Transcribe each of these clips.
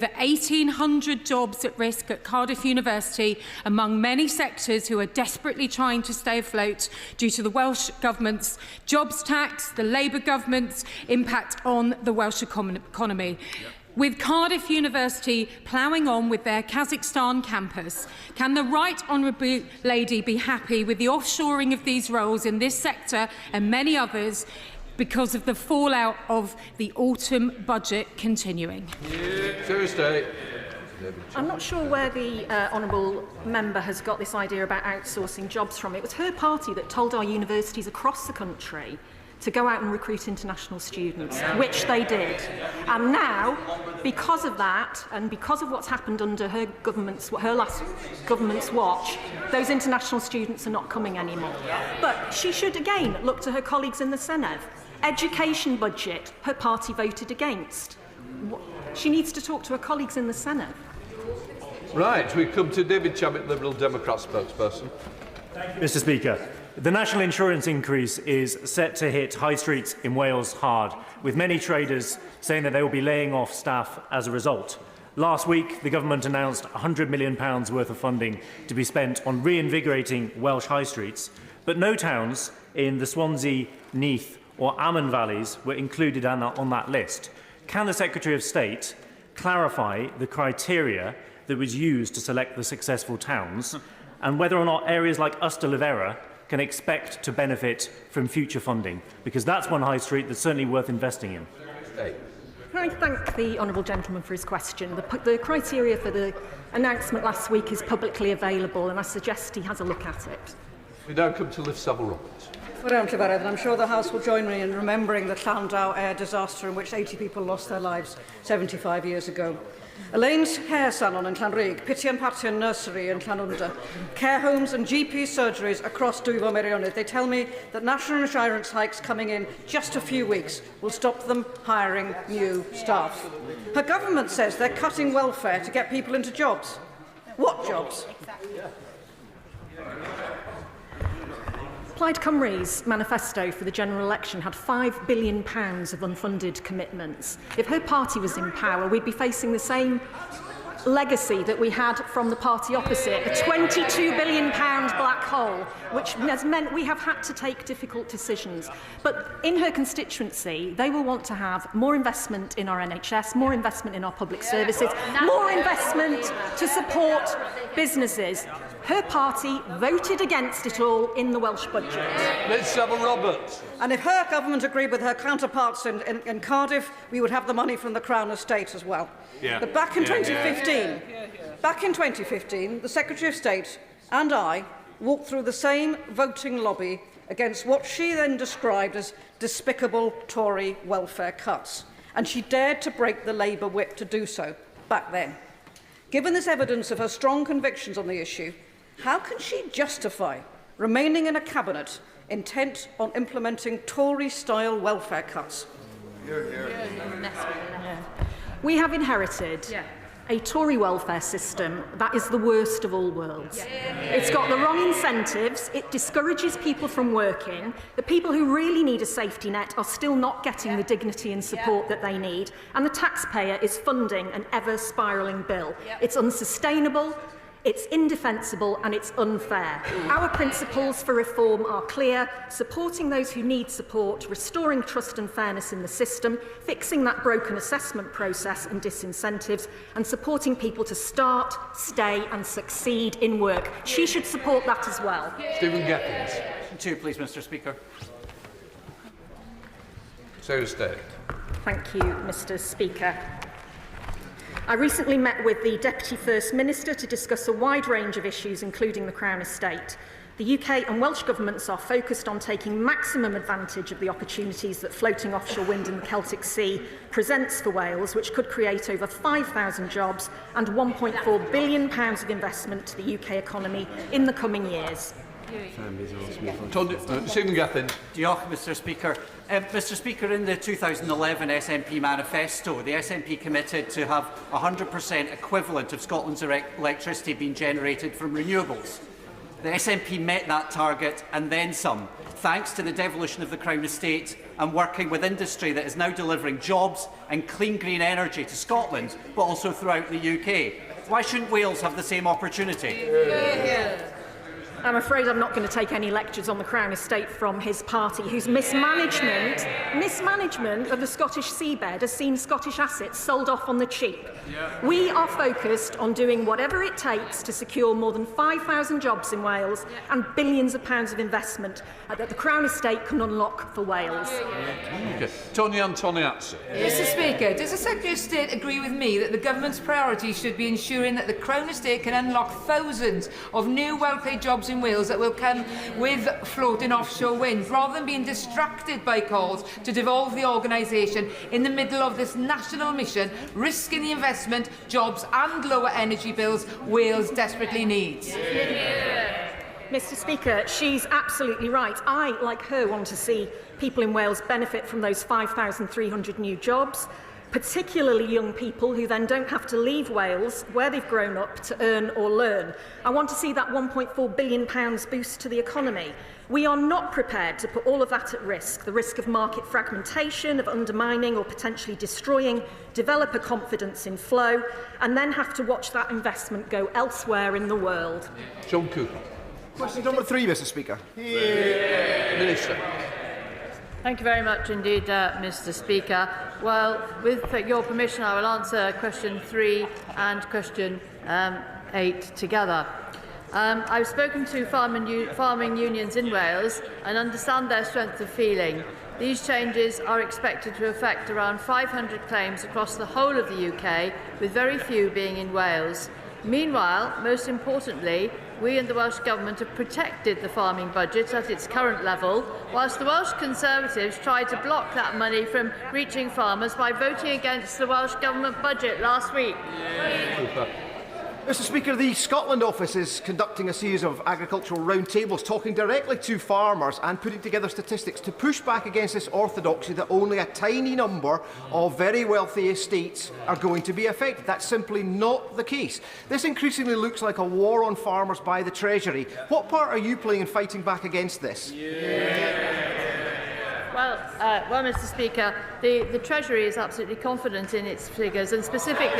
Over 1,800 jobs at risk at Cardiff University, among many sectors who are desperately trying to stay afloat due to the Welsh Government's jobs tax, the Labour Government's impact on the Welsh economy. With Cardiff University ploughing on with their Kazakhstan campus, can the Right Honourable Lady be happy with the offshoring of these roles in this sector and many others because of the fallout of the autumn budget continuing? Thursday. I'm not sure where the honourable member has got this idea about outsourcing jobs from. It was her party that told our universities across the country to go out and recruit international students, which they did. And now, because of that, and because of what's happened under her last government's watch, those international students are not coming anymore. But she should again look to her colleagues in the Senedd. Education budget, her party voted against. She needs to talk to her colleagues in the Senedd. Right, we come to David Champitt, Liberal Democrat spokesperson. Mr. Speaker, the national insurance increase is set to hit high streets in Wales hard, with many traders saying that they will be laying off staff as a result. Last week, the government announced £100 million worth of funding to be spent on reinvigorating Welsh high streets, but no towns in the Swansea, Neath or Amman valleys were included on that list. Can the Secretary of State clarify the criteria that was used to select the successful towns, and whether or not areas like Ystalyfera can expect to benefit from future funding? Because that's one high street that's certainly worth investing in. Hey. Can I thank the honourable gentleman for his question? The criteria for the announcement last week is publicly available, and I suggest he has a look at it. We now come to Liv Savile-Roberts. I'm sure the House will join me in remembering the Llandow air disaster in which 80 people lost their lives 75 years ago. Elaine's hair salon in Llanrug, Piti and Patian nursery in Llanwnder, care homes and GP surgeries across Dwyfo Meirionnydd. They tell me that national insurance hikes coming in just a few weeks will stop them hiring new staff. Her government says they're cutting welfare to get people into jobs. What jobs? Plaid Cymru's manifesto for the general election had £5 billion of unfunded commitments. If her party was in power, we'd be facing the same legacy that we had from the party opposite, a £22 billion black hole, which has meant we have had to take difficult decisions. But in her constituency, they will want to have more investment in our NHS, more investment in our public services, more investment to support businesses. Her party voted against it all in the Welsh budget. Ms Savile-Roberts. And if her government agreed with her counterparts in Cardiff, we would have the money from the Crown Estate as well. But back in 2015, the Secretary of State and I walked through the same voting lobby against what she then described as despicable Tory welfare cuts. And she dared to break the Labour whip to do so back then. Given this evidence of her strong convictions on the issue, how can she justify remaining in a cabinet intent on implementing Tory-style welfare cuts? We have inherited a Tory welfare system that is the worst of all worlds. It's got the wrong incentives, it discourages people from working, the people who really need a safety net are still not getting the dignity and support that they need, and the taxpayer is funding an ever-spiralling bill. It's unsustainable, it's indefensible and it's unfair. Our principles for reform are clear: supporting those who need support, restoring trust and fairness in the system, fixing that broken assessment process and disincentives, and supporting people to start, stay and succeed in work. She should support that as well. Stephen Gethings. Two, please, Mr. Speaker. Sarah Stay. Thank you, Mr. Speaker. I recently met with the Deputy First Minister to discuss a wide range of issues, including the Crown Estate. The UK and Welsh governments are focused on taking maximum advantage of the opportunities that floating offshore wind in the Celtic Sea presents for Wales, which could create over 5,000 jobs and £1.4 billion of investment to the UK economy in the coming years. Stephen Gethings. Diolch, Mr. Speaker. Mr. Speaker, in the 2011 SNP manifesto, the SNP committed to have 100% equivalent of Scotland's electricity being generated from renewables. The SNP met that target and then some, thanks to the devolution of the Crown Estate and working with industry that is now delivering jobs and clean green energy to Scotland, but also throughout the UK. Why shouldn't Wales have the same opportunity? I'm afraid I'm not going to take any lectures on the Crown Estate from his party, whose mismanagement of the Scottish seabed has seen Scottish assets sold off on the cheap. We are focused on doing whatever it takes to secure more than 5,000 jobs in Wales and billions of pounds of investment that the Crown Estate can unlock for Wales. Okay. Tony Antoniazzi. Mr Speaker, does the Secretary of State agree with me that the government's priority should be ensuring that the Crown Estate can unlock thousands of new well-paid jobs in Wales that will come with floating offshore wind, rather than being distracted by calls to devolve the organisation in the middle of this national mission, risking the investment, jobs and lower energy bills Wales desperately needs? Mr Speaker, she's absolutely right. I, like her, want to see people in Wales benefit from those 5,300 new jobs, particularly young people who then don't have to leave Wales, where they've grown up, to earn or learn. I want to see that £1.4 billion boost to the economy. We are not prepared to put all of that at risk, the risk of market fragmentation, of undermining or potentially destroying developer confidence in flow, and then have to watch that investment go elsewhere in the world. John Cooper. Question number 3, Mr Speaker. Minister. Thank you very much indeed, Mr Speaker. Well, with your permission, I will answer question 3 and question 8 together. I've spoken to farming unions in Wales and understand their strength of feeling. These changes are expected to affect around 500 claims across the whole of the UK, with very few being in Wales. Meanwhile, most importantly, we and the Welsh Government have protected the farming budget at its current level, whilst the Welsh Conservatives tried to block that money from reaching farmers by voting against the Welsh Government budget last week. Mr Speaker, the Scotland Office is conducting a series of agricultural roundtables, talking directly to farmers and putting together statistics to push back against this orthodoxy that only a tiny number of very wealthy estates are going to be affected. That's simply not the case. This increasingly looks like a war on farmers by the Treasury. What part are you playing in fighting back against this? Well, Mr Speaker, the Treasury is absolutely confident in its figures, and specific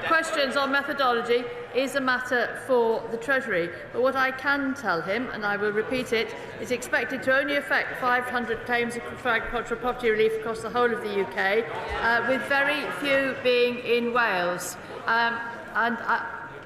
questions on methodology is a matter for the Treasury. But what I can tell him, and I will repeat it, is expected to only affect 500 claims for agricultural property relief across the whole of the UK, with very few being in Wales.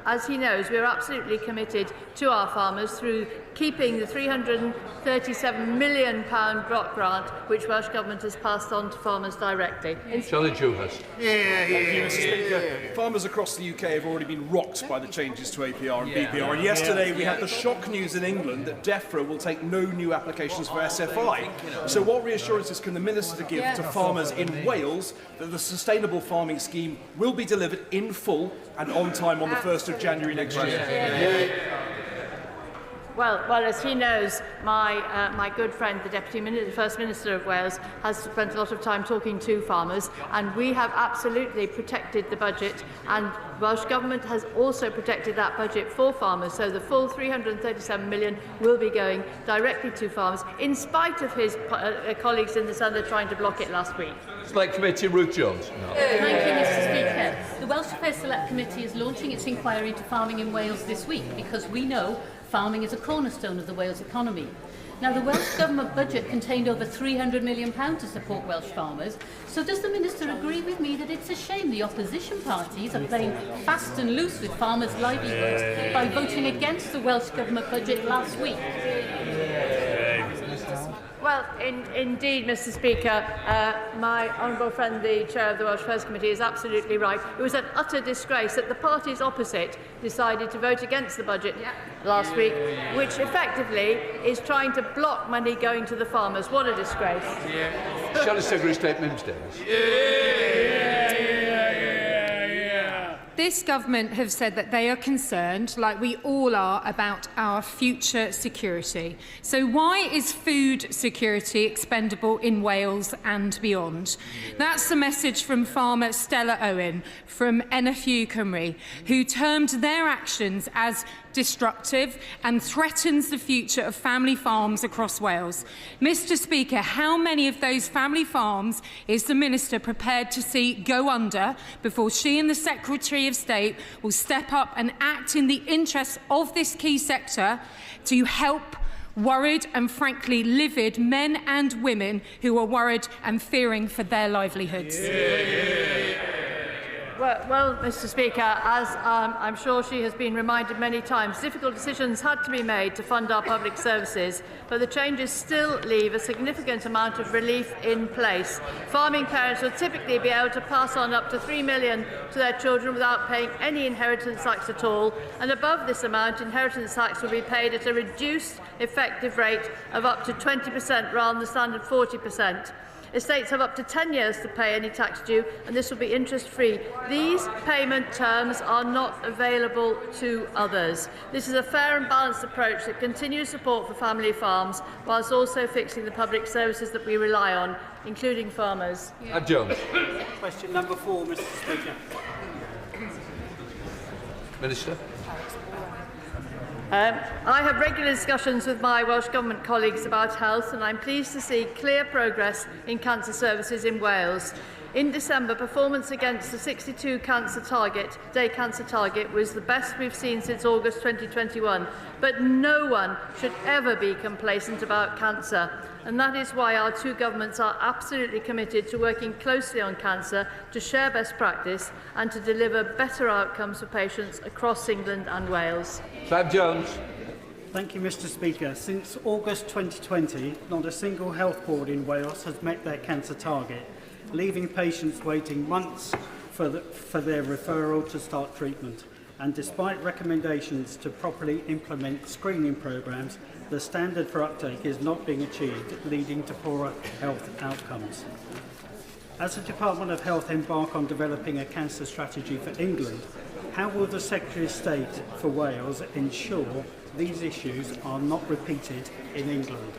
As he knows, we are absolutely committed to our farmers through keeping the £337 million block grant, which Welsh Government has passed on to farmers directly. Shelley Dewhurst. Thank you, Mr Speaker. Farmers across the UK have already been rocked by the changes to APR and BPR. And yesterday we had the shock news in England that DEFRA will take no new applications for SFI. So what reassurances can the Minister give to farmers in Wales that the Sustainable Farming Scheme will be delivered in full and on time on the 1st of January next year? Well, as he knows, my good friend, the First Minister of Wales, has spent a lot of time talking to farmers, and we have absolutely protected the budget, and Welsh Government has also protected that budget for farmers, so the full £337 million will be going directly to farmers, in spite of his colleagues in the South trying to block it last week. Select Committee, Ruth Jones. No. Thank you, Mr Speaker. The Welsh Affairs Select Committee is launching its inquiry into farming in Wales this week, because we know farming is a cornerstone of the Wales economy. Now, the Welsh Government budget contained over £300 million to support Welsh farmers. So does the Minister agree with me that it's a shame the opposition parties are playing fast and loose with farmers' livelihoods by voting against the Welsh Government budget last week? Well, indeed, Mr Speaker, my honourable friend, the Chair of the Welsh Affairs Committee, is absolutely right. It was an utter disgrace that the parties opposite decided to vote against the budget last week, which effectively is trying to block money going to the farmers. What a disgrace. Shall the Secretary of State, Mims Davis? This government have said that they are concerned, like we all are, about our future security. So why is food security expendable in Wales and beyond? That's the message from farmer Stella Owen from NFU Cymru, who termed their actions as destructive and threatens the future of family farms across Wales. Mr. Speaker, how many of those family farms is the Minister prepared to see go under before she and the Secretary of State will step up and act in the interests of this key sector to help worried and frankly livid men and women who are worried and fearing for their livelihoods? Well, Mr. Speaker, as I'm sure she has been reminded many times, difficult decisions had to be made to fund our public services, but the changes still leave a significant amount of relief in place. Farming parents will typically be able to pass on up to £3 million to their children without paying any inheritance tax at all, and above this amount, inheritance tax will be paid at a reduced effective rate of up to 20% rather than the standard 40%. Estates have up to 10 years to pay any tax due, and this will be interest-free. These payment terms are not available to others. This is a fair and balanced approach that continues support for family farms, whilst also fixing the public services that we rely on, including farmers. Jones. Question number 4, Mr. Speaker. Minister. I have regular discussions with my Welsh Government colleagues about health, and I'm pleased to see clear progress in cancer services in Wales. In December, performance against the 62 day cancer target was the best we've seen since August 2021. But no one should ever be complacent about cancer. And that is why our two governments are absolutely committed to working closely on cancer, to share best practice and to deliver better outcomes for patients across England and Wales. Clive Jones. Thank you, Mr. Speaker. Since August 2020, not a single health board in Wales has met their cancer target, leaving patients waiting months for their referral to start treatment. And despite recommendations to properly implement screening programmes, the standard for uptake is not being achieved, leading to poorer health outcomes. As the Department of Health embark on developing a cancer strategy for England, how will the Secretary of State for Wales ensure these issues are not repeated in England?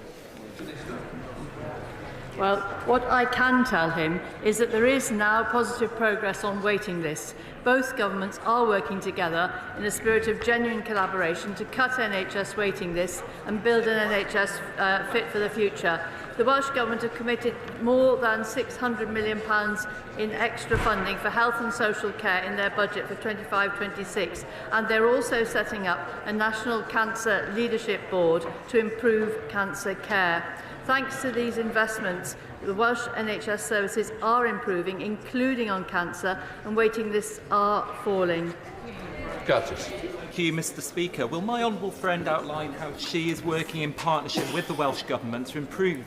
Well, what I can tell him is that there is now positive progress on waiting lists. Both governments are working together in a spirit of genuine collaboration to cut NHS waiting lists and build an NHS fit for the future. The Welsh Government have committed more than £600 million in extra funding for health and social care in their budget for 25-26, and they're also setting up a National Cancer Leadership Board to improve cancer care. Thanks to these investments, the Welsh NHS services are improving, including on cancer, and waiting lists are falling. Curtis. Thank you, Mr. Speaker. Will my honourable friend outline how she is working in partnership with the Welsh Government to improve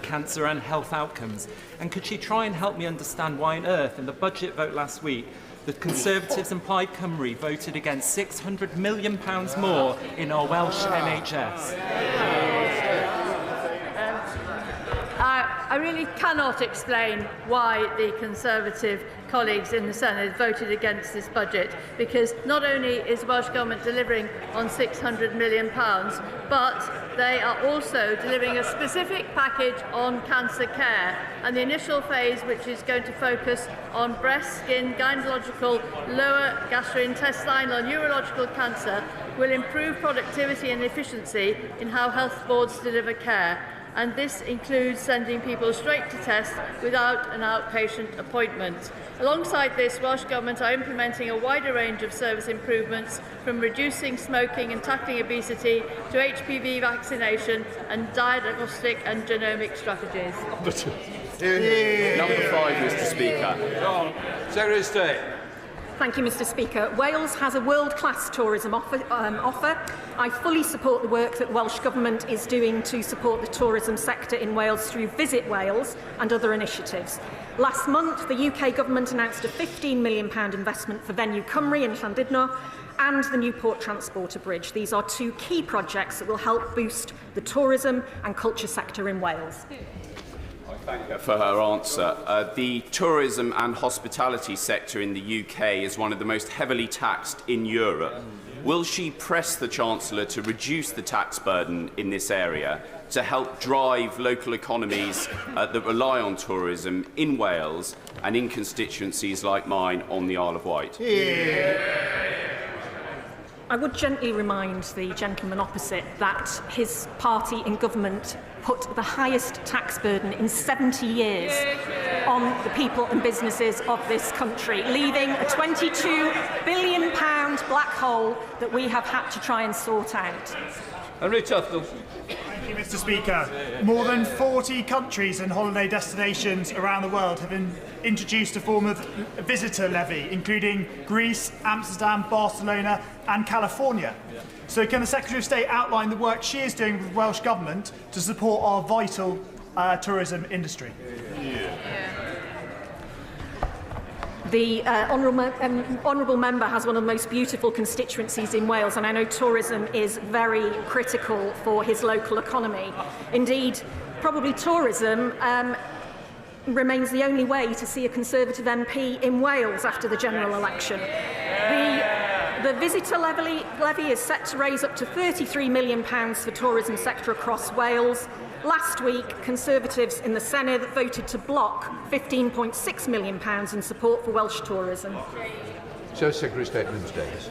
cancer and health outcomes? And could she try and help me understand why on earth, in the budget vote last week, the Conservatives and Plaid Cymru voted against £600 million more in our Welsh NHS? I really cannot explain why the Conservative colleagues in the Senate voted against this budget, because not only is the Welsh Government delivering on £600 million, but they are also delivering a specific package on cancer care. And the initial phase, which is going to focus on breast, skin, gynecological, lower gastrointestinal and urological cancer, will improve productivity and efficiency in how health boards deliver care. And this includes sending people straight to test without an outpatient appointment. Alongside this, Welsh Government are implementing a wider range of service improvements, from reducing smoking and tackling obesity to HPV vaccination and diagnostic and genomic strategies. Number 5, Mr. Speaker. Secretary of State. Thank you, Mr. Speaker. Wales has a world-class tourism offer. I fully support the work that Welsh Government is doing to support the tourism sector in Wales through Visit Wales and other initiatives. Last month, the UK Government announced a £15 million investment for Venue Cymru in Badenoch and the Newport Transporter Bridge. These are two key projects that will help boost the tourism and culture sector in Wales. Thank her for her answer. The tourism and hospitality sector in the UK is one of the most heavily taxed in Europe. Will she press the Chancellor to reduce the tax burden in this area to help drive local economies that rely on tourism in Wales and in constituencies like mine on the Isle of Wight? I would gently remind the gentleman opposite that his party in government put the highest tax burden in 70 years on the people and businesses of this country, leaving a £22 billion black hole that we have had to try and sort out. Henry Tufnell. Thank you, Mr. Speaker. More than 40 countries and holiday destinations around the world have introduced a form of visitor levy, including Greece, Amsterdam, Barcelona and California. So can the Secretary of State outline the work she is doing with the Welsh Government to support our vital tourism industry? The honourable member has one of the most beautiful constituencies in Wales, and I know tourism is very critical for his local economy. Indeed, probably tourism remains the only way to see a Conservative MP in Wales after the general election. The visitor levy is set to raise up to £33 million for tourism sector across Wales. Last week, Conservatives in the Senedd voted to block £15.6 million in support for Welsh tourism. So, Secretary of State Minister Davis.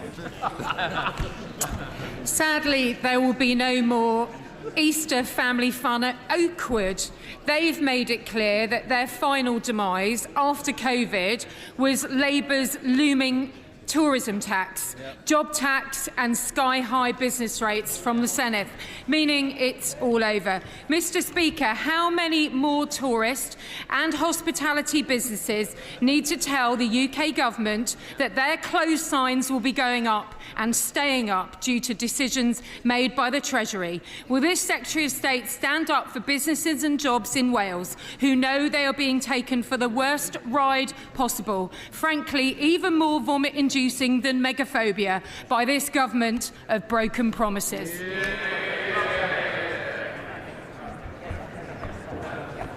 Sadly, there will be no more Easter family fun at Oakwood. They've made it clear that their final demise after COVID was Labour's looming tourism tax, job tax and sky-high business rates from the Senedd, meaning it's all over. Mr. Speaker, how many more tourist and hospitality businesses need to tell the UK government that their closed signs will be going up and staying up due to decisions made by the Treasury? Will this Secretary of State stand up for businesses and jobs in Wales who know they are being taken for the worst ride possible, frankly even more vomit-inducing than megaphobia, by this government of broken promises?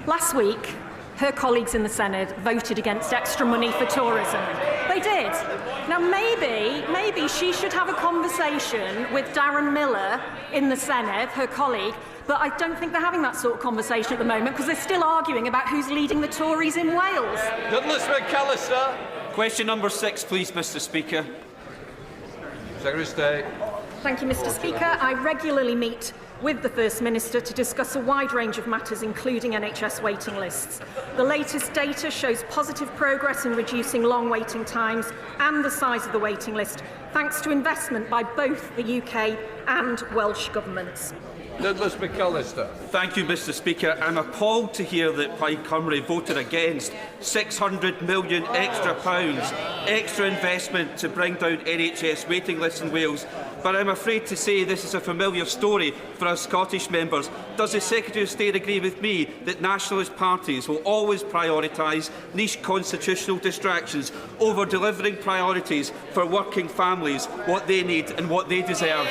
Last week, her colleagues in the Senedd voted against extra money for tourism. They did. Now, maybe she should have a conversation with Darren Miller in the Senedd, her colleague, but I don't think they're having that sort of conversation at the moment because they're still arguing about who's leading the Tories in Wales. Douglas McAllister. Question number 6, please, Mr. Speaker. Secretary of State. Thank you, Mr. Speaker. I regularly meet with the First Minister to discuss a wide range of matters, including NHS waiting lists. The latest data shows positive progress in reducing long waiting times and the size of the waiting list, thanks to investment by both the UK and Welsh governments. Douglas McAllister. Thank you, Mr. Speaker. I'm appalled to hear that Plaid Cymru voted against £600 million extra investment to bring down NHS waiting lists in Wales. But I'm afraid to say this is a familiar story for our Scottish members. Does the Secretary of State agree with me that nationalist parties will always prioritise niche constitutional distractions over delivering priorities for working families, what they need and what they deserve?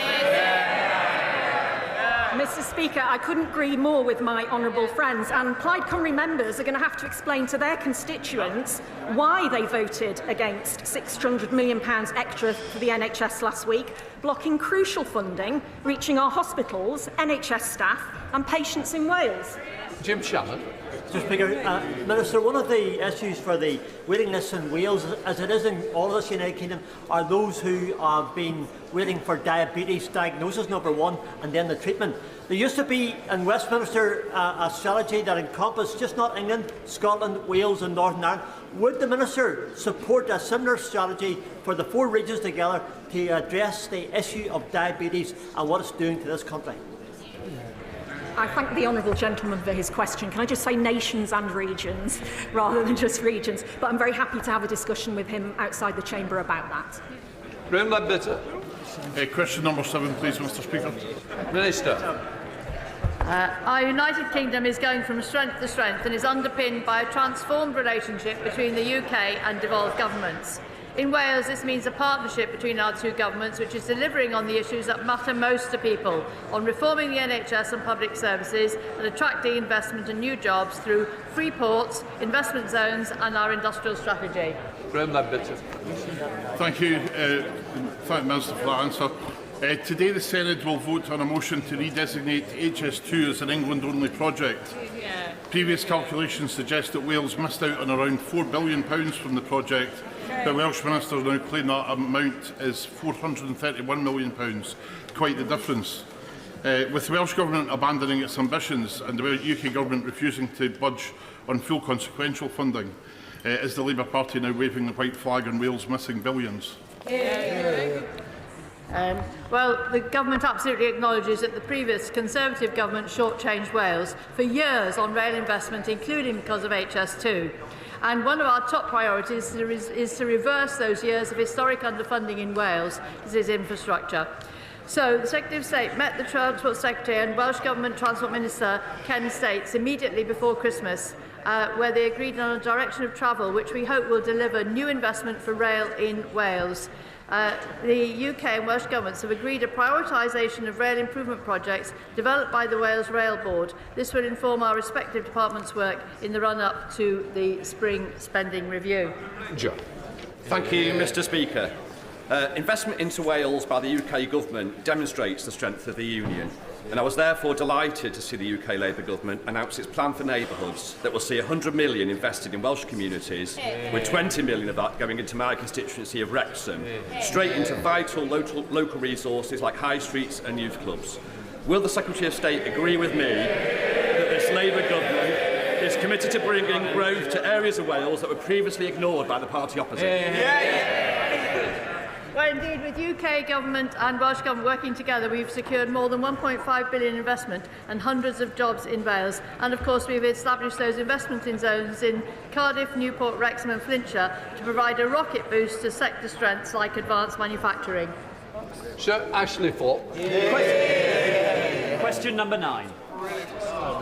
Mr. Speaker, I couldn't agree more with my honourable friends, and Plaid Cymru members are going to have to explain to their constituents why they voted against £600 million extra for the NHS last week, blocking crucial funding reaching our hospitals, NHS staff and patients in Wales. Jim Shannon. Mr. Speaker, Minister, one of the issues for the waiting lists in Wales, as it is in all of the United Kingdom, are those who have been waiting for diabetes diagnosis, number one, and then the treatment. There used to be in Westminster a strategy that encompassed just not England, Scotland, Wales and Northern Ireland. Would the Minister support a similar strategy for the 4 regions together to address the issue of diabetes and what it's doing to this country? I thank the honourable gentleman for his question. Can I just say nations and regions rather than just regions? But I'm very happy to have a discussion with him outside the chamber about that. Graham Ledbetter. Question number 7, please, Mr. Speaker. Minister. Our United Kingdom is going from strength to strength and is underpinned by a transformed relationship between the UK and devolved governments. In Wales, this means a partnership between our 2 governments which is delivering on the issues that matter most to people, on reforming the NHS and public services and attracting investment and new jobs through free ports, investment zones and our industrial strategy. Graham Ledbetter. Thank you. Thank Minister for that answer. Today the Senedd will vote on a motion to redesignate HS2 as an England-only project. Previous calculations suggest that Wales missed out on around £4 billion from the project, The Welsh Minister now claim that amount is £431 million. Quite the difference. With the Welsh Government abandoning its ambitions and the UK Government refusing to budge on full consequential funding, is the Labour Party now waving the white flag and Wales missing billions? Well, the Government absolutely acknowledges that the previous Conservative Government shortchanged Wales for years on rail investment, including because of HS2. And one of our top priorities is to reverse those years of historic underfunding in Wales. This is infrastructure. So the Secretary of State met the Transport Secretary and Welsh Government Transport Minister Ken States immediately before Christmas, where they agreed on a direction of travel which we hope will deliver new investment for rail in Wales. The UK and Welsh governments have agreed a prioritisation of rail improvement projects developed by the Wales Rail Board. This will inform our respective departments' work in the run-up to the spring spending review. John. Thank you, Mr Speaker. Investment into Wales by the UK Government demonstrates the strength of the Union, and I was therefore delighted to see the UK Labour Government announce its plan for neighbourhoods that will see £100 million invested in Welsh communities, with £20 million of that going into my constituency of Wrexham, straight into vital local resources like high streets and youth clubs. Will the Secretary of State agree with me that this Labour Government is committed to bringing growth to areas of Wales that were previously ignored by the party opposite? Well, indeed, with UK Government and Welsh Government working together, we've secured more than £1.5 billion investment and hundreds of jobs in Wales. And, of course, we've established those investment in zones in Cardiff, Newport, Wrexham and Flintshire to provide a rocket boost to sector strengths like advanced manufacturing. Sir Ashley Fox. Question number 9.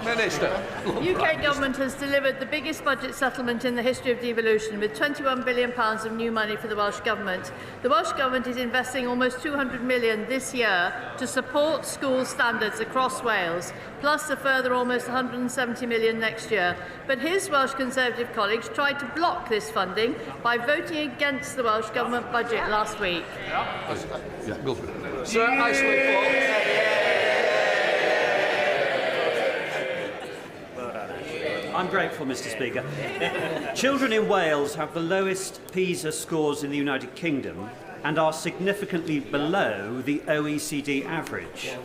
Minister. UK Government has delivered the biggest budget settlement in the history of devolution, with £21 billion of new money for the Welsh Government. The Welsh Government is investing almost £200 million this year to support school standards across Wales, plus a further almost £170 million next year. But his Welsh Conservative colleagues tried to block this funding by voting against the Welsh Government budget last week. Sir Ashley Fox. I'm grateful, Mr Speaker. Children in Wales have the lowest PISA scores in the United Kingdom and are significantly below the OECD average.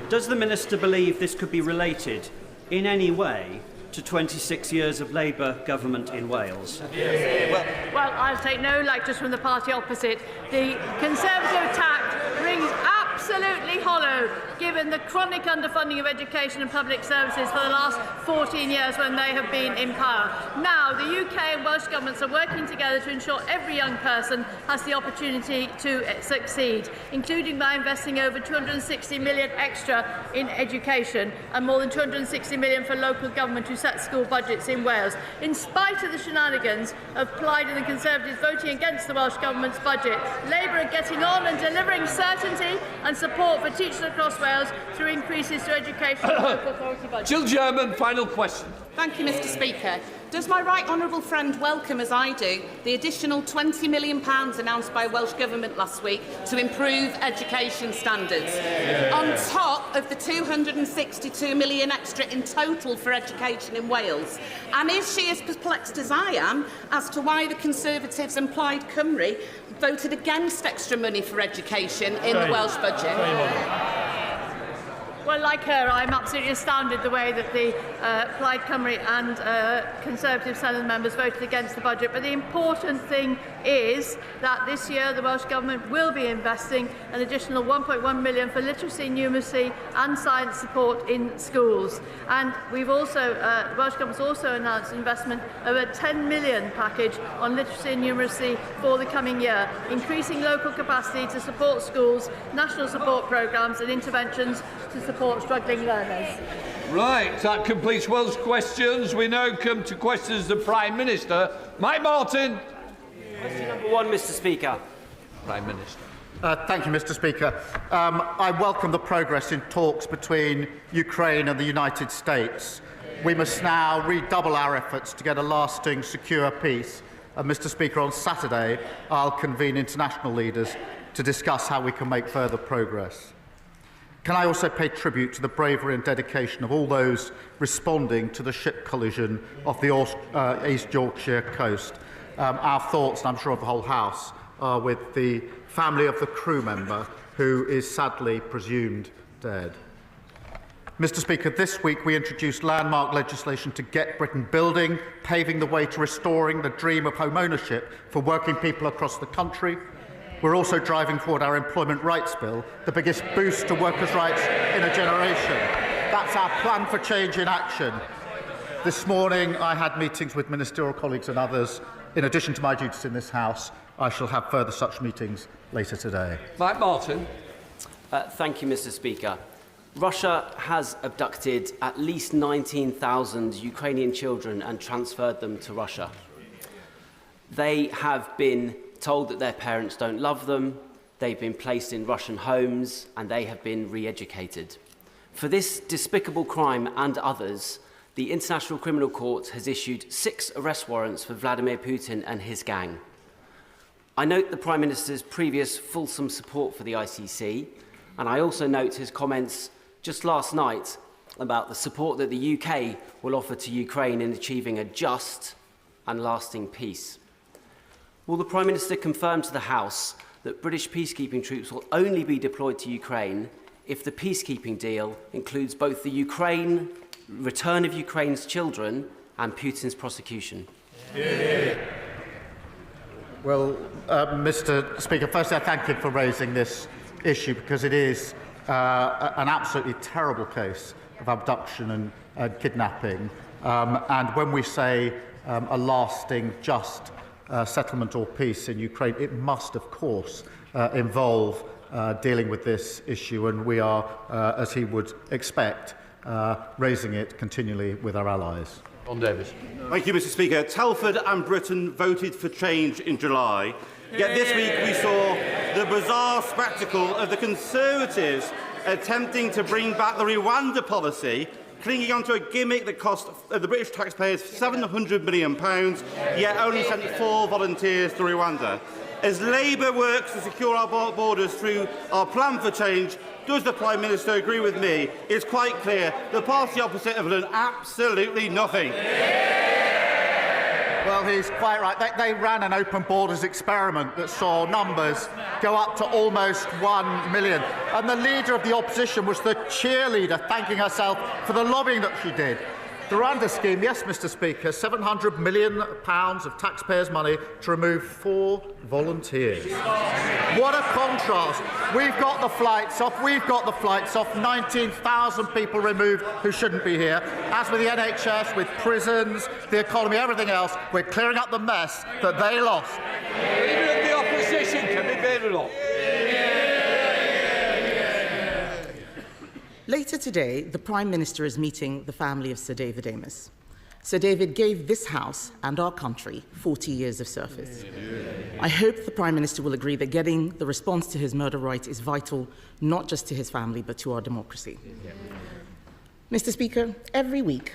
Does the Minister believe this could be related in any way to 26 years of Labour government in Wales? Well, I'll take no lectures from the party opposite. The Conservative attack rings absolutely hollow, given the chronic underfunding of education and public services for the last 14 years when they have been in power. Now, the UK and Welsh governments are working together to ensure every young person has the opportunity to succeed, including by investing over £260 million extra in education and more than £260 million for local government who set school budgets in Wales. In spite of the shenanigans of Plaid and the Conservatives voting against the Welsh Government's budget, Labour are getting on and delivering certainty and support for teachers across Wales through increases to education and local authority budgets. Jill German, final question. Thank you, Mr Speaker. Does my right honourable friend welcome, as I do, the additional £20 million announced by Welsh Government last week to improve education standards, on top of the £262 million extra in total for education in Wales? And is she as perplexed as I am as to why the Conservatives and Plaid Cymru voted against extra money for education in the Welsh budget? Well, like her, I'm absolutely astounded the way that the Plaid Cymru and Conservative Senate members voted against the budget. But the important thing is that this year the Welsh Government will be investing an additional £1.1 million for literacy, numeracy and science support in schools. And we've also, the Welsh Government's also announced investment of a £10 million package on literacy and numeracy for the coming year, increasing local capacity to support schools, national support programmes and interventions to support struggling learners. Right, that completes Welsh questions. We now come to questions to the Prime Minister. Mike Martin. Question number 1, Mr Speaker. Prime Minister. Thank you, Mr Speaker. I welcome the progress in talks between Ukraine and the United States. We must now redouble our efforts to get a lasting, secure peace. Mr Speaker, on Saturday, I'll convene international leaders to discuss how we can make further progress. Can I also pay tribute to the bravery and dedication of all those responding to the ship collision off the East Yorkshire coast? our thoughts, and I'm sure of the whole House, are with the family of the crew member who is sadly presumed dead. Mr. Speaker, this week we introduced landmark legislation to get Britain building, paving the way to restoring the dream of home ownership for working people across the country. We're also driving forward our Employment Rights Bill, the biggest boost to workers' rights in a generation. That's our plan for change in action. This morning I had meetings with ministerial colleagues and others. In addition to my duties in this House, I shall have further such meetings later today. Mike Martin. Thank you, Mr. Speaker. Russia has abducted at least 19,000 Ukrainian children and transferred them to Russia. They have been told that their parents don't love them, they've been placed in Russian homes, and they have been re-educated. For this despicable crime and others, the International Criminal Court has issued 6 arrest warrants for Vladimir Putin and his gang. I note the Prime Minister's previous fulsome support for the ICC, and I also note his comments just last night about the support that the UK will offer to Ukraine in achieving a just and lasting peace. Will the Prime Minister confirm to the House that British peacekeeping troops will only be deployed to Ukraine if the peacekeeping deal includes both the return of Ukraine's children and Putin's prosecution? Well, Mr. Speaker, firstly, I thank you for raising this issue because it is an absolutely terrible case of abduction and kidnapping. And when we say a lasting, just settlement or peace in Ukraine, it must, of course, involve dealing with this issue. And we are, as he would expect, raising it continually with our allies. John Davis. Thank you, Mr. Speaker. Telford and Britain voted for change in July. Yet this week we saw the bizarre spectacle of the Conservatives attempting to bring back the Rwanda policy, clinging onto a gimmick that cost the British taxpayers £700 million, yet only sent 4 volunteers to Rwanda. As Labour works to secure our borders through our plan for change, does the Prime Minister agree with me? It's quite clear the party opposite have done absolutely nothing. Well, he's quite right. They ran an open borders experiment that saw numbers go up to almost 1 million. And the leader of the opposition was the cheerleader, thanking herself for the lobbying that she did. The Rwanda scheme, yes, Mr. Speaker, £700 million of taxpayers' money to remove 4 volunteers. What a contrast. We've got the flights off. 19,000 people removed who shouldn't be here. As with the NHS, with prisons, the economy, everything else, we're clearing up the mess that they lost. Leader of the opposition, Kemi, Badenoch. Later today, the Prime Minister is meeting the family of Sir David Amess. Sir David gave this House and our country 40 years of service. I hope the Prime Minister will agree that getting the response to his murder right is vital, not just to his family, but to our democracy. Mr. Speaker, every week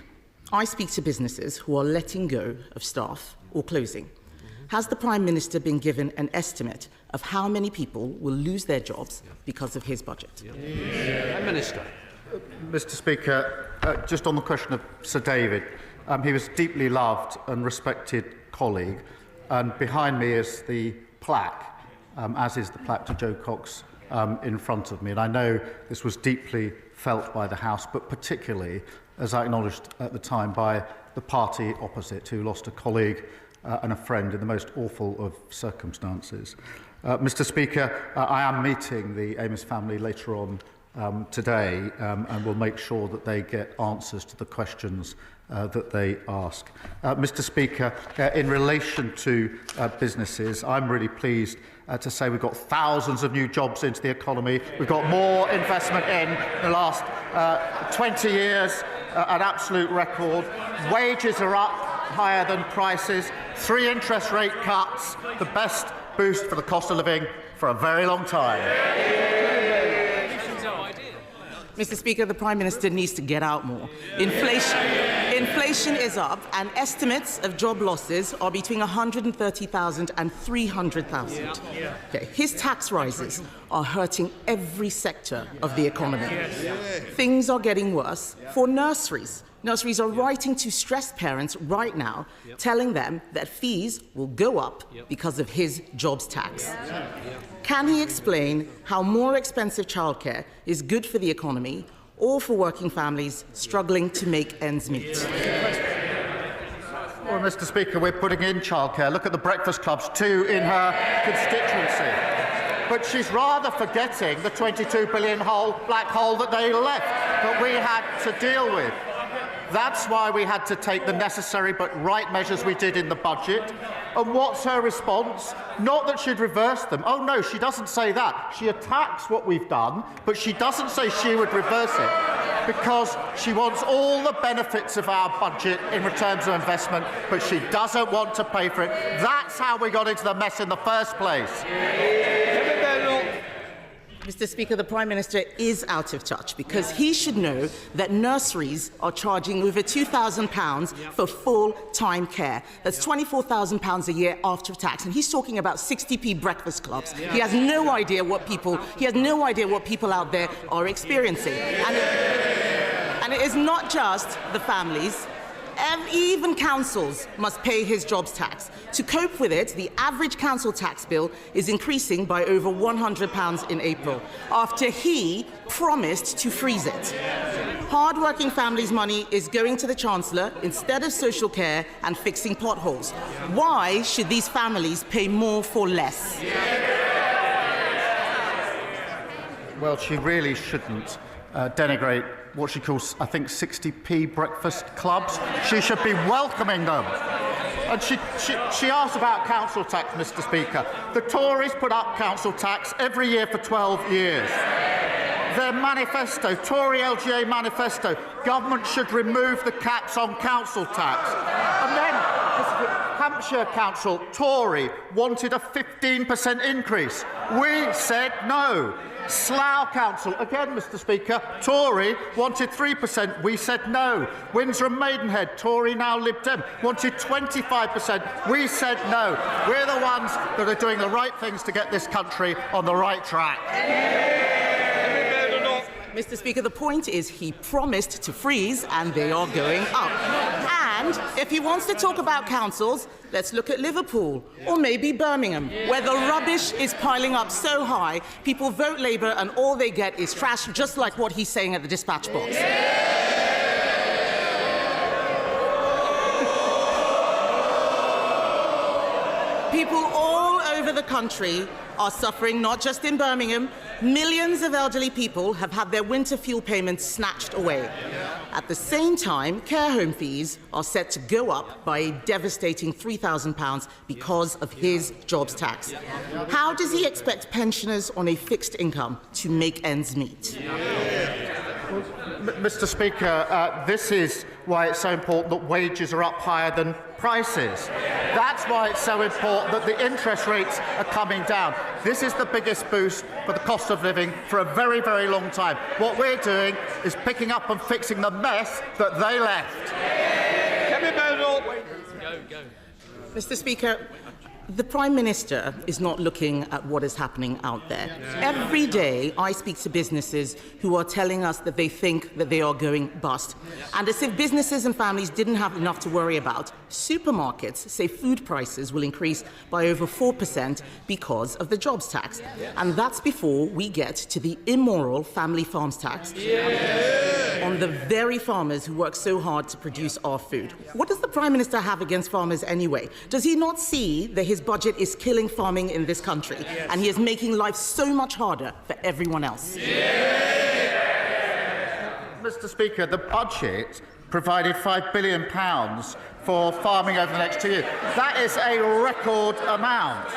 I speak to businesses who are letting go of staff or closing. Has the Prime Minister been given an estimate of how many people will lose their jobs because of his budget? Prime Minister. Mr. Speaker, just on the question of Sir David, he was a deeply loved and respected colleague, and behind me is the plaque, as is the plaque to Joe Cox in front of me. And I know this was deeply felt by the House, but particularly, as I acknowledged at the time, by the party opposite, who lost a colleague and a friend in the most awful of circumstances. Mr. Speaker, I am meeting the Amess family later on today, and will make sure that they get answers to the questions that they ask. Mr. Speaker, in relation to businesses, I'm really pleased to say we've got thousands of new jobs into the economy. We've got more investment in the last 20 years, an absolute record. Wages are up higher than prices. 3 interest rate cuts, the best boost for the cost of living for a very long time. Mr. Speaker, the Prime Minister needs to get out more. Inflation is up, and estimates of job losses are between 130,000 and 300,000. Okay. His tax rises are hurting every sector of the economy. Things are getting worse for nurseries. Nurseries are writing to stressed parents right now, telling them that fees will go up because of his jobs tax. Can he explain how more expensive childcare is good for the economy or for working families struggling to make ends meet? Well, Mr. Speaker, we're putting in childcare. Look at the breakfast clubs, 2 in her constituency. But she's rather forgetting the £22 billion black hole that they left, that we had to deal with. That's why we had to take the necessary but right measures we did in the budget. And what's her response? Not that she'd reverse them. Oh, no, she doesn't say that. She attacks what we've done, but she doesn't say she would reverse it because she wants all the benefits of our budget in returns of investment, but she doesn't want to pay for it. That's how we got into the mess in the first place. Mr. Speaker, the Prime Minister is out of touch because he should know that nurseries are charging over £2,000 for full-time care. That's £24,000 a year after tax, and he's talking about 60p breakfast clubs. He has no idea what people out there are experiencing, and it is not just the families. Even councils must pay his jobs tax. To cope with it, the average council tax bill is increasing by over £100 in April, after he promised to freeze it. Hard-working families' money is going to the Chancellor instead of social care and fixing potholes. Why should these families pay more for less? Well, she really shouldn't denigrate what she calls, I think, 60p breakfast clubs. She should be welcoming them. And she asked about council tax, Mr. Speaker. The Tories put up council tax every year for 12 years. Their manifesto, Tory LGA manifesto, government should remove the caps on council tax. And then Hampshire Council, Tory, wanted a 15% increase. We said no. Slough Council, again, Mr. Speaker, Tory, wanted 3%. We said no. Windsor and Maidenhead, Tory, now Lib Dem, wanted 25%. We said no. We're the ones that are doing the right things to get this country on the right track. Mr. Speaker, the point is he promised to freeze, and they are going up. And if he wants to talk about councils, let's look at Liverpool or maybe Birmingham, where the rubbish is piling up so high, people vote Labour and all they get is trash, just like what he's saying at the dispatch box. People all over the country are suffering, not just in Birmingham. Millions of elderly people have had their winter fuel payments snatched away. At the same time, care home fees are set to go up by a devastating £3,000 because of his jobs tax. How does he expect pensioners on a fixed income to make ends meet? Mr. Speaker, this is why it's so important that wages are up higher than prices. That's why it's so important that the interest rates are coming down. This is the biggest boost for the cost of living for a very, very long time. What we're doing is picking up and fixing the mess that they left. Mr. Speaker, the Prime Minister is not looking at what is happening out there. Every day I speak to businesses who are telling us that they think that they are going bust. And as if businesses and families didn't have enough to worry about, supermarkets say food prices will increase by over 4% because of the jobs tax. And that's before we get to the immoral family farms tax on the very farmers who work so hard to produce our food. What does the Prime Minister have against farmers anyway? Does he not see that his budget is killing farming in this country and he is making life so much harder for everyone else? Mr. Speaker, the budget provided £5 billion for farming over the next 2 years. That is a record amount.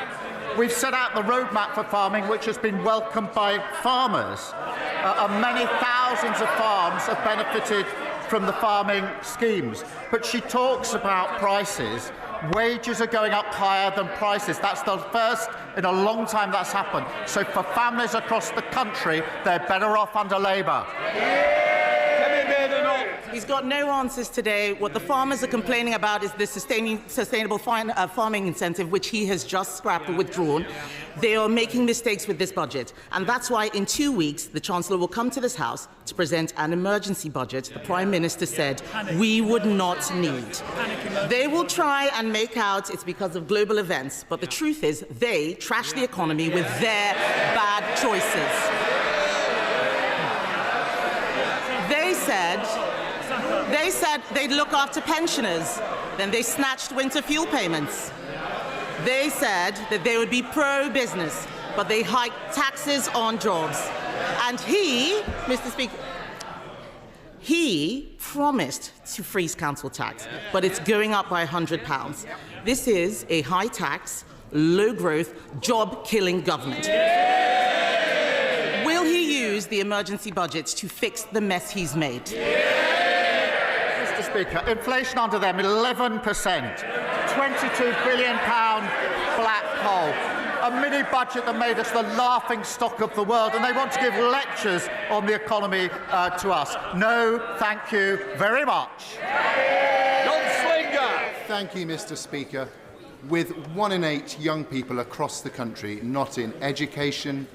We've set out the roadmap for farming, which has been welcomed by farmers. And many thousands of farms have benefited from the farming schemes. But she talks about prices. Wages are going up higher than prices. That's the first in a long time that's happened. So for families across the country, they're better off under Labour. He's got no answers today. What the farmers are complaining about is the sustainable farming incentive, which he has just scrapped or withdrawn. They are making mistakes with this budget. And that's why in 2 weeks, the Chancellor will come to this House to present an emergency budget the Prime Minister said we would not need. They will try and make out it's because of global events, but the truth is they trash the economy with their bad choices. They said they'd look after pensioners. Then they snatched winter fuel payments. They said that they would be pro-business, but they hiked taxes on jobs. And he, Mr. Speaker, he promised to freeze council tax, but it's going up by £100. This is a high-tax, low-growth, job-killing government. Will he use the emergency budget to fix the mess he's made? Mr. Speaker, inflation under them 11%, £22 billion black hole, a mini budget that made us the laughing stock of the world, and they want to give lectures on the economy to us. No, thank you very much. Thank you, Mr. Speaker. With 1 in 8 young people across the country not in education,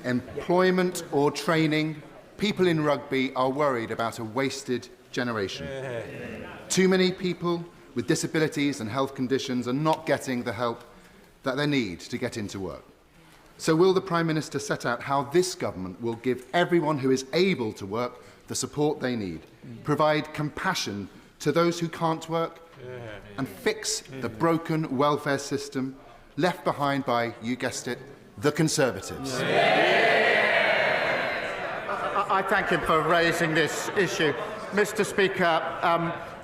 employment or training, people in rugby are worried about a wasted generation. Too many people with disabilities and health conditions are not getting the help that they need to get into work. So will the Prime Minister set out how this government will give everyone who is able to work the support they need, provide compassion to those who can't work, and fix the broken welfare system left behind by, you guessed it, the Conservatives? I thank him for raising this issue. Mr. Speaker,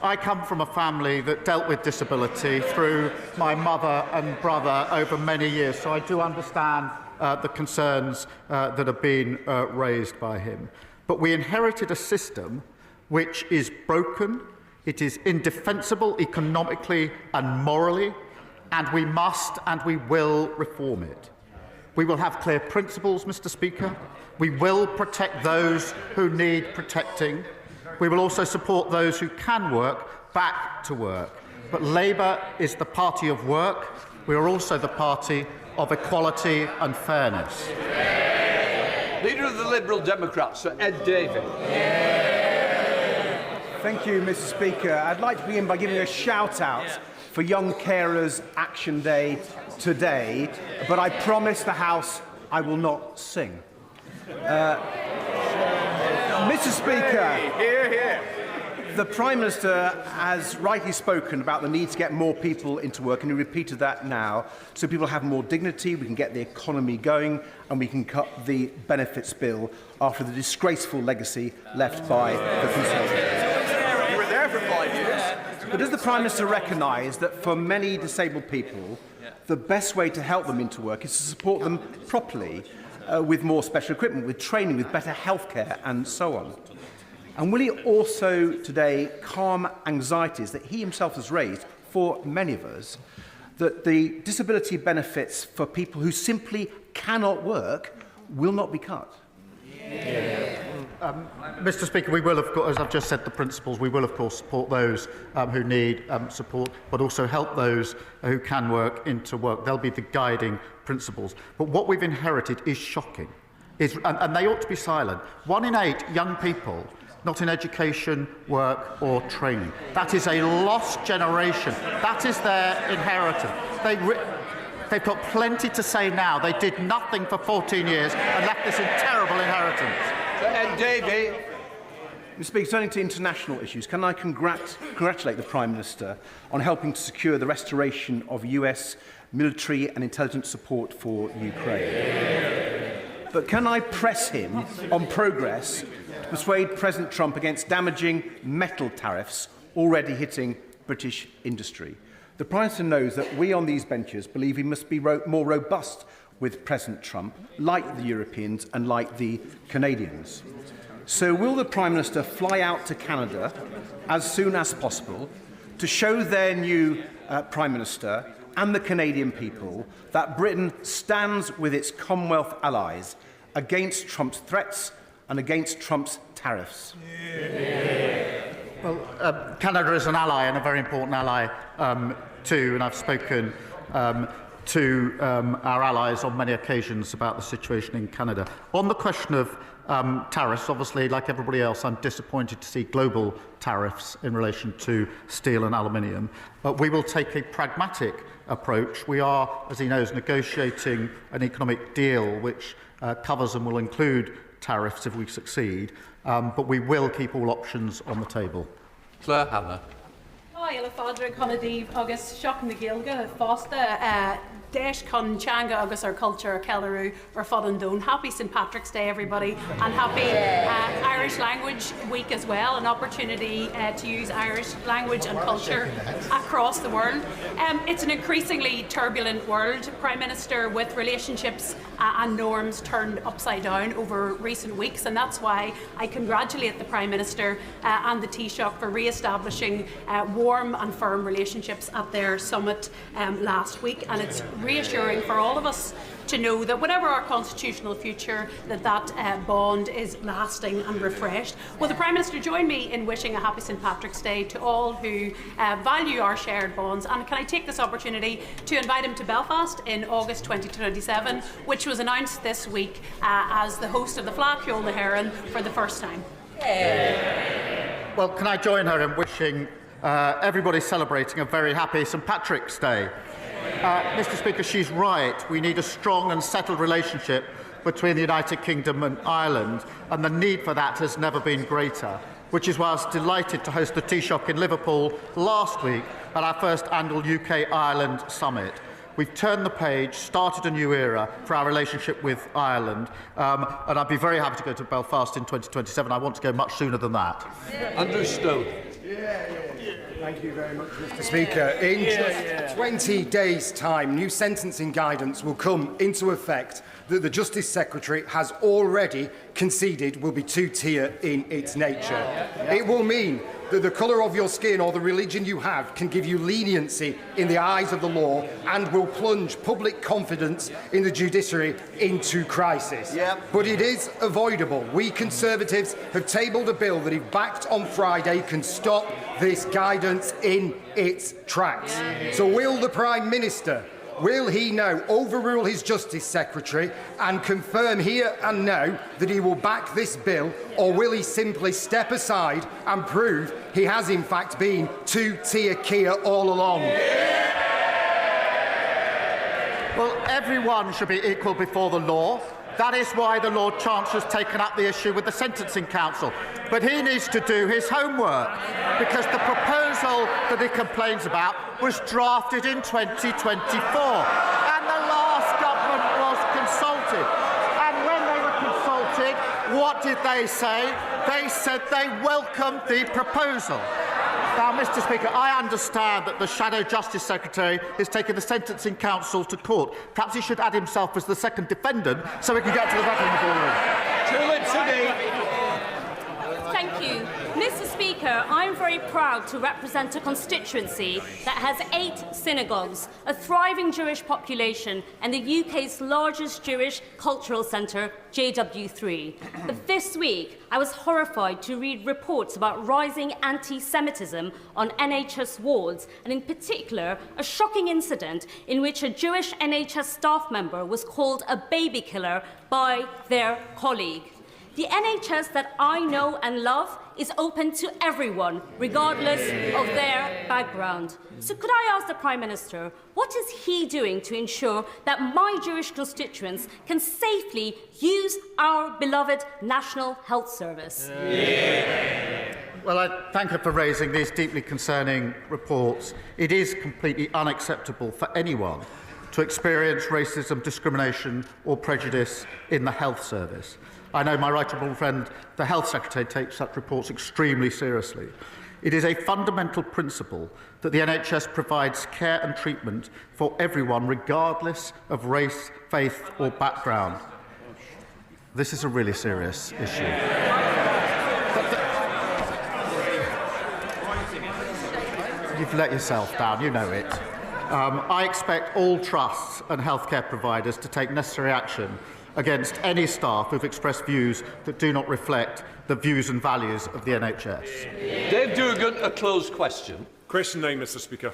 I come from a family that dealt with disability through my mother and brother over many years, so I do understand the concerns that have been raised by him. But we inherited a system which is broken, it is indefensible economically and morally, and we must and we will reform it. We will have clear principles, Mr. Speaker. We will protect those who need protecting. We will also support those who can work back to work. But Labour is the party of work. We are also the party of equality and fairness. Leader of the Liberal Democrats, Sir Ed Davey. Thank you, Mr. Speaker. I'd like to begin by giving a shout-out for Young Carers Action Day today, but I promise the House I will not sing. Mr. Speaker, the Prime Minister has rightly spoken about the need to get more people into work, and he repeated that now, so people have more dignity, we can get the economy going, and we can cut the benefits bill after the disgraceful legacy left by the Conservatives. You were there for 5 years. But does the Prime Minister recognise that for many disabled people, the best way to help them into work is to support them properly with more special equipment, with training, with better healthcare and so on? And will he also today calm anxieties that he himself has raised for many of us, that the disability benefits for people who simply cannot work will not be cut? Mr. Speaker, we will, of course, as I've just said, the principles, we will, of course, support those who need support, but also help those who can work into work. They'll be the guiding principles. But what we've inherited is shocking, and they ought to be silent. 1 in 8 young people not in education, work or training. That is a lost generation. That is their inheritance. They've got plenty to say now. They did nothing for 14 years and left this in terrible inheritance. And Davey, Mr. Speaker, turning to international issues, can I congratulate the Prime Minister on helping to secure the restoration of US military and intelligence support for Ukraine? But can I press him on progress to persuade President Trump against damaging metal tariffs already hitting British industry? The Prime Minister knows that we on these benches believe he must be more robust with President Trump, like the Europeans and like the Canadians. So will the Prime Minister fly out to Canada as soon as possible to show their new Prime Minister and the Canadian people that Britain stands with its Commonwealth allies against Trump's threats and against Trump's tariffs? Well, Canada is an ally and a very important ally too, and I've spoken to our allies on many occasions about the situation in Canada. On the question of tariffs, obviously, like everybody else, I'm disappointed to see global tariffs in relation to steel and aluminium, but we will take a pragmatic approach. We are, as he knows, negotiating an economic deal which covers and will include tariffs if we succeed, but we will keep all options on the table. Claire Hannah. Hi, Fadra Conadív agus Seach na Gaeilge Fosta Deis Con Changa agus our culture Kellaroo or Fodandone. Happy St Patrick's Day, everybody, and happy Irish Language Week as well. An opportunity to use Irish language and culture across the world. It's an increasingly turbulent world, Prime Minister, with relationships and norms turned upside down over recent weeks, and that's why I congratulate the Prime Minister and the Taoiseach for re-establishing warm and firm relationships at their summit last week, and it's reassuring for all of us to know that whatever our constitutional future, that bond is lasting and refreshed. Will the Prime Minister join me in wishing a happy St Patrick's Day to all who value our shared bonds, and can I take this opportunity to invite him to Belfast in August 2027, which was announced this week as the host of the Fleadh na HÉireann for the first time. Well, can I join her in wishing everybody celebrating a very happy St Patrick's Day? Mr. Speaker, she's right. We need a strong and settled relationship between the United Kingdom and Ireland, and the need for that has never been greater, which is why I was delighted to host the Taoiseach in Liverpool last week at our first annual UK-Ireland Summit. We've turned the page, started a new era for our relationship with Ireland, and I'd be very happy to go to Belfast in 2027. I want to go much sooner than that. Andrew Stone. Thank you very much, Mr. Speaker. In just 20 days' time, new sentencing guidance will come into effect that the Justice Secretary has already conceded will be two-tier in its nature. It will mean that the colour of your skin or the religion you have can give you leniency in the eyes of the law and will plunge public confidence in the judiciary into crisis. But it is avoidable. We Conservatives have tabled a bill that, if backed on Friday, can stop this guidance in its tracks. So will the Prime Minister, will he now overrule his Justice Secretary and confirm here and now that he will back this bill, or will he simply step aside and prove he has in fact been two-tier Keir all along? Well, everyone should be equal before the law. That is why the Lord Chancellor has taken up the issue with the Sentencing Council. But he needs to do his homework, because the proposal that he complains about was drafted in 2024, and the last government was consulted. And when they were consulted, what did they say? They said they welcomed the proposal. Now, Mr. Speaker, I understand that the Shadow Justice Secretary is taking the Sentencing Council to court. Perhaps he should add himself as the second defendant so we can get to the bottom of the ballroom. Thank you. Mr. Speaker, I'm very proud to represent a constituency that has 8 synagogues, a thriving Jewish population, and the UK's largest Jewish cultural centre, JW3. But this week, I was horrified to read reports about rising anti-Semitism on NHS wards, and in particular, a shocking incident in which a Jewish NHS staff member was called a baby killer by their colleague. The NHS that I know and love is open to everyone, regardless of their background. So could I ask the Prime Minister, what is he doing to ensure that my Jewish constituents can safely use our beloved National Health Service? Well, I thank her for raising these deeply concerning reports. It is completely unacceptable for anyone to experience racism, discrimination or prejudice in the health service. I know my right honourable friend, the Health Secretary, takes such reports extremely seriously. It is a fundamental principle that the NHS provides care and treatment for everyone, regardless of race, faith or background. This is a really serious issue. You've let yourself down, you know it. I expect all trusts and healthcare providers to take necessary action against any staff who've expressed views that do not reflect the views and values of the NHS. Dave Dugan, a closed question. Question 9, Mr Speaker.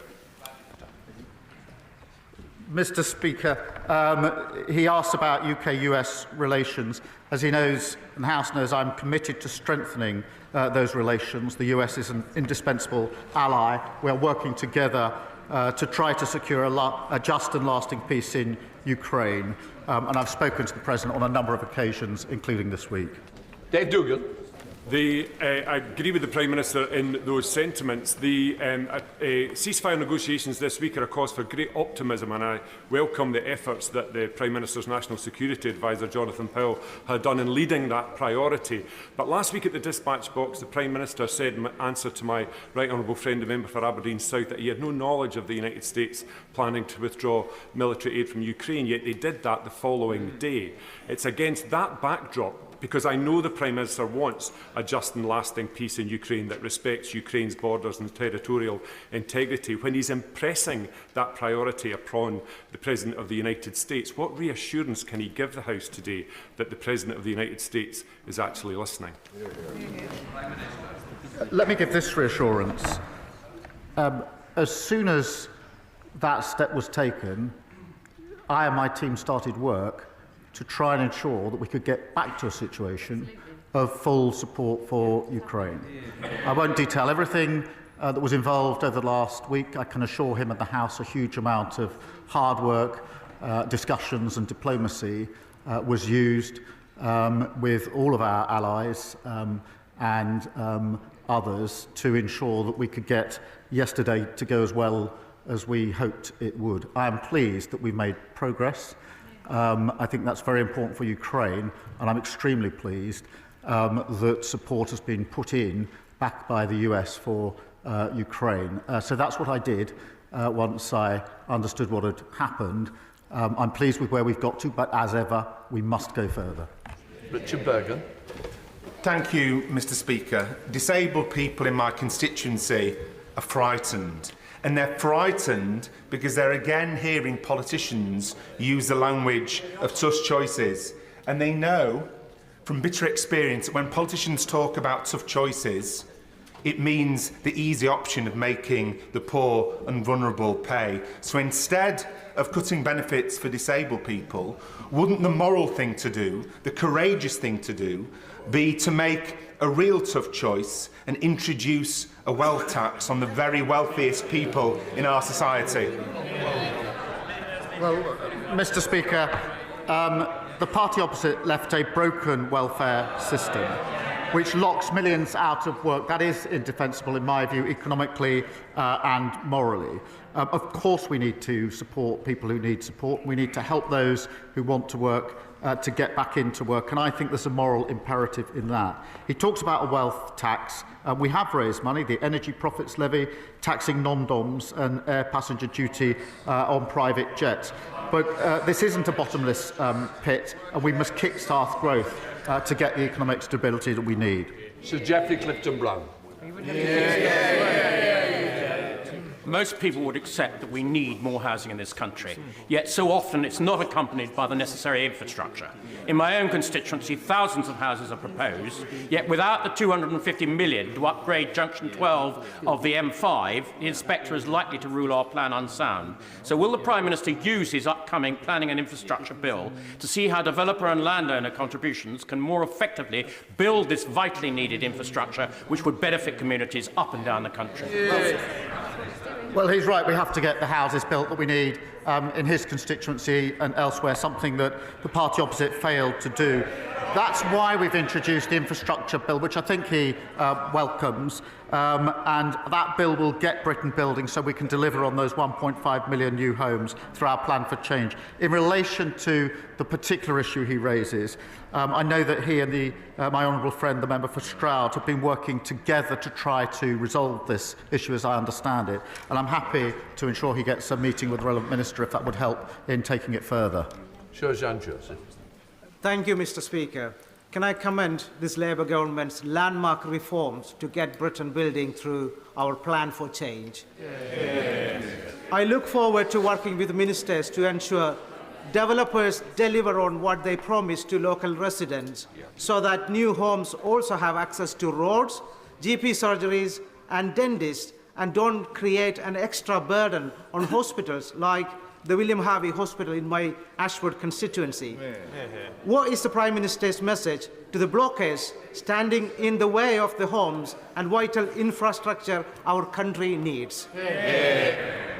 Mr Speaker, he asked about UK-US relations. As he knows and the House knows, I'm committed to strengthening those relations. The US is an indispensable ally. We are working together to try to secure a just and lasting peace in Ukraine. And I've spoken to the President on a number of occasions, including this week. Dave Dugan. I agree with the Prime Minister in those sentiments. The ceasefire negotiations this week are a cause for great optimism, and I welcome the efforts that the Prime Minister's National Security Advisor, Jonathan Powell, had done in leading that priority. But last week at the dispatch box, the Prime Minister said in answer to my right honourable friend, the member for Aberdeen South, that he had no knowledge of the United States planning to withdraw military aid from Ukraine, yet they did that the following day. It's against that backdrop, because I know the Prime Minister wants a just and lasting peace in Ukraine that respects Ukraine's borders and territorial integrity. When he's impressing that priority upon the President of the United States, what reassurance can he give the House today that the President of the United States is actually listening? Let me give this reassurance. As soon as that step was taken, I and my team started work to try and ensure that we could get back to a situation of full support for Ukraine. I won't detail everything that was involved over the last week. I can assure him and the House a huge amount of hard work, discussions and diplomacy was used with all of our allies and others to ensure that we could get yesterday to go as well as we hoped it would. I am pleased that we've made progress. I think that's very important for Ukraine, and I'm extremely pleased that support has been put in, backed by the US, for Ukraine. So that's what I did once I understood what had happened. I'm pleased with where we've got to, but as ever, we must go further. Richard Bergen. Thank you, Mr Speaker. Disabled people in my constituency are frightened. And they're frightened because they're again hearing politicians use the language of tough choices. And they know from bitter experience that when politicians talk about tough choices, it means the easy option of making the poor and vulnerable pay. So instead of cutting benefits for disabled people, wouldn't the moral thing to do, the courageous thing to do, be to make a real tough choice and introduce a wealth tax on the very wealthiest people in our society? Well, Mr Speaker, the party opposite left a broken welfare system which locks millions out of work. That is indefensible, in my view, economically and morally. Of course we need to support people who need support. We need to help those who want to work to get back into work, and I think there's a moral imperative in that. He talks about a wealth tax. We have raised money, the energy profits levy, taxing non-DOMs and air passenger duty on private jets. But this isn't a bottomless pit, and we must kick-start growth to get the economic stability that we need. Sir Geoffrey Clifton-Brown. Most people would accept that we need more housing in this country, yet so often it's not accompanied by the necessary infrastructure. In my own constituency, thousands of houses are proposed, yet without the £250 million to upgrade Junction 12 of the M5, the inspector is likely to rule our plan unsound. So will the Prime Minister use his upcoming planning and infrastructure bill to see how developer and landowner contributions can more effectively build this vitally needed infrastructure which would benefit communities up and down the country? Well, he's right. We have to get the houses built that we need in his constituency and elsewhere, something that the party opposite failed to do. That's why we've introduced the infrastructure bill, which I think he welcomes, and that bill will get Britain building so we can deliver on those 1.5 million new homes through our plan for change. In relation to the particular issue he raises, I know that he and my honourable friend, the member for Stroud, have been working together to try to resolve this issue as I understand it, and I'm happy to ensure he gets a meeting with the relevant minister if that would help in taking it further. Sure, Jean Joseph. Thank you, Mr Speaker. Can I commend this Labour government's landmark reforms to get Britain building through our plan for change? I look forward to working with ministers to ensure developers deliver on what they promise to local residents, so that new homes also have access to roads, GP surgeries and dentists, and don't create an extra burden on hospitals like the William Harvey Hospital in my Ashford constituency. What is the Prime Minister's message to the blockers standing in the way of the homes and vital infrastructure our country needs?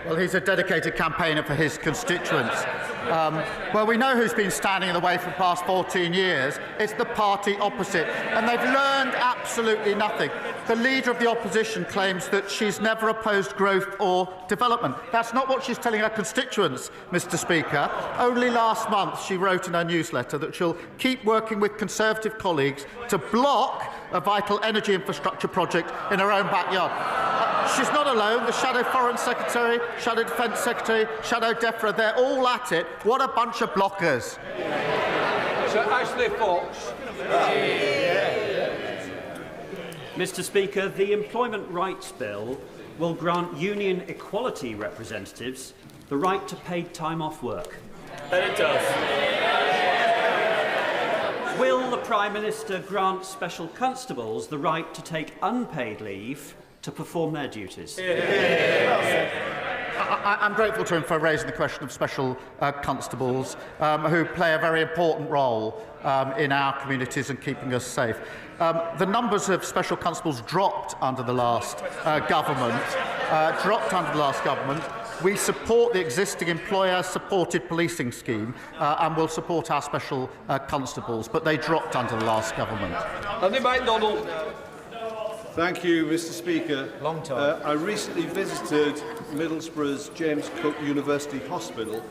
Well, he's a dedicated campaigner for his constituents. Well, we know who's been standing in the way for the past 14 years. It's the party opposite, and they've learned absolutely nothing. The leader of the opposition claims that she's never opposed growth or development. That's not what she's telling her constituents, Mr. Speaker. Only last month she wrote in her newsletter that she'll keep working with Conservative colleagues to block a vital energy infrastructure project in her own backyard. She's not alone. The Shadow Foreign Secretary, Shadow Defence Secretary, Shadow DEFRA, they're all at it. What a bunch of blockers. Sir Ashley Fox. Mr. Speaker, the Employment Rights Bill will grant union equality representatives the right to paid time off work. But it does. Will the Prime Minister grant special constables the right to take unpaid leave to perform their duties? I'm grateful to him for raising the question of special constables who play a very important role in our communities and keeping us safe. The numbers of special constables dropped under the last government. We support the existing employer-supported policing scheme and will support our special constables, but they dropped under the last government. Andy MacDonald. Thank you, Mr. Speaker. Long time. I recently visited Middlesbrough's James Cook University Hospital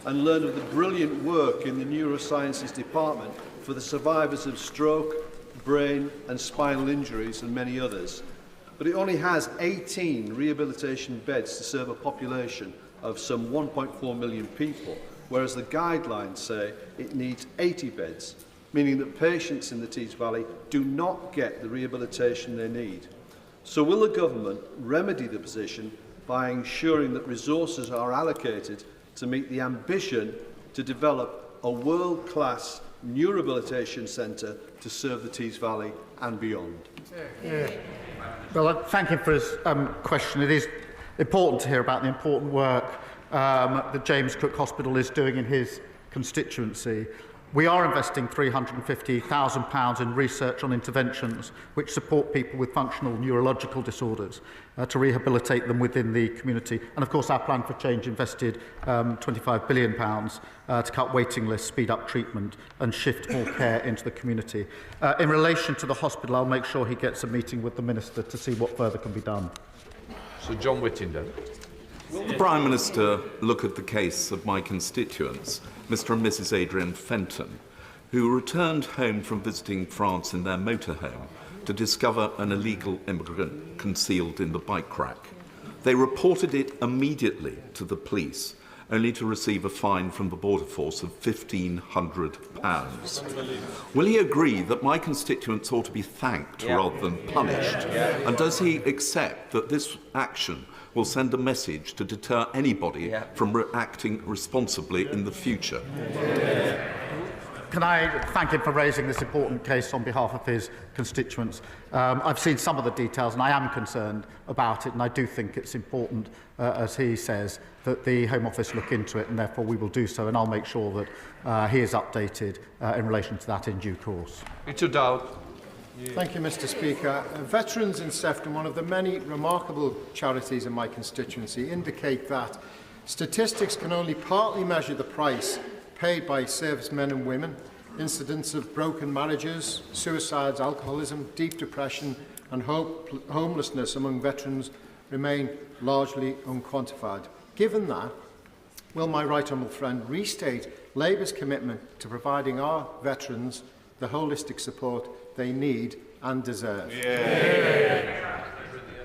and learned of the brilliant work in the neurosciences department for the survivors of stroke, brain and spinal injuries and many others. But it only has 18 rehabilitation beds to serve a population of some 1.4 million people, whereas the guidelines say it needs 80 beds, meaning that patients in the Tees Valley do not get the rehabilitation they need. So will the government remedy the position by ensuring that resources are allocated to meet the ambition to develop a world-class neurorehabilitation centre to serve the Tees Valley and beyond? Well, I thank him for his question. It is important to hear about the important work that James Cook Hospital is doing in his constituency. We are investing £350,000 in research on interventions which support people with functional neurological disorders to rehabilitate them within the community. And of course our plan for change invested £25 billion to cut waiting lists, speed up treatment and shift more care into the community. In relation to the hospital, I'll make sure he gets a meeting with the Minister to see what further can be done. Sir John Whittingdale. Will the Prime Minister look at the case of my constituents, Mr. and Mrs. Adrian Fenton, who returned home from visiting France in their motorhome to discover an illegal immigrant concealed in the bike rack? They reported it immediately to the police, only to receive a fine from the Border Force of £1,500. Will he agree that my constituents ought to be thanked rather than punished? And does he accept that this action will send a message to deter anybody from acting responsibly in the future? Can I thank him for raising this important case on behalf of his constituents? I've seen some of the details and I am concerned about it, and I do think it's important, as he says, that the Home Office look into it, and therefore we will do so, and I'll make sure that he is updated in relation to that in due course. Richard Dowd. Thank you, Mr. Speaker. Veterans in Sefton, one of the many remarkable charities in my constituency, indicate that statistics can only partly measure the price paid by servicemen and women. Incidents of broken marriages, suicides, alcoholism, deep depression and homelessness among veterans remain largely unquantified. Given that, will my right honourable friend restate Labour's commitment to providing our veterans the holistic support they need and deserve?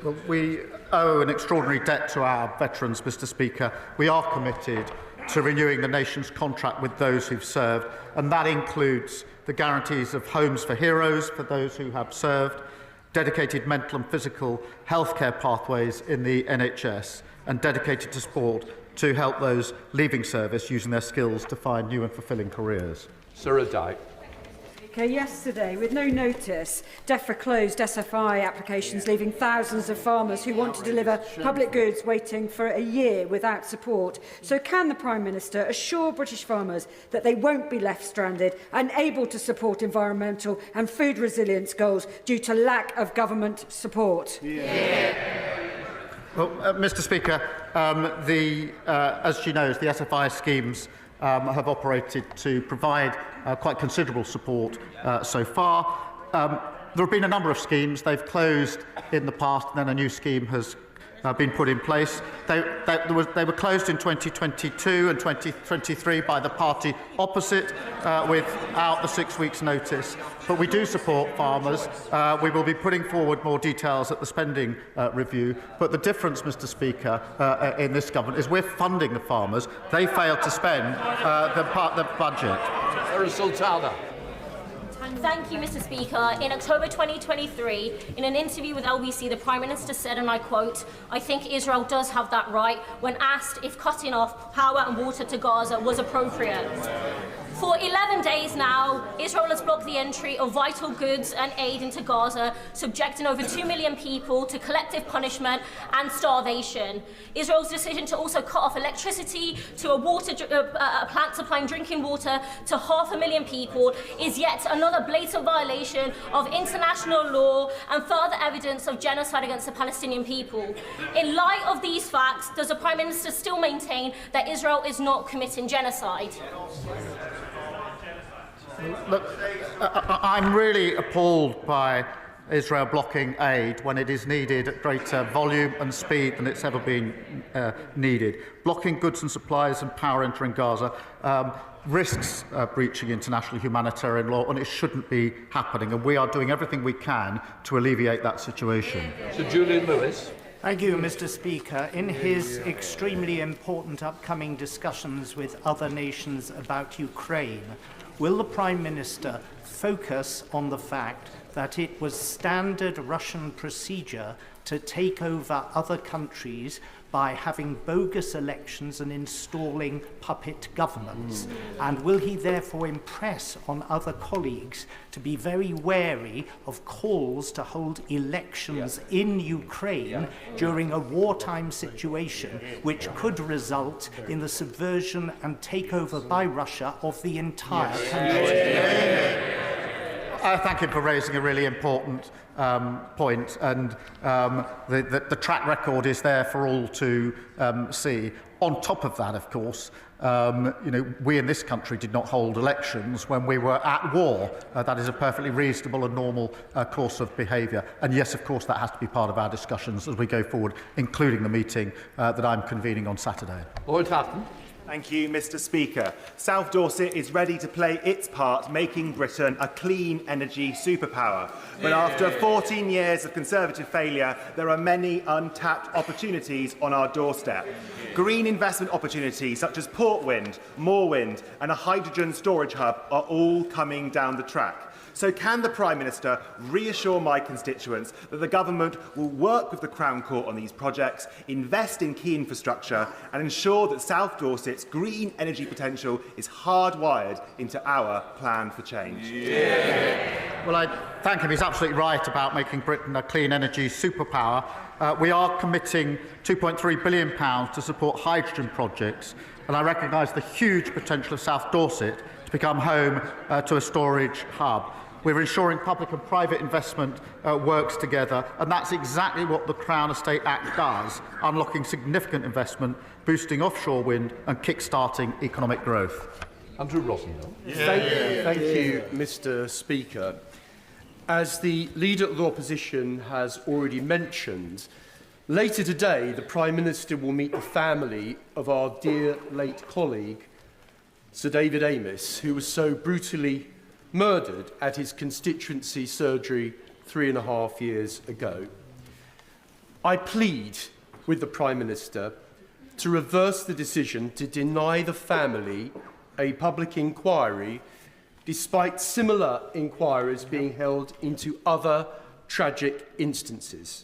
Well, we owe an extraordinary debt to our veterans, Mr. Speaker. We are committed to renewing the nation's contract with those who've served, and that includes the guarantees of homes for heroes for those who have served, dedicated mental and physical healthcare pathways in the NHS, and dedicated to support to help those leaving service using their skills to find new and fulfilling careers. Sarah Dyke. Yesterday, with no notice, DEFRA closed SFI applications, leaving thousands of farmers who want to deliver public goods waiting for a year without support. So can the Prime Minister assure British farmers that they won't be left stranded and able to support environmental and food resilience goals due to lack of government support? Well, Mr. Speaker, as she knows, the SFI schemes have operated to provide quite considerable support so far. There have been a number of schemes. They've closed in the past, and then a new scheme has been put in place. They were closed in 2022 and 2023 by the party opposite without the 6 weeks' notice. But we do support farmers. We will be putting forward more details at the spending review. But the difference, Mr. Speaker, in this government is we're funding the farmers. They failed to spend the budget. Sultana. Thank you, Mr. Speaker. In October 2023, in an interview with LBC, the Prime Minister said, and I quote, "I think Israel does have that right," when asked if cutting off power and water to Gaza was appropriate. For 11 days now, Israel has blocked the entry of vital goods and aid into Gaza, subjecting over 2 million people to collective punishment and starvation. Israel's decision to also cut off electricity to a plant supplying drinking water to 500,000 people is yet another blatant violation of international law and further evidence of genocide against the Palestinian people. In light of these facts, does the Prime Minister still maintain that Israel is not committing genocide? Look, I'm really appalled by Israel blocking aid when it is needed at greater volume and speed than it's ever been needed. Blocking goods and supplies and power entering Gaza risks breaching international humanitarian law, and it shouldn't be happening. And we are doing everything we can to alleviate that situation. Sir Julian Lewis. Thank you, Mr. Speaker. In his extremely important upcoming discussions with other nations about Ukraine, will the Prime Minister focus on the fact that it was standard Russian procedure to take over other countries by having bogus elections and installing puppet governments? And will he therefore impress on other colleagues to be very wary of calls to hold elections in Ukraine during a wartime situation, which could result in the subversion and takeover by Russia of the entire country? I thank him for raising a really important point, and the track record is there for all to see. On top of that, of course, we in this country did not hold elections when we were at war. That is a perfectly reasonable and normal course of behaviour. And yes, of course, that has to be part of our discussions as we go forward, including the meeting that I'm convening on Saturday. Lord Hatton. Thank you, Mr. Speaker. South Dorset is ready to play its part, making Britain a clean energy superpower. But after 14 years of Conservative failure, there are many untapped opportunities on our doorstep. Green investment opportunities such as Port Wind, Moor Wind and a hydrogen storage hub are all coming down the track. So can the Prime Minister reassure my constituents that the government will work with the Crown Court on these projects, invest in key infrastructure and ensure that South Dorset's green energy potential is hardwired into our plan for change? Well, I thank him. He's absolutely right about making Britain a clean energy superpower. We are committing £2.3 billion to support hydrogen projects, and I recognise the huge potential of South Dorset to become home to a storage hub. We're ensuring public and private investment works together, and that's exactly what the Crown Estate Act does, unlocking significant investment, boosting offshore wind and kick-starting economic growth. Andrew Rossendale. Thank you, Mr. Speaker. As the Leader of the Opposition has already mentioned, later today the Prime Minister will meet the family of our dear late colleague, Sir David Amess, who was so brutally murdered at his constituency surgery 3.5 years ago. I plead with the Prime Minister to reverse the decision to deny the family a public inquiry despite similar inquiries being held into other tragic instances.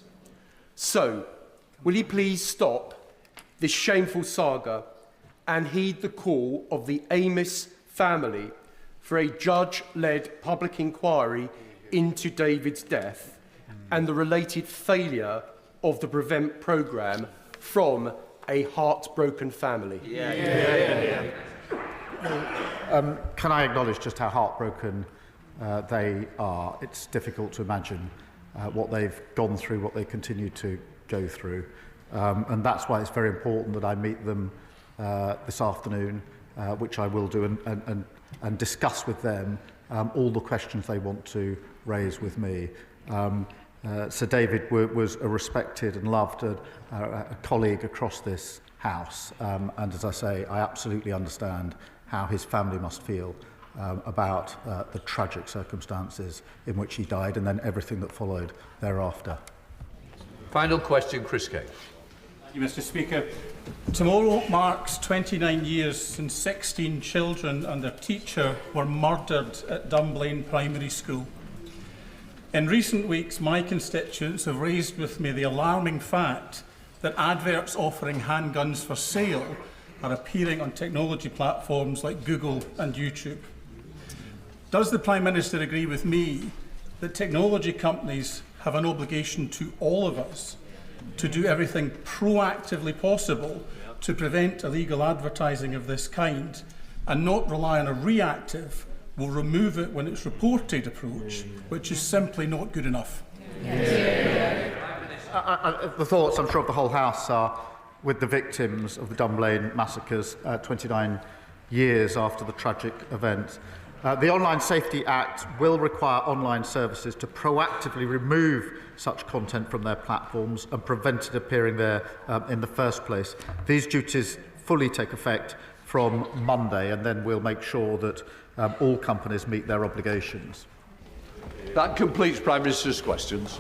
So, will he please stop this shameful saga and heed the call of the Amos family for a judge-led public inquiry into David's death and the related failure of the Prevent programme from a heartbroken family. Can I acknowledge just how heartbroken they are? It's difficult to imagine what they've gone through, what they continue to go through. And that's why it's very important that I meet them this afternoon, which I will do, and discuss with them all the questions they want to raise with me. Sir David was a respected and loved a colleague across this House. And as I say, I absolutely understand how his family must feel about the tragic circumstances in which he died and then everything that followed thereafter. Final question, Chris Kane. Thank you, Mr. Speaker. Tomorrow marks 29 years since 16 children and their teacher were murdered at Dunblane Primary School. In recent weeks, my constituents have raised with me the alarming fact that adverts offering handguns for sale are appearing on technology platforms like Google and YouTube. Does the Prime Minister agree with me that technology companies have an obligation to all of us to do everything proactively possible to prevent illegal advertising of this kind and not rely on a reactive, will remove it when it's reported approach, which is simply not good enough? The thoughts, I'm sure, of the whole House are with the victims of the Dunblane massacres 29 years after the tragic event. The Online Safety Act will require online services to proactively remove such content from their platforms and prevent it appearing there in the first place. These duties fully take effect from Monday, and then we'll make sure that all companies meet their obligations. That completes Prime Minister's questions.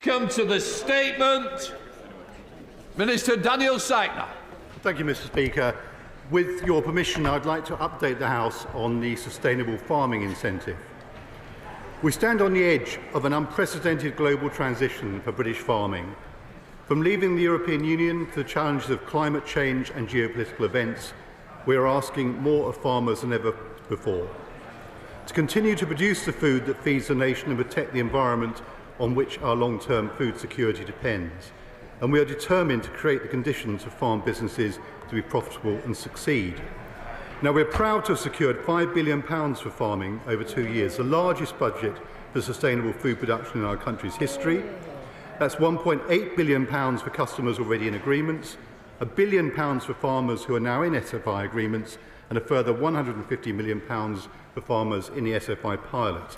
Come to the statement. Minister Daniel Sytner. Thank you, Mr. Speaker. With your permission, I'd like to update the House on the sustainable farming incentive. We stand on the edge of an unprecedented global transition for British farming. From leaving the European Union to the challenges of climate change and geopolitical events, we are asking more of farmers than ever before. To continue to produce the food that feeds the nation and protect the environment on which our long-term food security depends. And we are determined to create the conditions for farm businesses to be profitable and succeed. Now, we're proud to have secured £5 billion for farming over 2 years, the largest budget for sustainable food production in our country's history. That's £1.8 billion for customers already in agreements, £1 billion for farmers who are now in SFI agreements, and a further £150 million for farmers in the SFI pilot.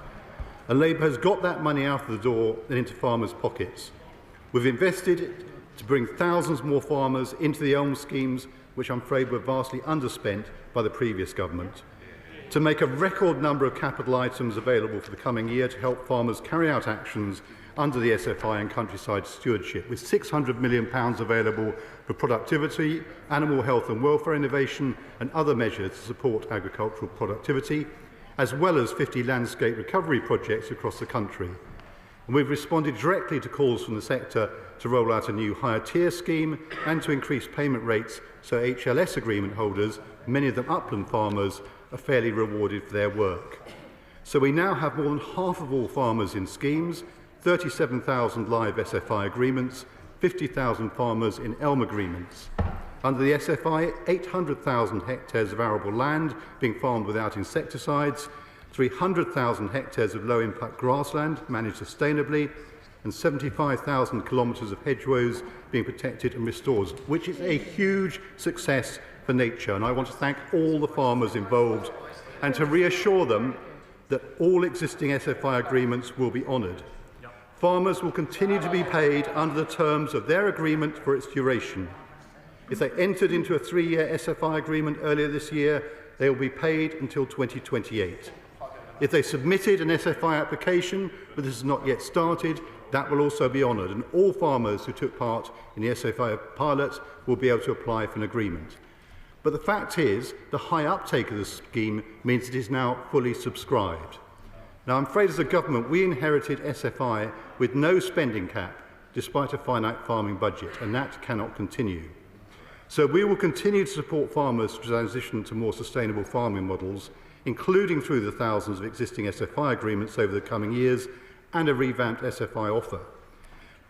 And Labour has got that money out of the door and into farmers' pockets. We've invested to bring thousands more farmers into the ELM schemes, which I'm afraid were vastly underspent by the previous government, to make a record number of capital items available for the coming year to help farmers carry out actions under the SFI and countryside stewardship, with £600 million available for productivity, animal health and welfare innovation and other measures to support agricultural productivity, as well as 50 landscape recovery projects across the country. And we've responded directly to calls from the sector to roll out a new higher tier scheme and to increase payment rates so HLS agreement holders, many of them upland farmers, are fairly rewarded for their work. So we now have more than half of all farmers in schemes, 37,000 live SFI agreements, 50,000 farmers in ELM agreements. Under the SFI, 800,000 hectares of arable land being farmed without insecticides, 300,000 hectares of low-impact grassland managed sustainably, and 75,000 kilometres of hedgerows being protected and restored, which is a huge success for nature. And I want to thank all the farmers involved and to reassure them that all existing SFI agreements will be honoured. Farmers will continue to be paid under the terms of their agreement for its duration. If they entered into a 3-year SFI agreement earlier this year, they will be paid until 2028. If they submitted an SFI application but this has not yet started, that will also be honoured, and all farmers who took part in the SFI pilot will be able to apply for an agreement. But the fact is, the high uptake of the scheme means it is now fully subscribed. Now, I'm afraid as a government, we inherited SFI with no spending cap, despite a finite farming budget, and that cannot continue. So we will continue to support farmers to transition to more sustainable farming models, including through the thousands of existing SFI agreements over the coming years and a revamped SFI offer.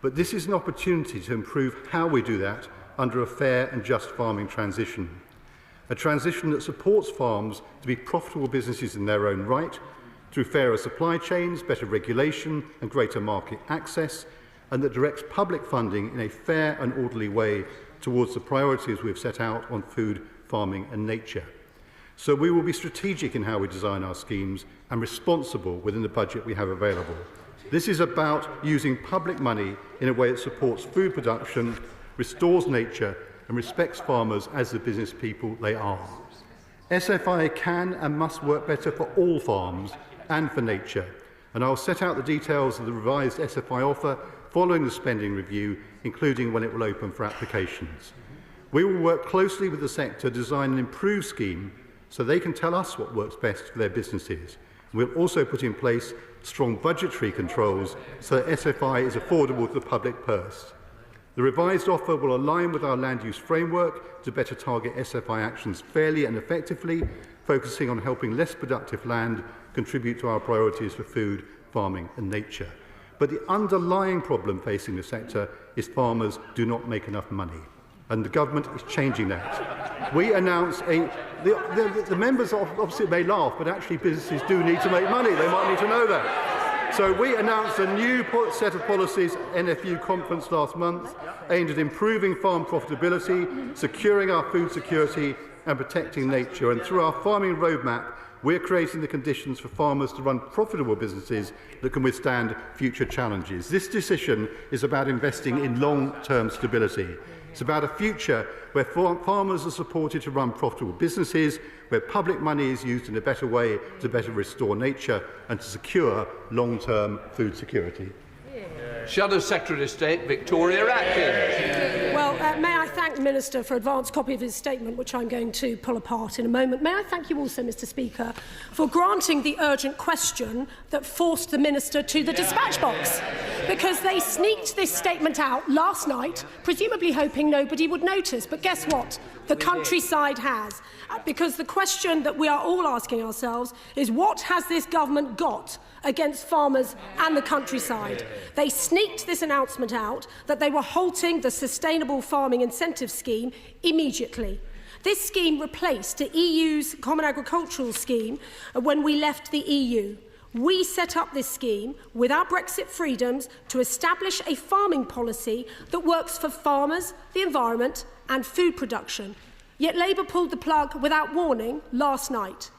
But this is an opportunity to improve how we do that under a fair and just farming transition. A transition that supports farms to be profitable businesses in their own right, through fairer supply chains, better regulation and greater market access, and that directs public funding in a fair and orderly way towards the priorities we've set out on food, farming and nature. So we will be strategic in how we design our schemes and responsible within the budget we have available. This is about using public money in a way that supports food production, restores nature and respects farmers as the business people they are. SFI can and must work better for all farms and for nature, and I'll set out the details of the revised SFI offer following the spending review, including when it will open for applications. We will work closely with the sector to design an improved scheme so they can tell us what works best for their businesses. We'll also put in place strong budgetary controls so that SFI is affordable to the public purse. The revised offer will align with our land use framework to better target SFI actions fairly and effectively, focusing on helping less productive land contribute to our priorities for food, farming and nature. But the underlying problem facing the sector is farmers do not make enough money, and the government is changing that. We announced the members obviously may laugh, but actually businesses do need to make money. They might need to know that. So we announced a new set of policies at NFU conference last month aimed at improving farm profitability, securing our food security and protecting nature. And through our farming roadmap, we're creating the conditions for farmers to run profitable businesses that can withstand future challenges. This decision is about investing in long-term stability. It's about a future where farmers are supported to run profitable businesses, where public money is used in a better way to better restore nature and to secure long-term food security. Shadow Secretary of State Victoria Atkins. Well, may I thank the Minister for an advance copy of his statement, which I'm going to pull apart in a moment. May I thank you also, Mr Speaker, for granting the urgent question that forced the Minister to the dispatch box, because they sneaked this statement out last night, presumably hoping nobody would notice. But guess what? The countryside has. Because the question that we are all asking ourselves is, what has this government got against farmers and the countryside? They sneaked this announcement out that they were halting the Sustainable Farming Incentive Scheme immediately. This scheme replaced the EU's Common Agricultural Scheme when we left the EU. We set up this scheme with our Brexit freedoms to establish a farming policy that works for farmers, the environment and food production. Yet Labour pulled the plug without warning last night.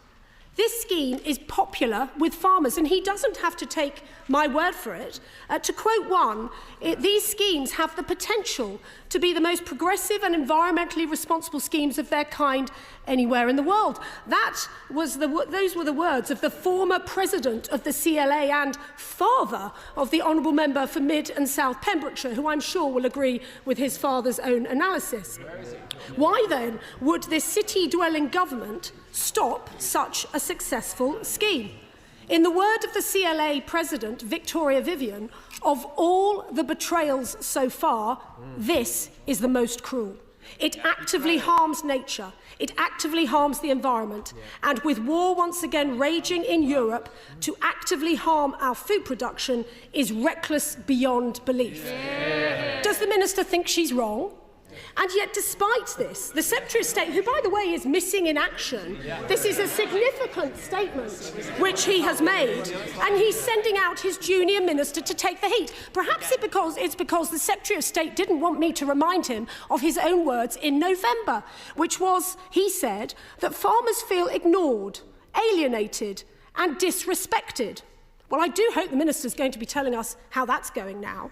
This scheme is popular with farmers, and he doesn't have to take my word for it. To quote one, these schemes have the potential to be the most progressive and environmentally responsible schemes of their kind anywhere in the world. Those were the words of the former president of the CLA and father of the honourable member for Mid and South Pembrokeshire, who I'm sure will agree with his father's own analysis. Why then would this city-dwelling government stop such a successful scheme? In the word of the CLA president, Victoria Vivian, of all the betrayals so far, this is the most cruel. It actively harms nature. It actively harms the environment. And with war once again raging in Europe, to actively harm our food production is reckless beyond belief. Does the Minister think she's wrong? And yet, despite this, the Secretary of State, who, by the way, is missing in action, this is a significant statement which he has made, and he's sending out his junior minister to take the heat. Perhaps it's because the Secretary of State didn't want me to remind him of his own words in November, which was, he said, that farmers feel ignored, alienated and disrespected. Well, I do hope the Minister is going to be telling us how that's going now.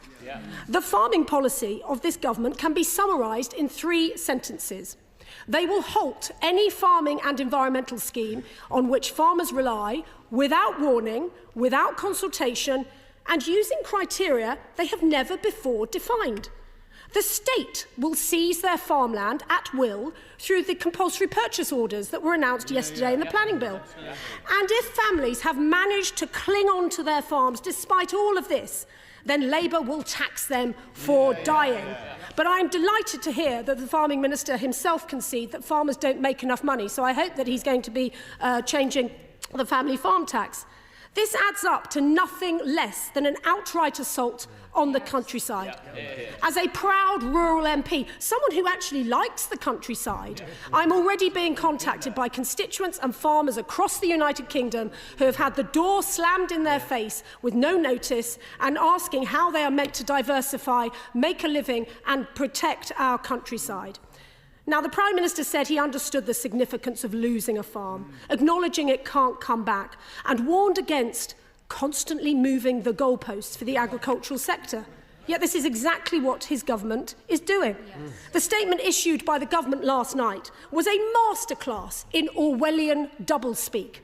The farming policy of this government can be summarised in 3 sentences. They will halt any farming and environmental scheme on which farmers rely without warning, without consultation, and using criteria they have never before defined. The state will seize their farmland at will through the compulsory purchase orders that were announced yesterday in the planning bill. And if families have managed to cling on to their farms despite all of this, then Labour will tax them for dying. But I'm delighted to hear that the Farming Minister himself conceded that farmers don't make enough money, so I hope that he's going to be changing the family farm tax. This adds up to nothing less than an outright assault on the countryside. As a proud rural MP, someone who actually likes the countryside, I'm already being contacted by constituents and farmers across the United Kingdom who have had the door slammed in their face with no notice and asking how they are meant to diversify, make a living and protect our countryside. Now, the Prime Minister said he understood the significance of losing a farm, acknowledging it can't come back, and warned against constantly moving the goalposts for the agricultural sector. Yet this is exactly what his government is doing. The statement issued by the government last night was a masterclass in Orwellian doublespeak.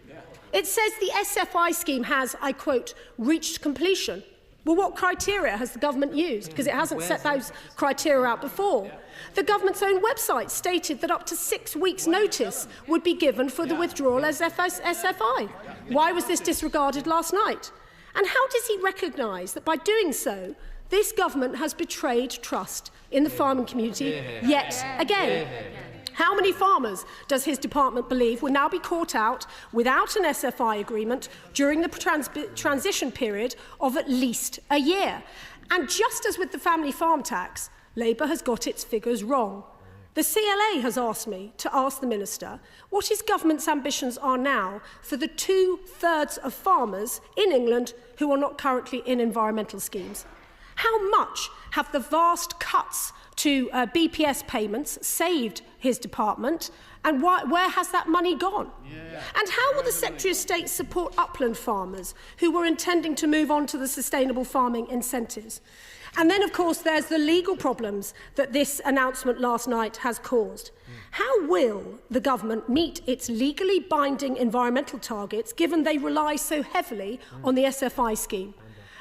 It says the SFI scheme has, I quote, reached completion. Well, what criteria has the government used? Because it hasn't set those criteria out before. The government's own website stated that up to 6 weeks' notice would be given for the withdrawal as SFI. Why was this disregarded last night? And how does he recognise that by doing so, this government has betrayed trust in the farming community yet again? How many farmers does his department believe will now be caught out without an SFI agreement during the transition period of at least a year? And just as with the family farm tax, Labour has got its figures wrong. The CLA has asked me to ask the Minister what his government's ambitions are now for the 2/3 of farmers in England who are not currently in environmental schemes. How much have the vast cuts to BPS payments saved his department, and where has that money gone? And how will the Secretary of State support upland farmers who were intending to move on to the sustainable farming incentives? And then, of course, there's the legal problems that this announcement last night has caused. How will the government meet its legally binding environmental targets, given they rely so heavily on the SFI scheme?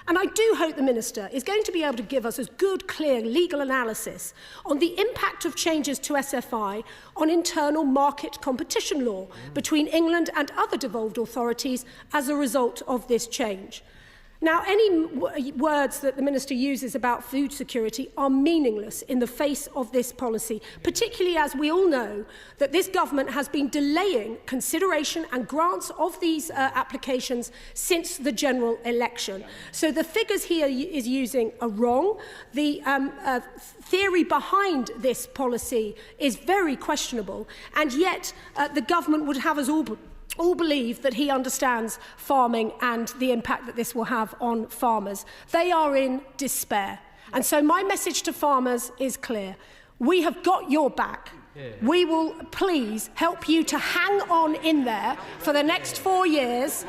And I do hope the Minister is going to be able to give us a good, clear legal analysis on the impact of changes to SFI on internal market competition law between England and other devolved authorities as a result of this change. Now, any words that the Minister uses about food security are meaningless in the face of this policy, particularly as we all know that this government has been delaying consideration and grants of these applications since the general election. So the figures he is using are wrong. The theory behind this policy is very questionable, and yet the government would have us all believe that he understands farming and the impact that this will have on farmers. They are in despair. And so my message to farmers is clear. We have got your back. We will please help you to hang on in there for the next 4 years.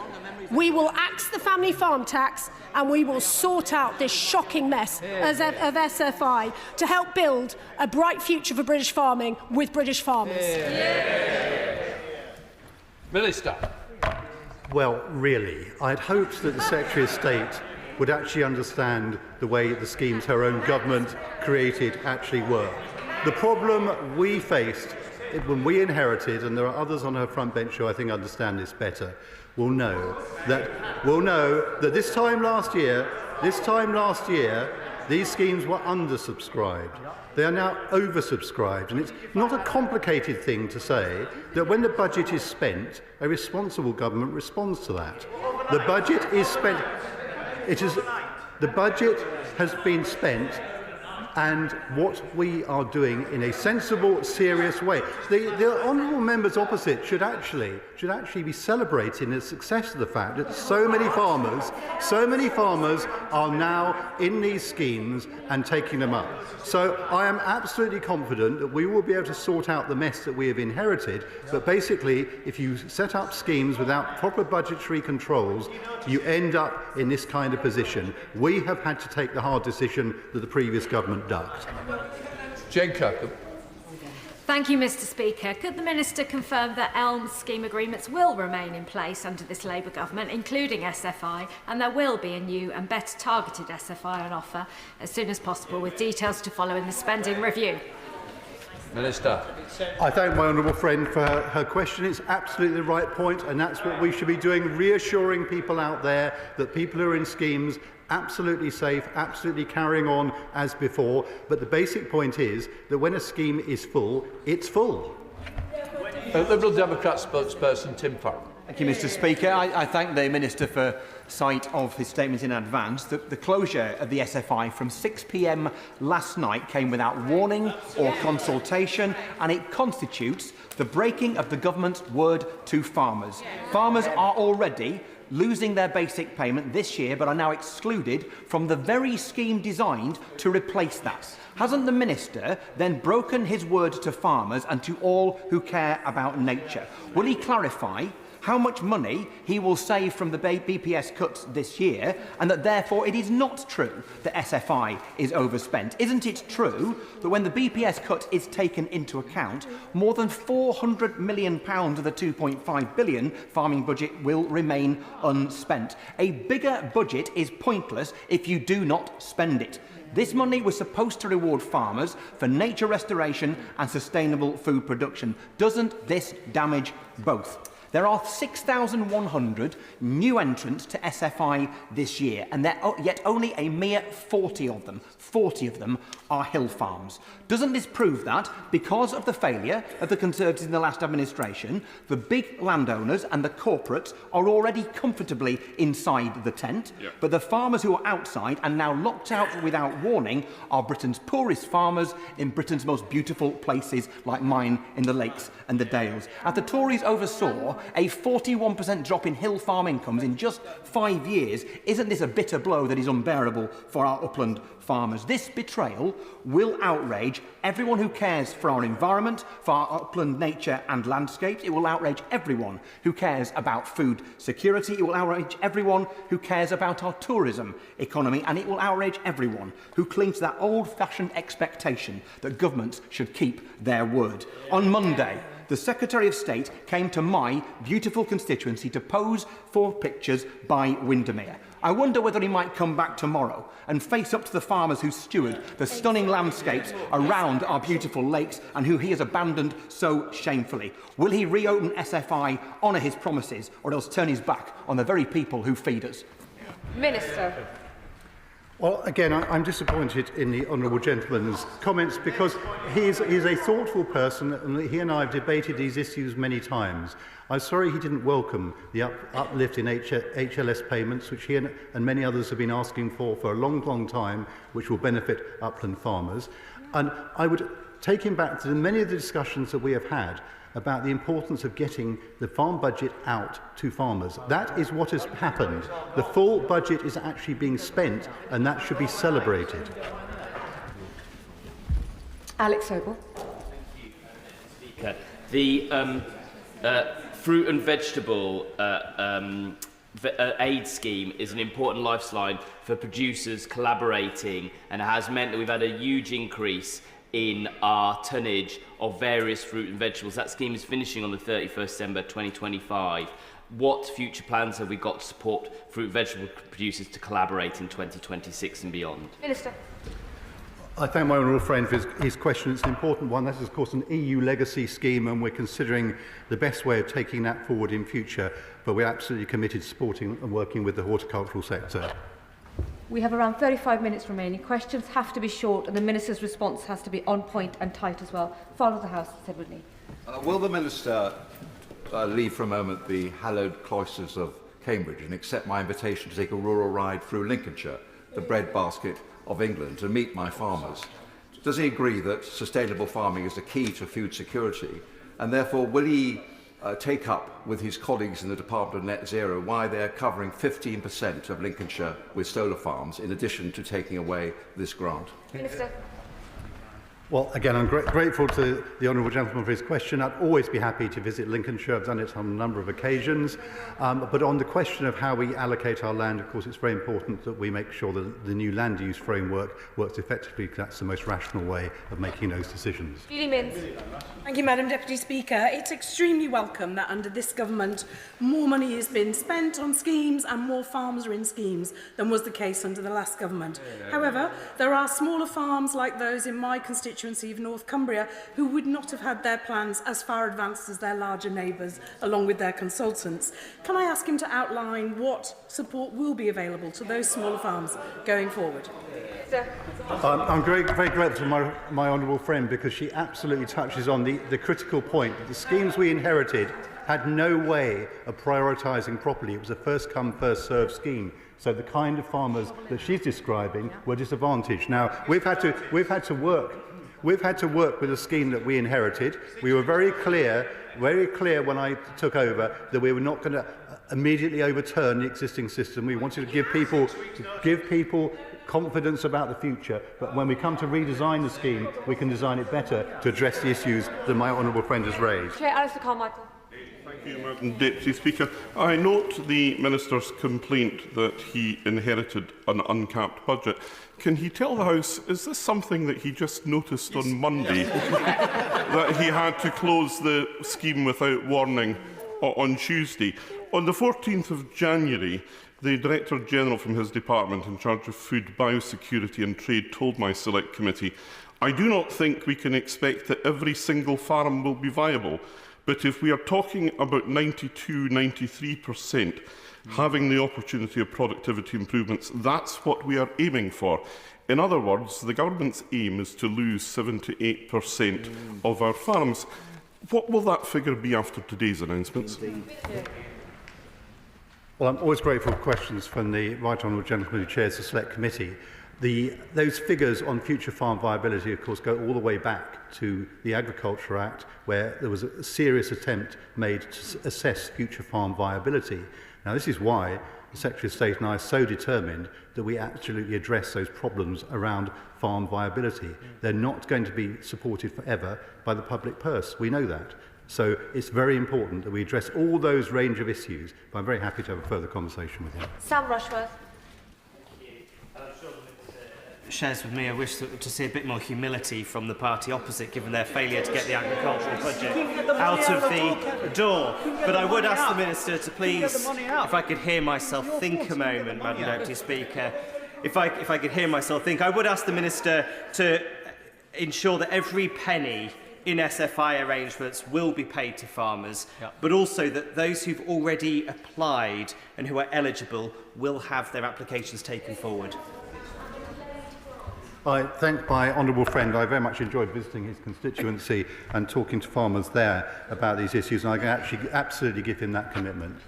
We will axe the family farm tax and we will sort out this shocking mess of SFI to help build a bright future for British farming with British farmers. Minister. Well, really, I'd hoped that the Secretary of State would actually understand the way the schemes her own government created actually work. The problem we faced when we inherited, and there are others on her front bench who I think understand this better, will know that this time last year, These schemes were undersubscribed. They are now oversubscribed, and it's not a complicated thing to say that when the budget is spent, a responsible government responds to that. The budget is spent. The budget has been spent, and what we are doing in a sensible, serious way. The honourable members opposite should actually be celebrating the success of the fact that so many farmers are now in these schemes and taking them up. So I am absolutely confident that we will be able to sort out the mess that we have inherited. But basically, if you set up schemes without proper budgetary controls, you end up in this kind of position. We have had to take the hard decision that the previous government ducked. Jane Kirkham. Thank you, Mr. Speaker. Could the Minister confirm that ELM scheme agreements will remain in place under this Labour government, including SFI, and there will be a new and better targeted SFI on offer as soon as possible, with details to follow in the spending review? Minister. I thank my honourable friend for her question. It's absolutely the right point, and that's what we should be doing, reassuring people out there that people who are in schemes absolutely safe, absolutely carrying on as before. But the basic point is that when a scheme is full, it's full. Liberal Democrat spokesperson Tim Farron. Thank you, Mr. Speaker. I thank the Minister for sight of his statement in advance. The closure of the SFI from 6 p.m. last night came without warning or consultation, and it constitutes the breaking of the government's word to farmers. Farmers are already losing their basic payment this year, but are now excluded from the very scheme designed to replace that. Hasn't the Minister then broken his word to farmers and to all who care about nature? Will he clarify how much money he will save from the BPS cuts this year, and that therefore it is not true that SFI is overspent? Isn't it true that when the BPS cut is taken into account, more than £400 million of the £2.5 billion farming budget will remain unspent? A bigger budget is pointless if you do not spend it. This money was supposed to reward farmers for nature restoration and sustainable food production. Doesn't this damage both? There are 6,100 new entrants to SFI this year, and yet only a mere 40 of them are hill farms. Doesn't this prove that, because of the failure of the Conservatives in the last administration, the big landowners and the corporates are already comfortably inside the tent, but the farmers who are outside and now locked out without warning are Britain's poorest farmers in Britain's most beautiful places like mine in the lakes and the dales? As the Tories oversaw a 41% drop in hill farm incomes in just 5 years, isn't this a bitter blow that is unbearable for our upland farmers? This betrayal will outrage everyone who cares for our environment, for our upland nature and landscapes. It will outrage everyone who cares about food security. It will outrage everyone who cares about our tourism economy, and it will outrage everyone who clings to that old-fashioned expectation that governments should keep their word. On Monday, the Secretary of State came to my beautiful constituency to pose for pictures by Windermere. I wonder whether he might come back tomorrow and face up to the farmers who steward the stunning landscapes around our beautiful lakes and who he has abandoned so shamefully. Will he reopen SFI, honour his promises, or else turn his back on the very people who feed us? Minister. Well, again, I'm disappointed in the honourable gentleman's comments, because he's a thoughtful person, and he and I have debated these issues many times. I'm sorry he didn't welcome the uplift in HLS payments, which he and many others have been asking for a long, long time, which will benefit upland farmers. And I would take him back to many of the discussions that we have had about the importance of getting the farm budget out to farmers. That is what has happened. The full budget is actually being spent, and that should be celebrated. Alex Ogle. The fruit and vegetable aid scheme is an important lifeline for producers collaborating, and it has meant that we've had a huge increase in our tonnage of various fruit and vegetables. That scheme is finishing on the 31st December 2025. What future plans have we got to support fruit and vegetable producers to collaborate in 2026 and beyond? Minister. I thank my honourable friend for his question. It's an important one. That is, of course, an EU legacy scheme, and we're considering the best way of taking that forward in future, but we're absolutely committed to supporting and working with the horticultural sector. We have around 35 minutes remaining. Questions have to be short and the Minister's response has to be on point and tight as well. Father of the House, Edward Lee. Will the Minister leave for a moment the hallowed cloisters of Cambridge and accept my invitation to take a rural ride through Lincolnshire, the breadbasket of England, to meet my farmers? Does he agree that sustainable farming is the key to food security? And therefore, will he take up with his colleagues in the Department of Net Zero why they're covering 15% of Lincolnshire with solar farms, in addition to taking away this grant? Minister. Well, again, I'm grateful to the honourable gentleman for his question. I'd always be happy to visit Lincolnshire. I've done it on a number of occasions. But on the question of how we allocate our land, of course, it's very important that we make sure that the new land use framework works effectively, because that's the most rational way of making those decisions. Julie Minns. Thank you, Madam Deputy Speaker. It's extremely welcome that under this government more money has been spent on schemes and more farmers are in schemes than was the case under the last government. However, there are smaller farms like those in my constituency of North Cumbria who would not have had their plans as far advanced as their larger neighbours, along with their consultants. Can I ask him to outline what support will be available to those smaller farms going forward? I'm very grateful to my honourable friend, because she absolutely touches on the critical point that the schemes we inherited had no way of prioritising properly. It was a first-come, first-served scheme. So the kind of farmers that she's describing were disadvantaged. Now, we've had to work with a scheme that we inherited. We were very clear when I took over that we were not going to immediately overturn the existing system. We wanted to give people confidence about the future, but when we come to redesign the scheme, we can design it better to address the issues that my honourable friend has raised. Chair Alistair Carmichael. Thank you, Madam Deputy Speaker. I note the Minister's complaint that he inherited an uncapped budget. Can he tell the House, is this something that he just noticed on Monday, that he had to close the scheme without warning on Tuesday? On the 14th of January, the Director General from his department in charge of food, biosecurity and trade told my select committee, "I do not think we can expect that every single farm will be viable, but if we are talking about 92–93% having the opportunity of productivity improvements, that's what we are aiming for." In other words, the government's aim is to lose 7 to 8% of our farms. What will that figure be after today's announcements? Well, I'm always grateful for questions from the right honourable gentleman who chairs the Select Committee. Those figures on future farm viability, of course, go all the way back to the Agriculture Act, where there was a serious attempt made to assess future farm viability. Now, this is why the Secretary of State and I are so determined that we absolutely address those problems around farm viability. They're not going to be supported forever by the public purse. We know that. So it's very important that we address all those range of issues, but I'm very happy to have a further conversation with him. Sam Rushworth. Shares with me a wish to see a bit more humility from the party opposite, given their failure to get the agricultural budget out of the door. But I would ask the Minister to please, if I could hear myself think a moment, Madam Deputy Speaker, if I could hear myself think, I would ask the Minister to ensure that every penny in SFI arrangements will be paid to farmers, but also that those who've already applied and who are eligible will have their applications taken forward. I thank my honourable friend. I very much enjoyed visiting his constituency and talking to farmers there about these issues, and I can actually absolutely give him that commitment.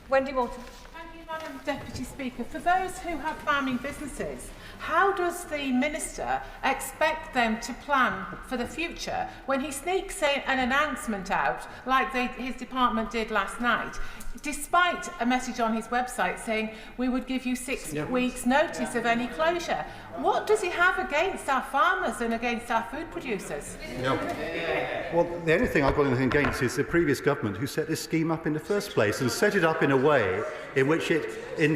Wendy Morton. Thank you, Madam Deputy Speaker. For those who have farming businesses, how does the Minister expect them to plan for the future when he sneaks an announcement out like his department did last night, despite a message on his website saying we would give you 6 weeks' notice of any closure? What does he have against our farmers and against our food producers? Well, the only thing I've got anything against is the previous government who set this scheme up in the first place and set it up in a way in which SFI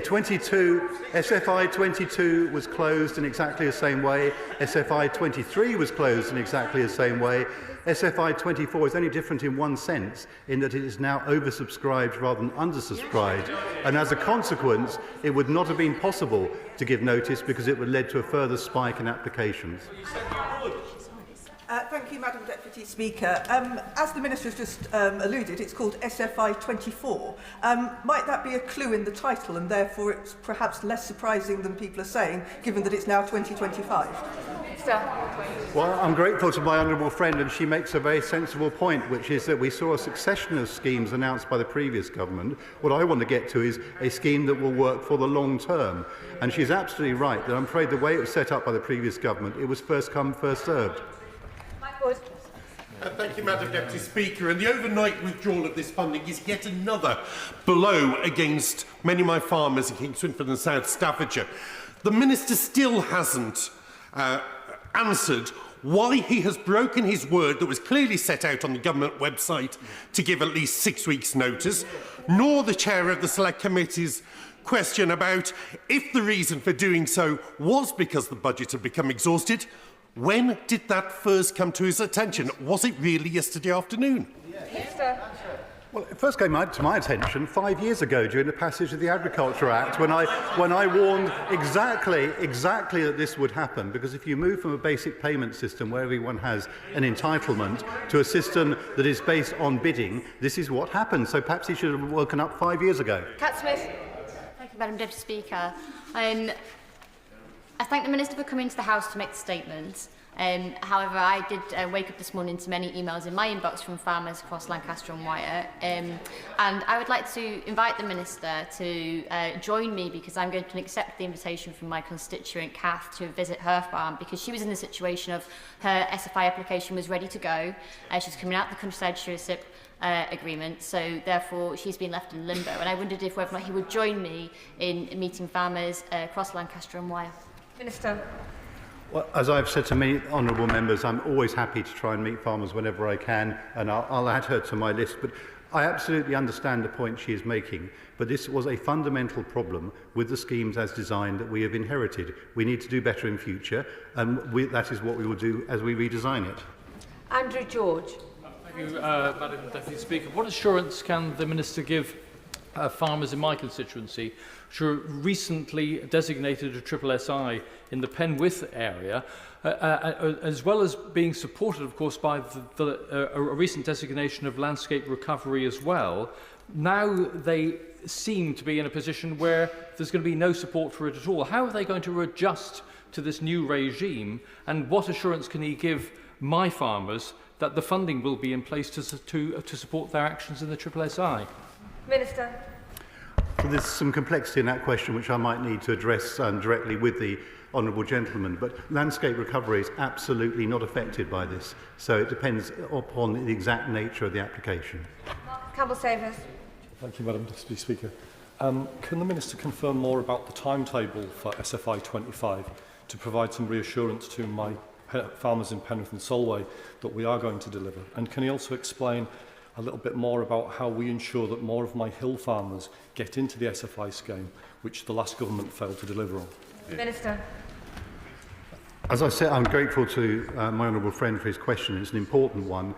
22 was closed in exactly the same way, SFI 23 was closed in exactly the same way. SFI 24 is only different in one sense, in that it is now oversubscribed rather than undersubscribed. And as a consequence, it would not have been possible to give notice because it would lead to a further spike in applications. Thank you, Madam Deputy Speaker. As the Minister has just alluded, it's called SFI 24. Might that be a clue in the title, and therefore it's perhaps less surprising than people are saying, given that it's now 2025? Well, I'm grateful to my honourable friend, and she makes a very sensible point, which is that we saw a succession of schemes announced by the previous government. What I want to get to is a scheme that will work for the long term. And she's absolutely right that I'm afraid the way it was set up by the previous government, it was first come, first served. Thank you, Madam Deputy Speaker. And the overnight withdrawal of this funding is yet another blow against many of my farmers in King Swinford and South Staffordshire. The Minister still hasn't answered why he has broken his word that was clearly set out on the government website to give at least 6 weeks' notice, nor the chair of the Select Committee's question about if the reason for doing so was because the budget had become exhausted. When did that first come to his attention? Was it really yesterday afternoon? Well, it first came to my attention 5 years ago during the passage of the Agriculture Act when I warned exactly that this would happen, because if you move from a basic payment system where everyone has an entitlement to a system that is based on bidding, this is what happens. So perhaps he should have woken up 5 years ago. Cat Smith. Thank you, Madam Deputy Speaker. I thank the Minister for coming to the House to make the statement. However, I did wake up this morning to many emails in my inbox from farmers across Lancaster and Wyre, and I would like to invite the Minister to join me, because I'm going to accept the invitation from my constituent Kath to visit her farm, because she was in the situation of her SFI application was ready to go. She's coming out the countryside stewardship agreement, so therefore she's been left in limbo, and I wondered if whether or not he would join me in meeting farmers across Lancaster and Wyre. Minister. Well, as I've said to many honourable members, I'm always happy to try and meet farmers whenever I can, and I'll add her to my list. But I absolutely understand the point she is making, but this was a fundamental problem with the schemes as designed that we have inherited. We need to do better in future, and that is what we will do as we redesign it. Andrew George. Thank you, Madam Deputy Speaker. What assurance can the Minister give farmers in my constituency, which were recently designated a SSSI in the Penwith area, as well as being supported, of course, by a recent designation of landscape recovery as well? Now they seem to be in a position where there's going to be no support for it at all. How are they going to adjust to this new regime, and what assurance can he give my farmers that the funding will be in place to support their actions in the SSSI? Minister. So there's some complexity in that question which I might need to address directly with the honourable gentleman, but landscape recovery is absolutely not affected by this, so it depends upon the exact nature of the application. Campbell-Savers. Thank you, Madam Deputy Speaker. Can the Minister confirm more about the timetable for SFI 25 to provide some reassurance to my farmers in Penrith and Solway that we are going to deliver? And can he also explain a little bit more about how we ensure that more of my hill farmers get into the SFI scheme, which the last government failed to deliver on? Minister. As I said, I'm grateful to my honourable friend for his question. It's an important one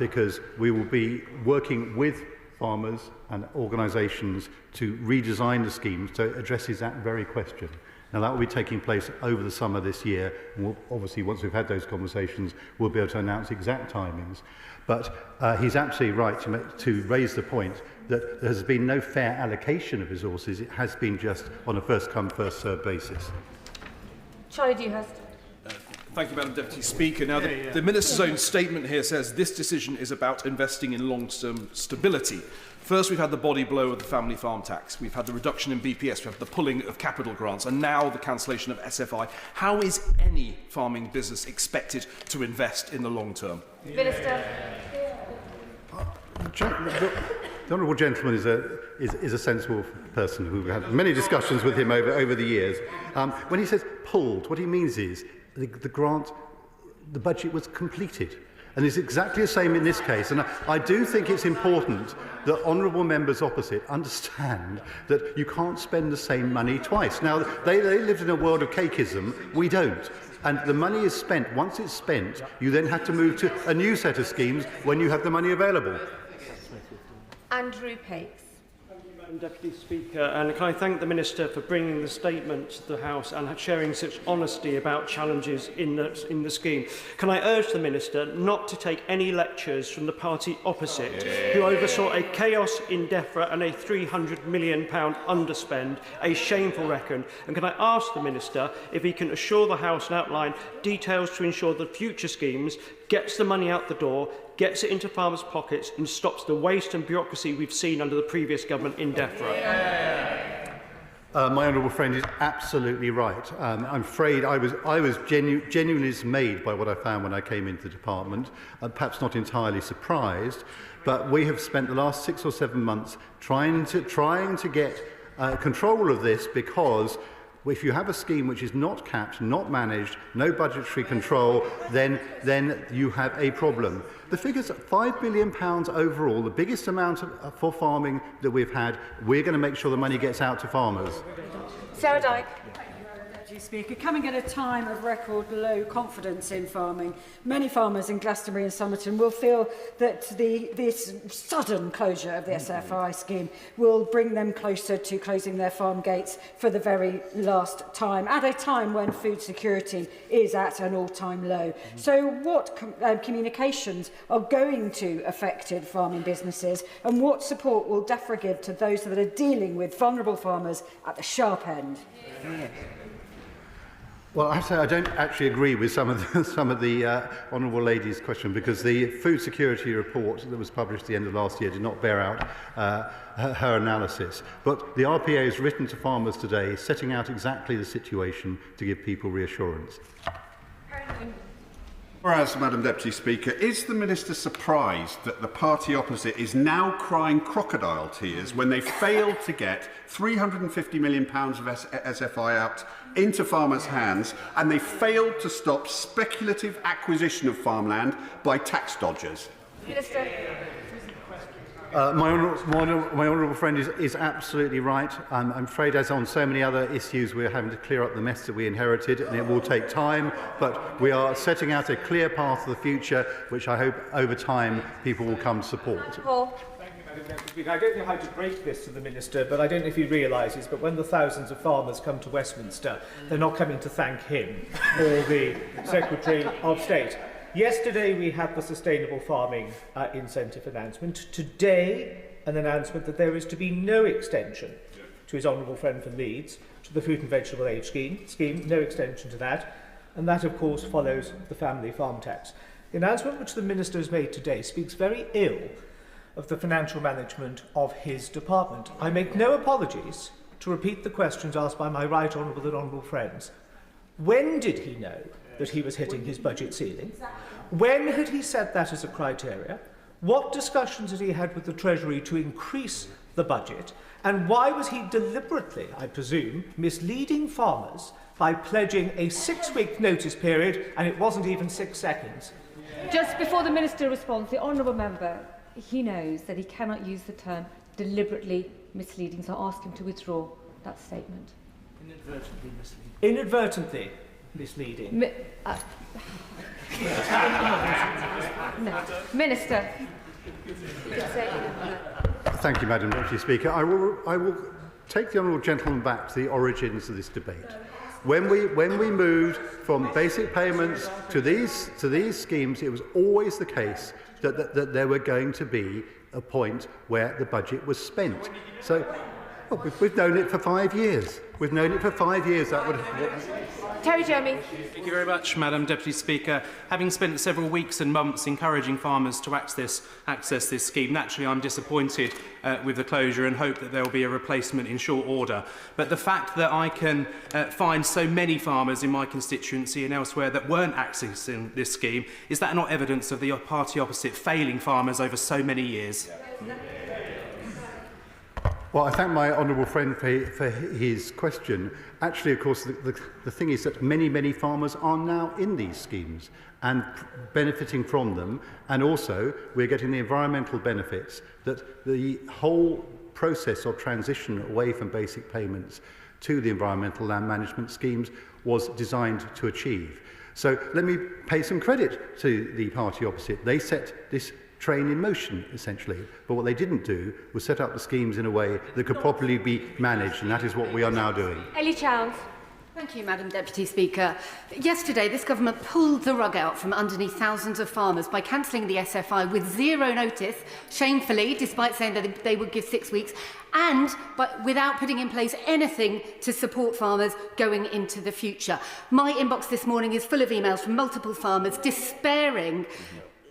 because we will be working with farmers and organisations to redesign the schemes so it addresses that very question. Now, that will be taking place over the summer this year, and we'll, obviously, once we've had those conversations, we'll be able to announce exact timings. But he's absolutely right to raise the point that there has been no fair allocation of resources. It has been just on a first-come, first-served basis. Charlie Dewhurst. Thank you, Madam Deputy Speaker. Now, the Minister's own statement here says this decision is about investing in long-term stability. First, we've had the body blow of the family farm tax. We've had the reduction in BPS. We've had the pulling of capital grants. And now the cancellation of SFI. How is any farming business expected to invest in the long term? Minister. The honourable gentleman is a sensible person who we've had many discussions with him over the years. When he says pulled, what he means is the budget was completed. And it's exactly the same in this case. And I do think it's important that honourable members opposite understand that you can't spend the same money twice. Now, they lived in a world of cakeism. We don't. And the money is spent. Once it's spent, you then have to move to a new set of schemes when you have the money available. Andrew Pakes. Madam Deputy Speaker, and can I thank the Minister for bringing the statement to the House and sharing such honesty about challenges in the scheme. Can I urge the Minister not to take any lectures from the party opposite, who oversaw a chaos in DEFRA and a £300 million underspend, a shameful reckon? And can I ask the Minister if he can assure the House and outline details to ensure that future schemes gets the money out the door, gets it into farmers' pockets and stops the waste and bureaucracy we've seen under the previous government in DEFRA? My honourable friend is absolutely right. I'm afraid I was genuinely dismayed by what I found when I came into the department, perhaps not entirely surprised, but we have spent the last 6 or 7 months trying to get control of this, because if you have a scheme which is not capped, not managed, no budgetary control, then you have a problem. The figure's £5 billion overall, the biggest amount for farming that we've had. We're going to make sure the money gets out to farmers. Sarah Dyke. Speaker, coming at a time of record low confidence in farming, many farmers in Glastonbury and Somerton will feel that this sudden closure of the SFI scheme will bring them closer to closing their farm gates for the very last time, at a time when food security is at an all-time low. So what communications are going to affected farming businesses, and what support will DEFRA give to those that are dealing with vulnerable farmers at the sharp end? Well, I have to say I don't actually agree with some of the honourable lady's question, because the food security report that was published at the end of last year did not bear out her analysis. But the RPA has written to farmers today, setting out exactly the situation to give people reassurance. Whereas, Madam Deputy Speaker, is the Minister surprised that the party opposite is now crying crocodile tears when they failed to get £350 million of SFI out into farmers' hands, and they failed to stop speculative acquisition of farmland by tax dodgers? Minister. My honourable friend is absolutely right. I'm afraid, as on so many other issues, we're having to clear up the mess that we inherited, and it will take time, but we are setting out a clear path to the future, which I hope over time people will come to support. Paul. I don't know how to break this to the Minister, but I don't know if he realises, but when the thousands of farmers come to Westminster, they're not coming to thank him or the Secretary of State. Yesterday we had the Sustainable Farming Incentive announcement. Today, an announcement that there is to be no extension to his honourable friend from Leeds, to the Fruit and Vegetable Aid scheme, no extension to that. And that, of course, follows the family farm tax. The announcement which the Minister has made today speaks very ill of the financial management of his department. I make no apologies to repeat the questions asked by my right honourable and honourable friends. When did he know that he was hitting his budget ceiling? When had he set that as a criteria? What discussions had he had with the Treasury to increase the budget? And why was he deliberately, I presume, misleading farmers by pledging a 6-week notice period, and it wasn't even 6 seconds? Just before the Minister responds, the honourable member, he knows that he cannot use the term deliberately misleading, so I'll ask him to withdraw that statement. Inadvertently misleading. Inadvertently misleading. No. Minister. Thank you, Madam Deputy Speaker. I will take the honourable gentleman back to the origins of this debate. When we moved from basic payments to these schemes, it was always the case that there were going to be a point where the budget was spent. So we've known it for 5 years. We've known it for 5 years. That would. Terry Jeremy. Thank you very much, Madam Deputy Speaker. Having spent several weeks and months encouraging farmers to access this scheme, naturally I'm disappointed with the closure and hope that there will be a replacement in short order. But the fact that I can find so many farmers in my constituency and elsewhere that weren't accessing this scheme, is that not evidence of the party opposite failing farmers over so many years? Well, I thank my honourable friend for his question. Actually, of course, the thing is that many farmers are now in these schemes and benefiting from them, and also we're getting the environmental benefits that the whole process of transition away from basic payments to the environmental land management schemes was designed to achieve. So let me pay some credit to the party opposite. They set this train in motion, essentially. But what they didn't do was set up the schemes in a way that could properly be managed, and that is what we are now doing. Ellie Childs. Thank you, Madam Deputy Speaker. Yesterday, this government pulled the rug out from underneath thousands of farmers by cancelling the SFI with zero notice, shamefully, despite saying that they would give 6 weeks, but without putting in place anything to support farmers going into the future. My inbox this morning is full of emails from multiple farmers despairing,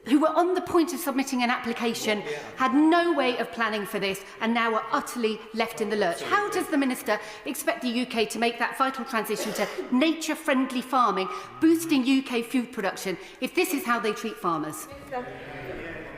who were on the point of submitting an application, had no way of planning for this, and now are utterly left in the lurch. How does the Minister expect the UK to make that vital transition to nature-friendly farming, boosting UK food production, if this is how they treat farmers?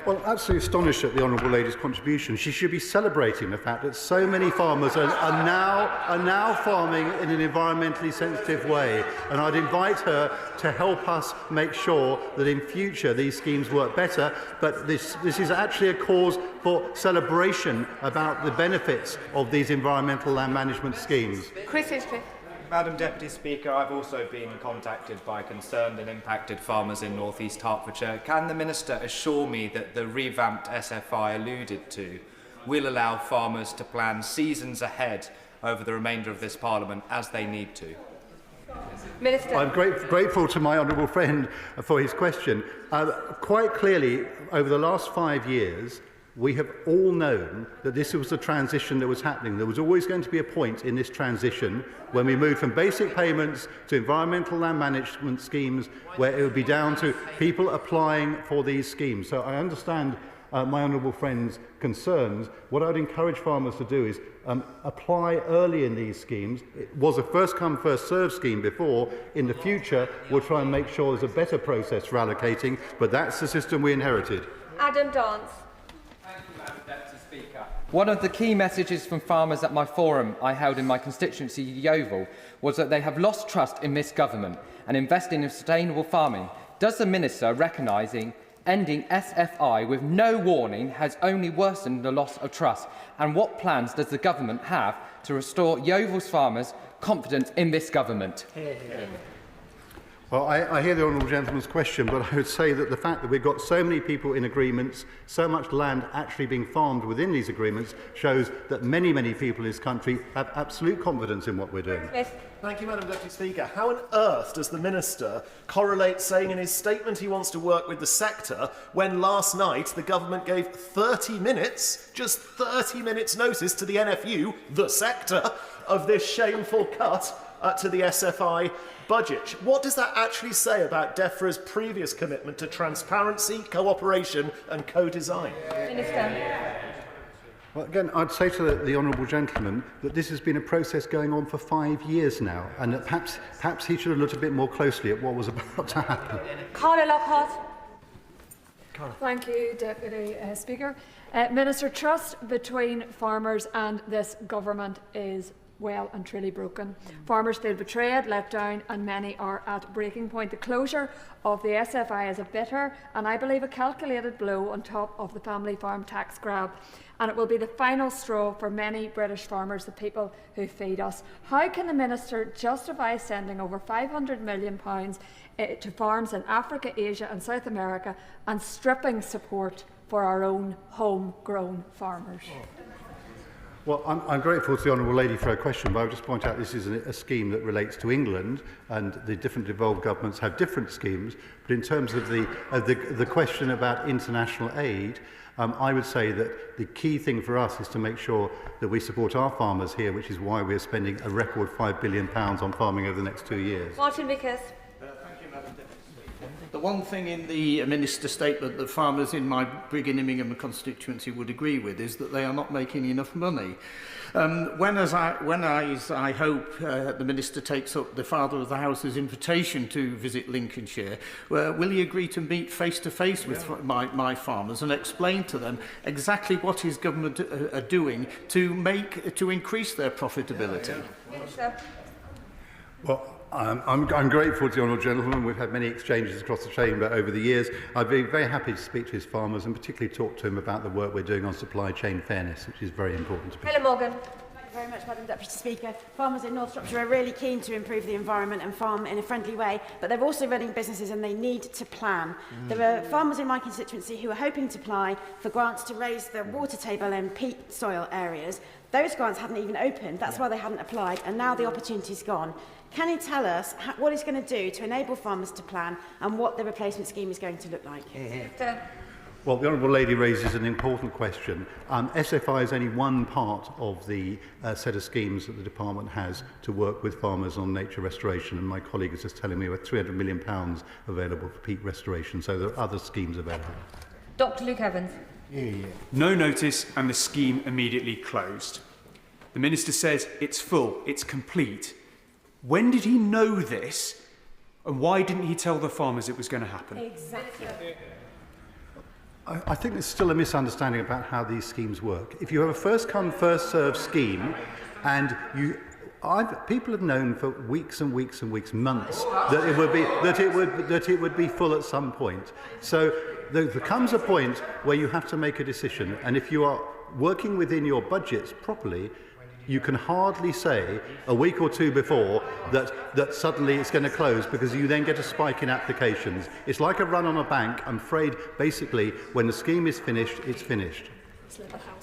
Well, absolutely astonished at the Honourable Lady's contribution. She should be celebrating the fact that so many farmers are now farming in an environmentally sensitive way. And I'd invite her to help us make sure that in future these schemes work better. But this is actually a cause for celebration about the benefits of these environmental land management schemes. Chris Hinchcliffe. Madam Deputy Speaker, I've also been contacted by concerned and impacted farmers in North East Hertfordshire. Can the Minister assure me that the revamped SFI alluded to will allow farmers to plan seasons ahead over the remainder of this Parliament as they need to? Minister. I'm grateful to my honourable friend for his question. Quite clearly, over the last 5 years, we have all known that this was a transition that was happening. There was always going to be a point in this transition when we moved from basic payments to environmental land management schemes where it would be down to people applying for these schemes. So I understand my honourable friend's concerns. What I would encourage farmers to do is apply early in these schemes. It was a first-come, first-served scheme before. In the future, we'll try and make sure there's a better process for allocating, but that's the system we inherited. Adam Dance. One of the key messages from farmers at my forum I held in my constituency, Yeovil, was that they have lost trust in this government and investing in sustainable farming. Does the Minister, recognising ending SFI with no warning has only worsened the loss of trust? And what plans does the government have to restore Yeovil's farmers' confidence in this government? Well, I hear the honourable gentleman's question, but I would say that the fact that we've got so many people in agreements, so much land actually being farmed within these agreements, shows that many, many people in this country have absolute confidence in what we're doing. Thank you, Madam Deputy Speaker. How on earth does the Minister correlate saying in his statement he wants to work with the sector when last night the government gave 30 minutes, just 30 minutes notice to the NFU, the sector, of this shameful cut to the SFI budget? What does that actually say about DEFRA's previous commitment to transparency, cooperation and co-design? Minister. Well, again, I'd say to the honourable gentleman that this has been a process going on for 5 years now, and that perhaps he should have looked a bit more closely at what was about to happen. Carla Lockhart. Thank you, Deputy Speaker. Minister, trust between farmers and this government is well and truly broken. Farmers feel betrayed, let down, and many are at breaking point. The closure of the SFI is a bitter and I believe a calculated blow on top of the family farm tax grab, and it will be the final straw for many British farmers, the people who feed us. How can the Minister justify sending over £500 million to farms in Africa, Asia and South America and stripping support for our own homegrown farmers? Well, I'm grateful to the Honourable Lady for her question, but I would just point out this is a scheme that relates to England, and the different devolved governments have different schemes. But in terms of the question about international aid, I would say that the key thing for us is to make sure that we support our farmers here, which is why we're spending a record £5 billion on farming over the next 2 years. Martin Vickers. The one thing in the Minister's statement that farmers in my Brigg-in-Immingham constituency would agree with is that they are not making enough money. When I hope the Minister takes up the Father of the House's invitation to visit Lincolnshire, will he agree to meet face-to-face with my farmers and explain to them exactly what his government are doing to increase their profitability? Well, I'm grateful to the honourable gentleman. We've had many exchanges across the chamber over the years. I'd be very happy to speak to his farmers and particularly talk to him about the work we're doing on supply chain fairness, which is very important to me. Helen Morgan. you very much, Madam Deputy Speaker. Farmers in North Shropshire are really keen to improve the environment and farm in a friendly way, but they're also running businesses and they need to plan. There are farmers in my constituency who are hoping to apply for grants to raise the water table in peat soil areas. Those grants hadn't even opened, that's why they hadn't applied, and now the opportunity's gone. Can you tell us what it's going to do to enable farmers to plan and what the replacement scheme is going to look like? Well, the Honourable Lady raises an important question. SFI is only one part of the set of schemes that the Department has to work with farmers on nature restoration, and my colleague is just telling me we're £300 million available for peat restoration, so there are other schemes available. Dr Luke Evans. No notice and the scheme immediately closed. The Minister says it's full, it's complete. When did he know this, and why didn't he tell the farmers it was going to happen? Exactly. I think there's still a misunderstanding about how these schemes work. If you have a first-come, first-served scheme, and people have known for weeks and weeks and weeks, months, that it would be full at some point. So there comes a point where you have to make a decision, and if you are working within your budgets properly, you can hardly say a week or two before that suddenly it's going to close, because you then get a spike in applications. It's like a run on a bank. I'm afraid, basically, when the scheme is finished, it's finished.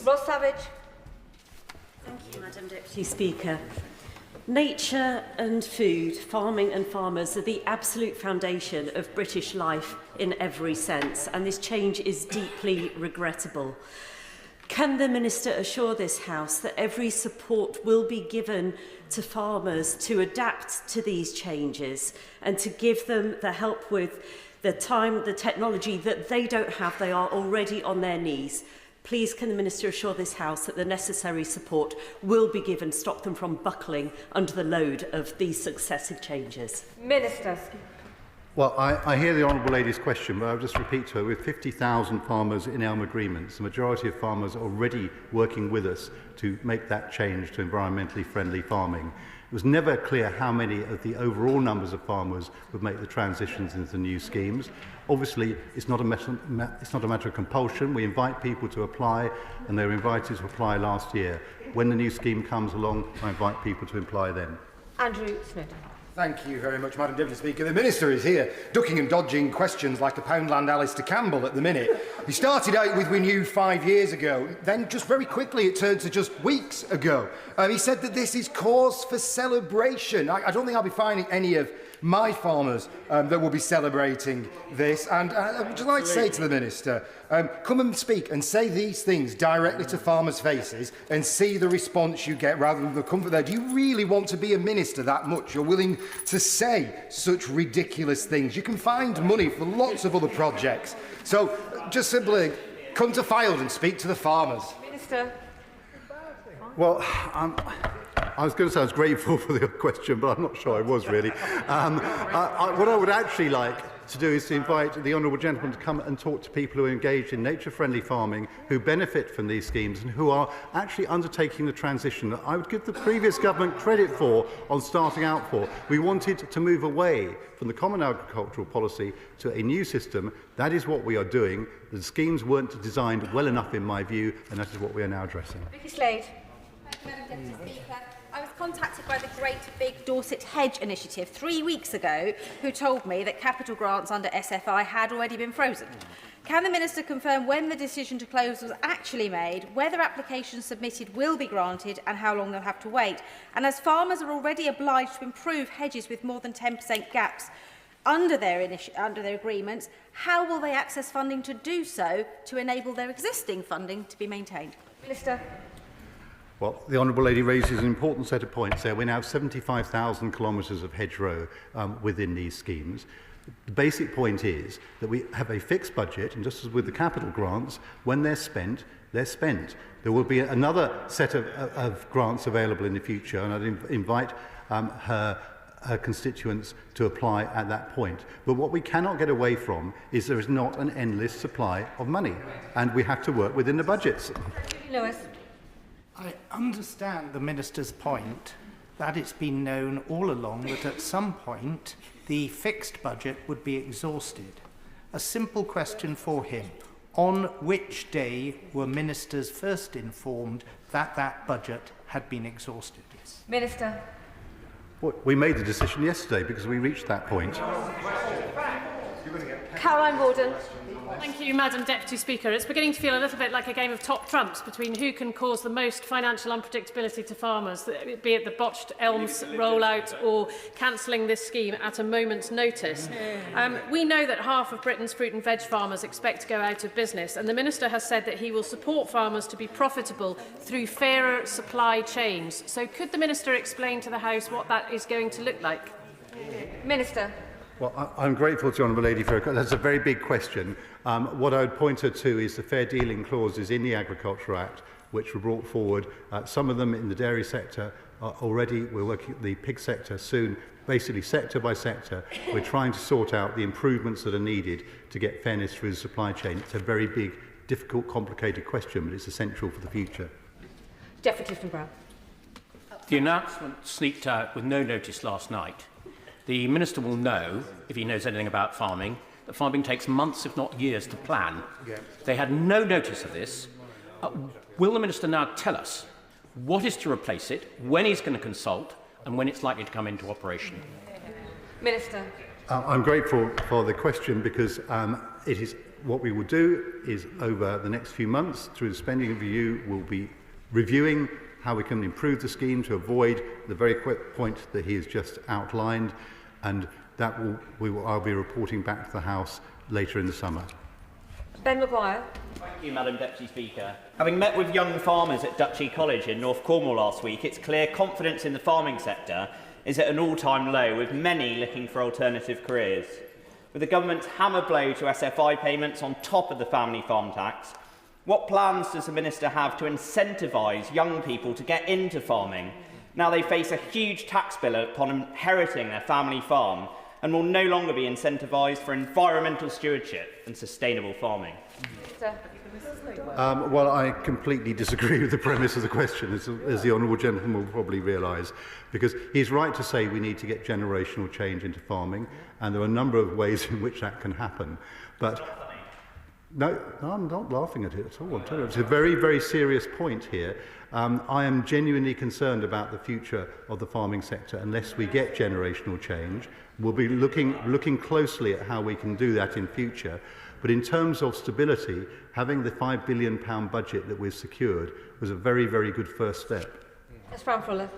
Ross Savage. Thank you, Madam Deputy Speaker. Nature and food, farming and farmers are the absolute foundation of British life in every sense, and this change is deeply regrettable. Can the Minister assure this House that every support will be given to farmers to adapt to these changes and to give them the help with the time, the technology that they don't have? They are already on their knees. Please, can the Minister assure this House that the necessary support will be given to stop them from buckling under the load of these successive changes? Minister. Well, I hear the Honourable Lady's question, but I'll just repeat to her, with 50,000 farmers in ELM agreements, the majority of farmers are already working with us to make that change to environmentally friendly farming. It was never clear how many of the overall numbers of farmers would make the transitions into the new schemes. Obviously, it's not a matter of compulsion. We invite people to apply, and they were invited to apply last year. When the new scheme comes along, I invite people to apply then. Andrew Smith. Thank you very much, Madam Deputy Speaker. The Minister is here, ducking and dodging questions like a Poundland Alistair Campbell at the minute. He started out with "we knew" 5 years ago, then just very quickly it turned to just weeks ago. He said that this is cause for celebration. I don't think I'll be finding any of my farmers that will be celebrating this. And I would just like to say to the Minister, come and speak and say these things directly to farmers' faces and see the response you get rather than the comfort there. Do you really want to be a minister that much? You're willing to say such ridiculous things. You can find money for lots of other projects. So just simply come to Fylde and speak to the farmers. Minister. Well, I was going to say I was grateful for the question, but I'm not sure I was really. What I would actually like to do is to invite the honourable gentleman to come and talk to people who are engaged in nature-friendly farming, who benefit from these schemes and who are actually undertaking the transition that I would give the previous government credit for on starting out for. We wanted to move away from the common agricultural policy to a new system. That is what we are doing. The schemes weren't designed well enough in my view, and that is what we are now addressing. Vicky Slade. Madam Deputy Speaker, I was contacted by the Great Big Dorset Hedge Initiative 3 weeks ago, who told me that capital grants under SFI had already been frozen. Can the Minister confirm when the decision to close was actually made, whether applications submitted will be granted and how long they'll have to wait? And as farmers are already obliged to improve hedges with more than 10% gaps under their agreements, how will they access funding to do so to enable their existing funding to be maintained? Minister. Well, the Honourable Lady raises an important set of points there. We now have 75,000 kilometres of hedgerow within these schemes. The basic point is that we have a fixed budget, and just as with the capital grants, when they're spent, they're spent. There will be another set of grants available in the future, and I'd invite her constituents to apply at that point. But what we cannot get away from is there is not an endless supply of money, and we have to work within the budgets. Lewis. I understand the Minister's point that it's been known all along that at some point the fixed budget would be exhausted. A simple question for him. On which day were ministers first informed that that budget had been exhausted? Minister. Well, we made the decision yesterday because we reached that point. Caroline Warden. Thank you, Madam Deputy Speaker. It's beginning to feel a little bit like a game of top trumps between who can cause the most financial unpredictability to farmers, be it the botched ELMS rollout or cancelling this scheme at a moment's notice. We know that half of Britain's fruit and veg farmers expect to go out of business, and the Minister has said that he will support farmers to be profitable through fairer supply chains. So could the Minister explain to the House what that is going to look like? Minister. Well, I'm grateful to the Honourable Lady for that's a very big question. What I would point her to is the fair dealing clauses in the Agriculture Act, which were brought forward. Some of them in the dairy sector are already. We're working at the pig sector soon. Basically, sector by sector, we're trying to sort out the improvements that are needed to get fairness through the supply chain. It's a very big, difficult, complicated question, but it's essential for the future. Deputy Brown. The announcement sneaked out with no notice last night. The Minister will know, if he knows anything about farming, that farming takes months, if not years, to plan. They had no notice of this. Will the Minister now tell us what is to replace it, when he's going to consult, and when it's likely to come into operation? Minister. I'm grateful for the question because it is what we will do is over the next few months, through the spending review, we'll be reviewing how we can improve the scheme to avoid the very quick point that he has just outlined, and that I'll be reporting back to the House later in the summer. Ben Maguire. Thank you, Madam Deputy Speaker. Having met with young farmers at Duchy College in North Cornwall last week, it's clear confidence in the farming sector is at an all-time low, with many looking for alternative careers. With the government's hammer blow to SFI payments on top of the family farm tax, what plans does the Minister have to incentivise young people to get into farming? Now they face a huge tax bill upon inheriting their family farm and will no longer be incentivised for environmental stewardship and sustainable farming. Well, I completely disagree with the premise of the question, as the honourable gentleman will probably realise, because he's right to say we need to get generational change into farming, and there are a number of ways in which that can happen. But no, I'm not laughing at it at all. It's a very, very serious point here. I am genuinely concerned about the future of the farming sector unless we get generational change. We'll be looking closely at how we can do that in future. But in terms of stability, having the £5 billion budget that we've secured was a very, very good first step. Ms. Fuller.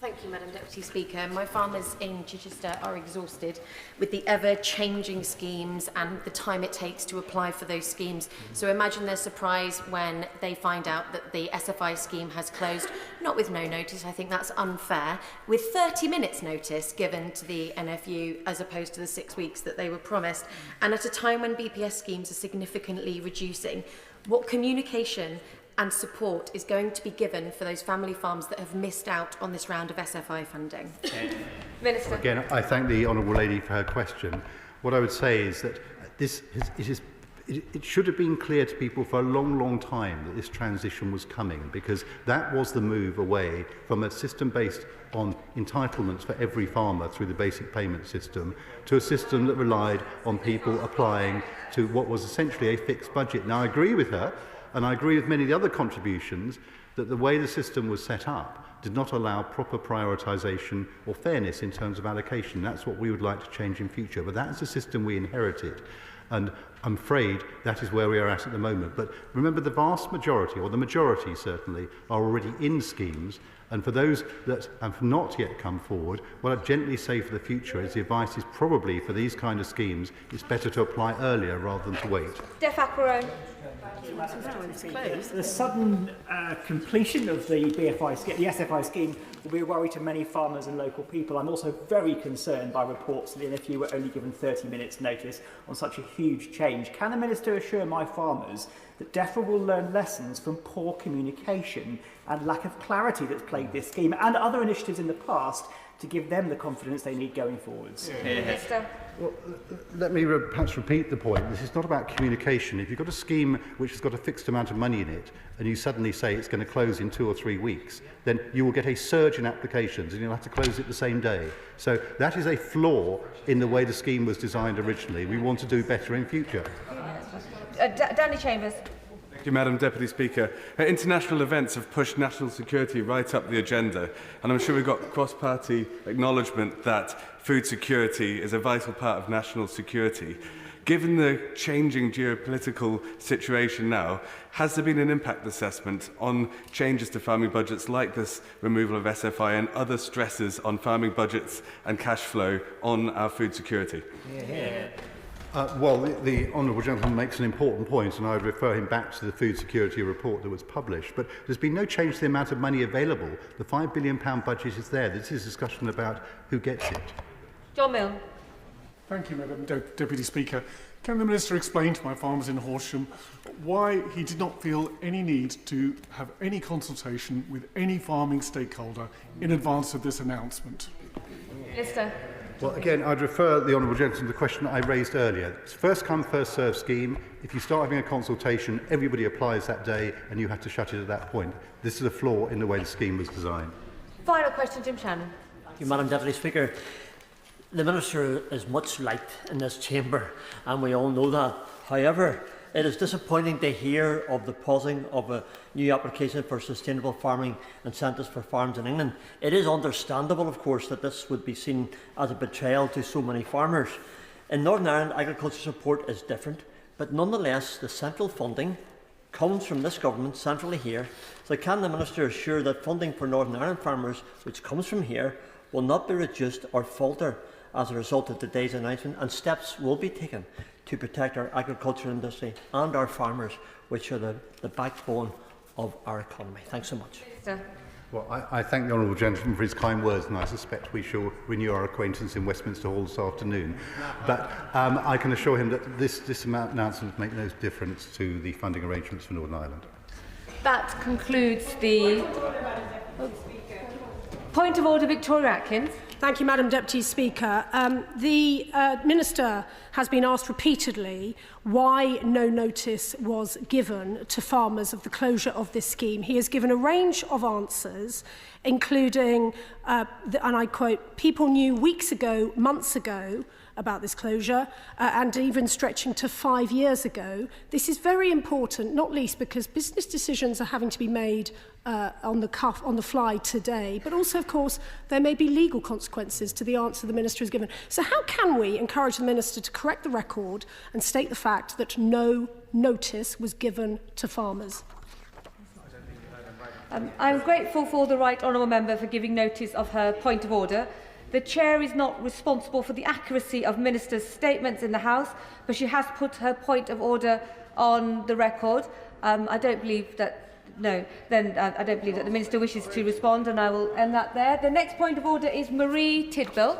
Thank you, Madam Deputy Speaker. My farmers in Chichester are exhausted with the ever-changing schemes and the time it takes to apply for those schemes. So imagine their surprise when they find out that the SFI scheme has closed, not with no notice, I think that's unfair, with 30 minutes notice given to the NFU as opposed to the 6 weeks that they were promised, and at a time when BPS schemes are significantly reducing. What communication and support is going to be given for those family farms that have missed out on this round of SFI funding? Minister. Again, I thank the honourable lady for her question. What I would say is that it should have been clear to people for a long, long time that this transition was coming, because that was the move away from a system based on entitlements for every farmer through the basic payment system to a system that relied on people applying to what was essentially a fixed budget. Now, I agree with her, and I agree with many of the other contributions, that the way the system was set up did not allow proper prioritisation or fairness in terms of allocation. That's what we would like to change in future. But that's the system we inherited. And I'm afraid that is where we are at the moment. But remember, the vast majority, or the majority certainly, are already in schemes. And for those that have not yet come forward, what I'd gently say for the future is the advice is probably for these kind of schemes, it's better to apply earlier rather than to wait. Def Aquarone. The sudden completion of the SFI scheme will be a worry to many farmers and local people. I'm also very concerned by reports that the NFU were only given 30 minutes notice on such a huge change. Can the Minister assure my farmers that DEFRA will learn lessons from poor communication and lack of clarity that's plagued this scheme and other initiatives in the past to give them the confidence they need going forwards? Minister. Well, let me perhaps repeat the point. This is not about communication. If you've got a scheme which has got a fixed amount of money in it and you suddenly say it's going to close in 2 or 3 weeks, then you will get a surge in applications and you'll have to close it the same day. So that is a flaw in the way the scheme was designed originally. We want to do better in future. Danny Chambers. Thank you, Madam Deputy Speaker. International events have pushed national security right up the agenda, and I'm sure we've got cross-party acknowledgement that food security is a vital part of national security. Given the changing geopolitical situation now, has there been an impact assessment on changes to farming budgets like this removal of SFI and other stresses on farming budgets and cash flow on our food security? Well, the honourable gentleman makes an important point, and I would refer him back to the food security report that was published. But there's been no change to the amount of money available. The £5 billion budget is there. This is a discussion about who gets it. John Milne. Thank you, Madam Deputy Speaker. Can the Minister explain to my farmers in Horsham why he did not feel any need to have any consultation with any farming stakeholder in advance of this announcement? Minister. Well, again, I'd refer the honourable gentleman to the question I raised earlier. It's first come, first served scheme. If you start having a consultation, everybody applies that day, and you have to shut it at that point. This is a flaw in the way the scheme was designed. Final question, Jim Shannon. Thank you, Madam Deputy Speaker. The Minister is much liked in this chamber, and we all know that. However, it is disappointing to hear of the pausing of a new application for sustainable farming incentives for farms in England. It is understandable, of course, that this would be seen as a betrayal to so many farmers. In Northern Ireland, agriculture support is different, but nonetheless, the central funding comes from this government centrally here. So can the Minister assure that funding for Northern Ireland farmers, which comes from here, will not be reduced or falter as a result of today's announcement, and steps will be taken to protect our agricultural industry and our farmers, which are the backbone of our economy? Thanks so much. Well, I thank the honourable gentleman for his kind words, and I suspect we shall renew our acquaintance in Westminster Hall this afternoon. But I can assure him that this announcement will make no difference to the funding arrangements for Northern Ireland. That concludes the point of order. Victoria Atkins. Thank you, Madam Deputy Speaker. The Minister has been asked repeatedly why no notice was given to farmers of the closure of this scheme. He has given a range of answers, including, and I quote, people knew weeks ago, months ago, about this closure, and even stretching to 5 years ago. This is very important, not least because business decisions are having to be made on the fly today, but also, of course, there may be legal consequences to the answer the Minister has given. So how can we encourage the Minister to correct the record and state the fact that no notice was given to farmers? I'm grateful for the right honourable member for giving notice of her point of order. The Chair is not responsible for the accuracy of Minister's statements in the House, but she has put her point of order on the record. I don't believe that. No, then I don't believe that the Minister wishes to respond, and I will end that there. The next point of order is Marie Tidbill.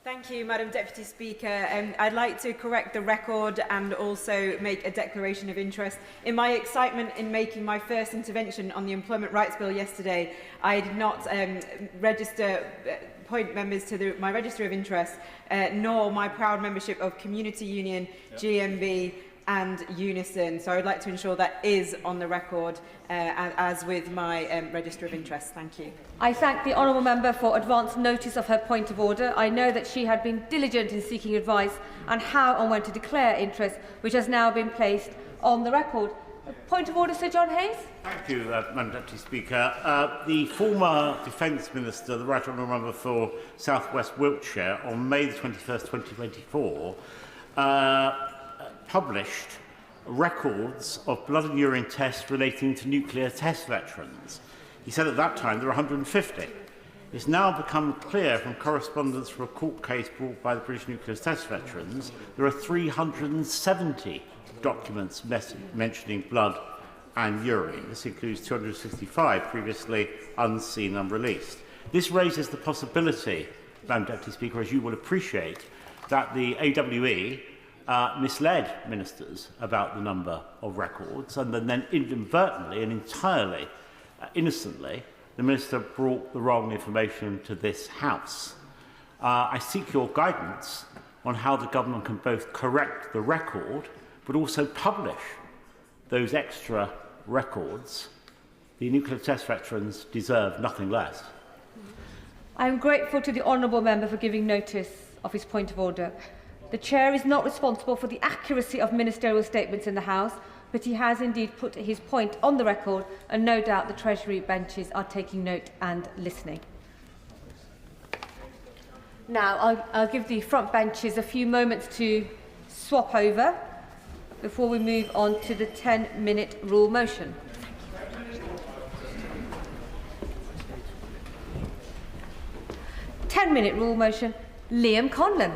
Thank you, Madam Deputy Speaker. I'd like to correct the record and also make a declaration of interest. In my excitement in making my first intervention on the Employment Rights Bill yesterday, I did not point members to my register of interest, nor my proud membership of Community Union, GMB and Unison. So I would like to ensure that is on the record, as with my register of interest. Thank you. I thank the honourable member for advance notice of her point of order. I know that she had been diligent in seeking advice on how and when to declare interest, which has now been placed on the record. Point of order, Sir John Hayes. Thank you, Madam Deputy Speaker. The former Defence Minister, the Right Honourable Member for South West Wiltshire, on May the 21st, 2024, published records of blood and urine tests relating to nuclear test veterans. He said at that time there were 150. It's now become clear from correspondence from a court case brought by the British nuclear test veterans there are 370 documents mentioning blood and urine. This includes 265 previously unseen and unreleased. This raises the possibility, Madam Deputy Speaker, as you will appreciate, that the AWE misled ministers about the number of records, and then inadvertently and entirely innocently, the minister brought the wrong information to this House. I seek your guidance on how the government can both correct the record but also publish those extra records. The nuclear test veterans deserve nothing less. I am grateful to the honourable member for giving notice of his point of order. The Chair is not responsible for the accuracy of ministerial statements in the House, but he has indeed put his point on the record, and no doubt the Treasury benches are taking note and listening. Now, I'll give the front benches a few moments to swap over before we move on to the 10-minute rule motion. 10-minute rule motion, Liam Conlon.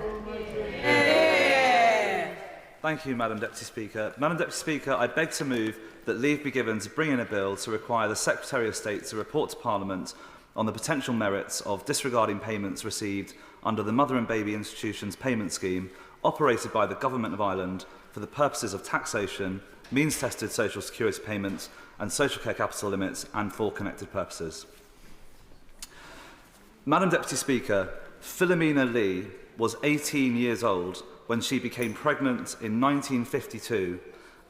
Thank you, Madam Deputy Speaker. Madam Deputy Speaker, I beg to move that leave be given to bring in a bill to require the Secretary of State to report to Parliament on the potential merits of disregarding payments received under the Mother and Baby Institutions Payment Scheme operated by the Government of Ireland for the purposes of taxation, means-tested social security payments and social care capital limits, and for connected purposes. Madam Deputy Speaker, Philomena Lee was 18 years old when she became pregnant in 1952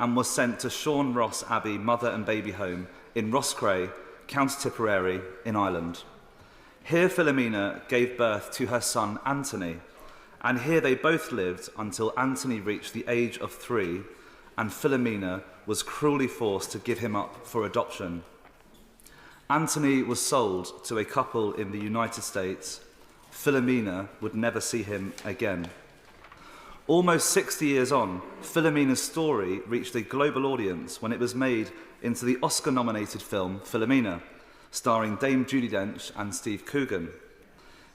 and was sent to Sean Ross Abbey Mother and Baby Home in Roscrea, County Tipperary in Ireland. Here Philomena gave birth to her son Anthony, and here they both lived until Anthony reached the age of 3 and Philomena was cruelly forced to give him up for adoption. Anthony was sold to a couple in the United States. Philomena would never see him again. Almost 60 years on, Philomena's story reached a global audience when it was made into the Oscar-nominated film Philomena, starring Dame Judi Dench and Steve Coogan.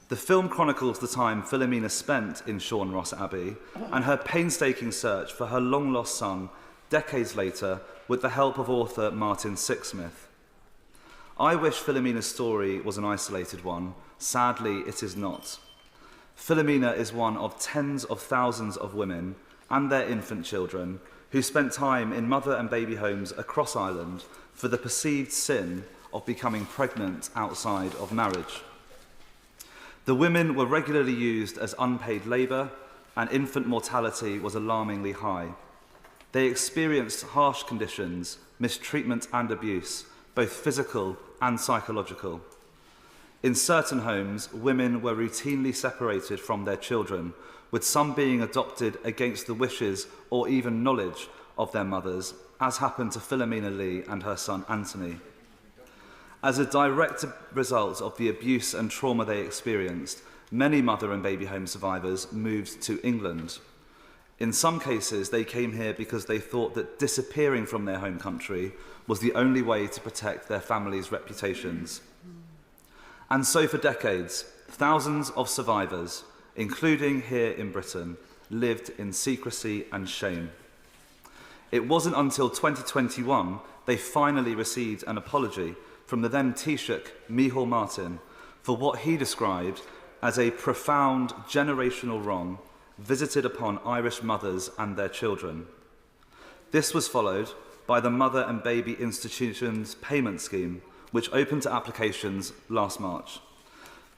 The film chronicles the time Philomena spent in Sean Ross Abbey and her painstaking search for her long-lost son decades later with the help of author Martin Sixsmith. I wish Philomena's story was an isolated one. Sadly, it is not. Philomena is one of tens of thousands of women and their infant children who spent time in mother and baby homes across Ireland for the perceived sin of becoming pregnant outside of marriage. The women were regularly used as unpaid labour, and infant mortality was alarmingly high. They experienced harsh conditions, mistreatment and abuse, both physical and psychological. In certain homes, women were routinely separated from their children, with some being adopted against the wishes or even knowledge of their mothers, as happened to Philomena Lee and her son Anthony. As a direct result of the abuse and trauma they experienced, many mother and baby home survivors moved to England. In some cases, they came here because they thought that disappearing from their home country was the only way to protect their families' reputations. And so for decades, thousands of survivors, including here in Britain, lived in secrecy and shame. It wasn't until 2021 they finally received an apology from the then Taoiseach Micheál Martin for what he described as a profound generational wrong visited upon Irish mothers and their children. This was followed by the Mother and Baby Institutions Payment Scheme, which opened to applications last March.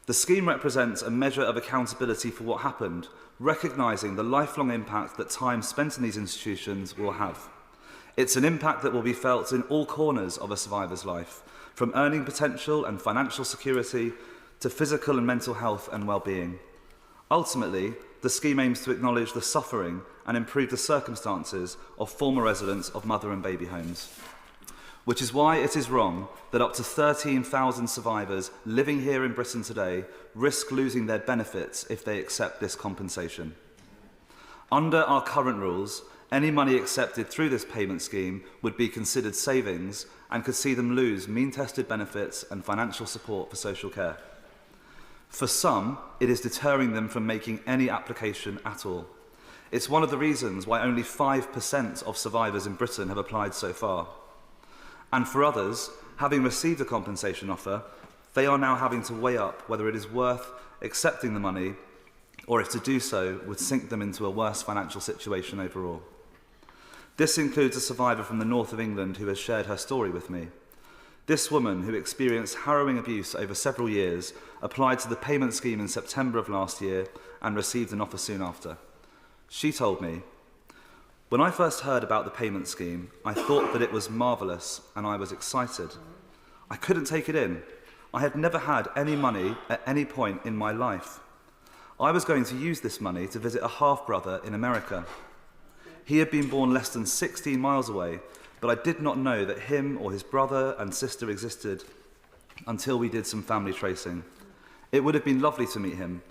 The scheme represents a measure of accountability for what happened, recognising the lifelong impact that time spent in these institutions will have. It's an impact that will be felt in all corners of a survivor's life, from earning potential and financial security to physical and mental health and well-being. Ultimately, the scheme aims to acknowledge the suffering and improve the circumstances of former residents of mother and baby homes, which is why it is wrong that up to 13,000 survivors living here in Britain today risk losing their benefits if they accept this compensation. Under our current rules, any money accepted through this payment scheme would be considered savings and could see them lose mean-tested benefits and financial support for social care. For some, it is deterring them from making any application at all. It's one of the reasons why only 5% of survivors in Britain have applied so far. And for others, having received a compensation offer, they are now having to weigh up whether it is worth accepting the money or if to do so would sink them into a worse financial situation overall. This includes a survivor from the north of England who has shared her story with me. This woman, who experienced harrowing abuse over several years, applied to the payment scheme in September of last year and received an offer soon after. She told me, "When I first heard about the payment scheme, I thought that it was marvellous and I was excited. I couldn't take it in. I had never had any money at any point in my life. I was going to use this money to visit a half-brother in America. He had been born less than 16 miles away, but I did not know that him or his brother and sister existed until we did some family tracing. It would have been lovely to meet him,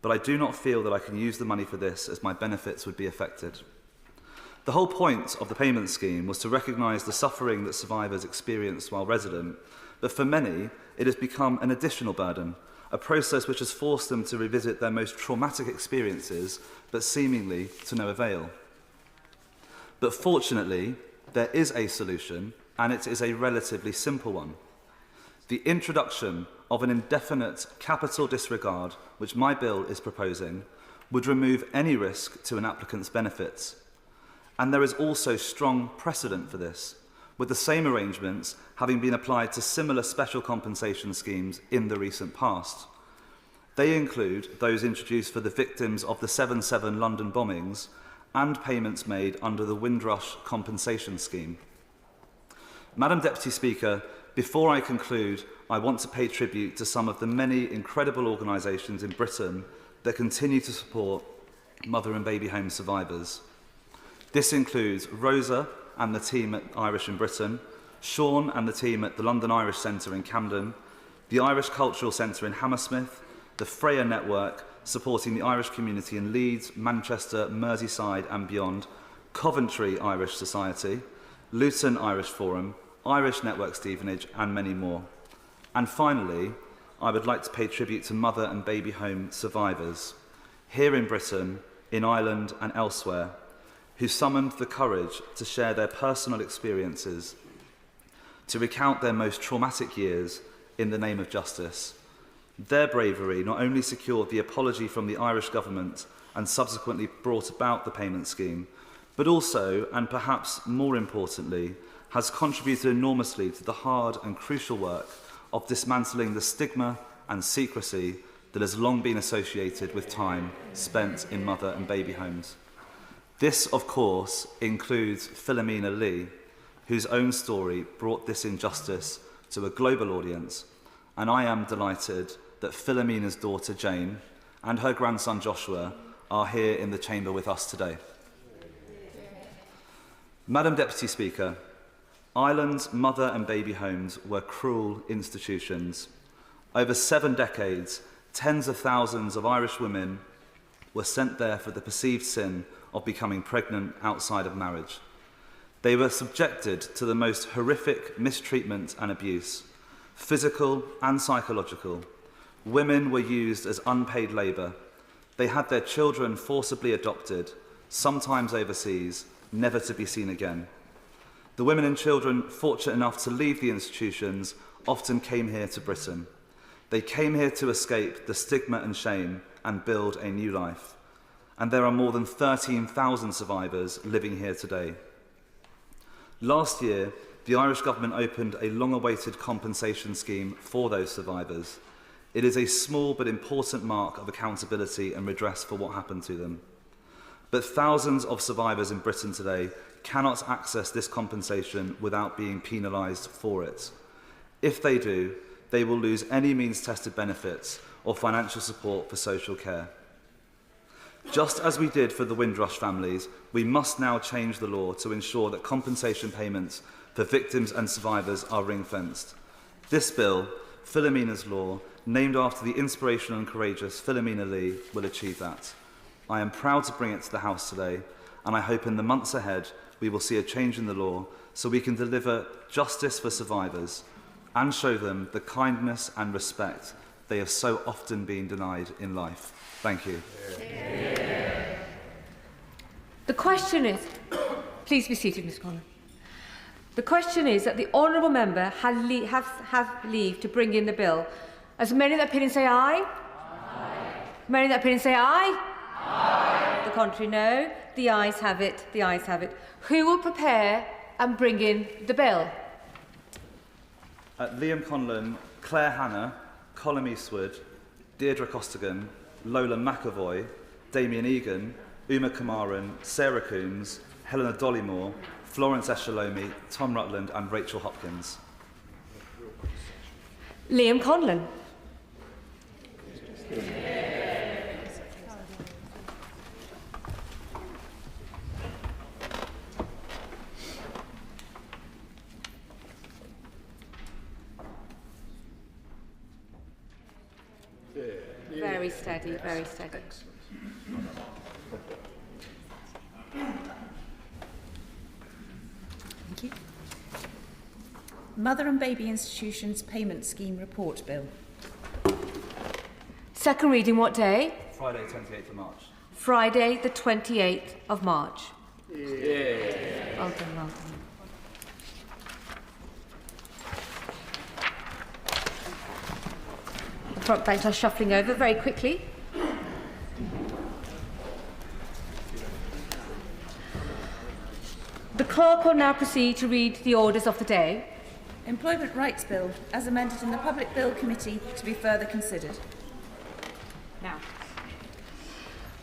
but I do not feel that I can use the money for this as my benefits would be affected. The whole point of the payment scheme was to recognise the suffering that survivors experienced while resident, but for many, it has become an additional burden, a process which has forced them to revisit their most traumatic experiences, but seemingly to no avail. But fortunately, there is a solution, and it is a relatively simple one. The introduction of an indefinite capital disregard, which my bill is proposing, would remove any risk to an applicant's benefits. And there is also strong precedent for this, with the same arrangements having been applied to similar special compensation schemes in the recent past. They include those introduced for the victims of the 7/7 London bombings and payments made under the Windrush compensation scheme. Madam Deputy Speaker, before I conclude, I want to pay tribute to some of the many incredible organisations in Britain that continue to support mother and baby home survivors. This includes Rosa and the team at Irish in Britain, Sean and the team at the London Irish Centre in Camden, the Irish Cultural Centre in Hammersmith, the Freya Network supporting the Irish community in Leeds, Manchester, Merseyside and beyond, Coventry Irish Society, Luton Irish Forum, Irish Network Stevenage and many more. And finally, I would like to pay tribute to mother and baby home survivors, here in Britain, in Ireland and elsewhere, who summoned the courage to share their personal experiences, to recount their most traumatic years in the name of justice. Their bravery not only secured the apology from the Irish government and subsequently brought about the payment scheme, but also, and perhaps more importantly, has contributed enormously to the hard and crucial work of dismantling the stigma and secrecy that has long been associated with time spent in mother and baby homes. This, of course, includes Philomena Lee, whose own story brought this injustice to a global audience, and I am delighted that Philomena's daughter Jane and her grandson Joshua are here in the chamber with us today. Madam Deputy Speaker, Ireland's mother and baby homes were cruel institutions. Over 7 decades, tens of thousands of Irish women were sent there for the perceived sin of becoming pregnant outside of marriage. They were subjected to the most horrific mistreatment and abuse, physical and psychological. Women were used as unpaid labour. They had their children forcibly adopted, sometimes overseas, never to be seen again. The women and children fortunate enough to leave the institutions often came here to Britain. They came here to escape the stigma and shame and build a new life. And there are more than 13,000 survivors living here today. Last year, the Irish government opened a long-awaited compensation scheme for those survivors. It is a small but important mark of accountability and redress for what happened to them. But thousands of survivors in Britain today cannot access this compensation without being penalised for it. If they do, they will lose any means-tested benefits or financial support for social care. Just as we did for the Windrush families, we must now change the law to ensure that compensation payments for victims and survivors are ring-fenced. This bill, Philomena's Law, named after the inspirational and courageous Philomena Lee, will achieve that. I am proud to bring it to the House today, and I hope in the months ahead we will see a change in the law so we can deliver justice for survivors and show them the kindness and respect they have so often been denied in life. Thank you. The question is, please be seated, Ms. Conlon. The question is that the honourable member has leave to bring in the bill. As many that opinion say aye? Aye. Many that opinion say aye? Aye. The contrary, no. The ayes have it. The ayes have it. Who will prepare and bring in the bill? Liam Conlon, Claire Hannah, Colm Eastwood, Deirdre Costigan, Lola McAvoy, Damien Egan, Uma Kamaran, Sarah Coombs, Helena Dollymore, Florence Eshalomi, Tom Rutland and Rachel Hopkins. Liam Conlon. Very steady, very steady. Thank you. Mother and Baby Institutions Payment Scheme Report Bill. Second reading what day? Friday, 28th of March. Friday, the 28th of March. Yeah. Well done, well done. The front bench are shuffling over very quickly. The clerk will now proceed to read the orders of the day. Employment Rights Bill, as amended in the Public Bill Committee, to be further considered. Now.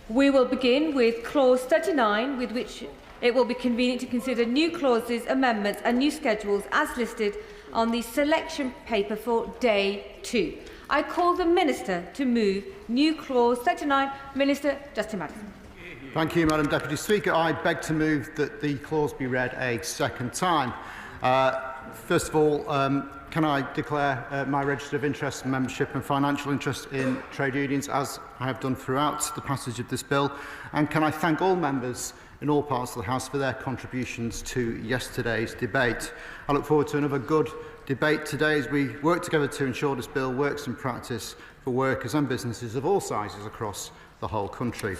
We will begin with Clause 39, with which it will be convenient to consider new clauses, amendments and new schedules as listed on the selection paper for Day 2. I call the Minister to move new Clause 39. Minister Justin Madison. Thank you, Madam Deputy Speaker. I beg to move that the clause be read a second time. First of all, can I declare my register of interest, membership and financial interest in trade unions, as I have done throughout the passage of this bill? And can I thank all members in all parts of the House for their contributions to yesterday's debate? I look forward to another good debate today as we work together to ensure this bill works in practice for workers and businesses of all sizes across the whole country.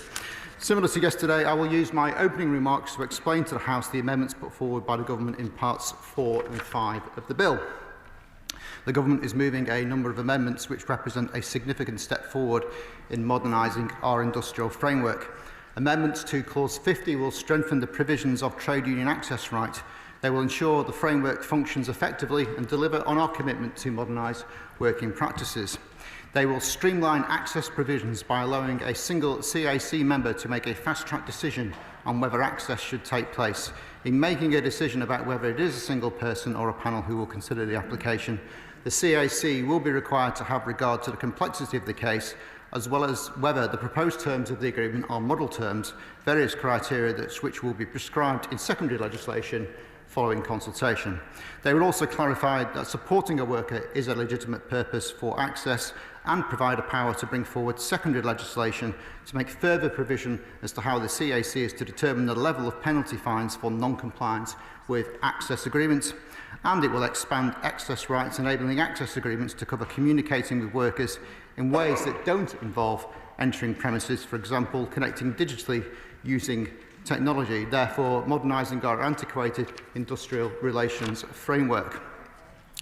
Similar to yesterday, I will use my opening remarks to explain to the House the amendments put forward by the Government in parts 4 and 5 of the bill. The Government is moving a number of amendments which represent a significant step forward in modernising our industrial framework. Amendments to Clause 50 will strengthen the provisions of trade union access right. They will ensure the framework functions effectively and deliver on our commitment to modernise working practices. They will streamline access provisions by allowing a single CAC member to make a fast-track decision on whether access should take place. In making a decision about whether it is a single person or a panel who will consider the application, the CAC will be required to have regard to the complexity of the case, as well as whether the proposed terms of the agreement are model terms, various criteria which will be prescribed in secondary legislation following consultation. They will also clarify that supporting a worker is a legitimate purpose for access and provide a power to bring forward secondary legislation to make further provision as to how the CAC is to determine the level of penalty fines for non-compliance with access agreements. And it will expand access rights, enabling access agreements to cover communicating with workers in ways that don't involve entering premises, for example, connecting digitally using technology, therefore modernising our antiquated industrial relations framework.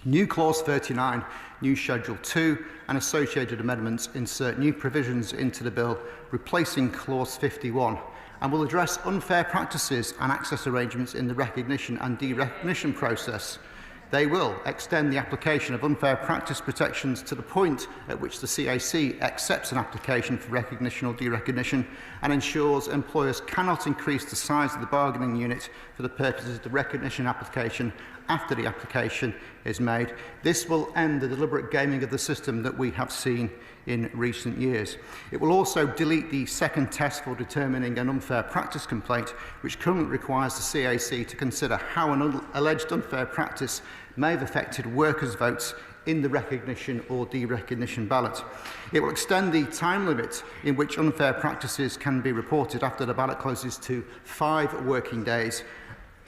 New Clause 39, new Schedule 2 and associated amendments insert new provisions into the bill, replacing Clause 51, and will address unfair practices and access arrangements in the recognition and derecognition process. They will extend the application of unfair practice protections to the point at which the CAC accepts an application for recognition or derecognition and ensures employers cannot increase the size of the bargaining unit for the purposes of the recognition application after the application is made. This will end the deliberate gaming of the system that we have seen in recent years. It will also delete the second test for determining an unfair practice complaint, which currently requires the CAC to consider how an alleged unfair practice may have affected workers' votes in the recognition or derecognition ballot. It will extend the time limit in which unfair practices can be reported after the ballot closes to 5 working days.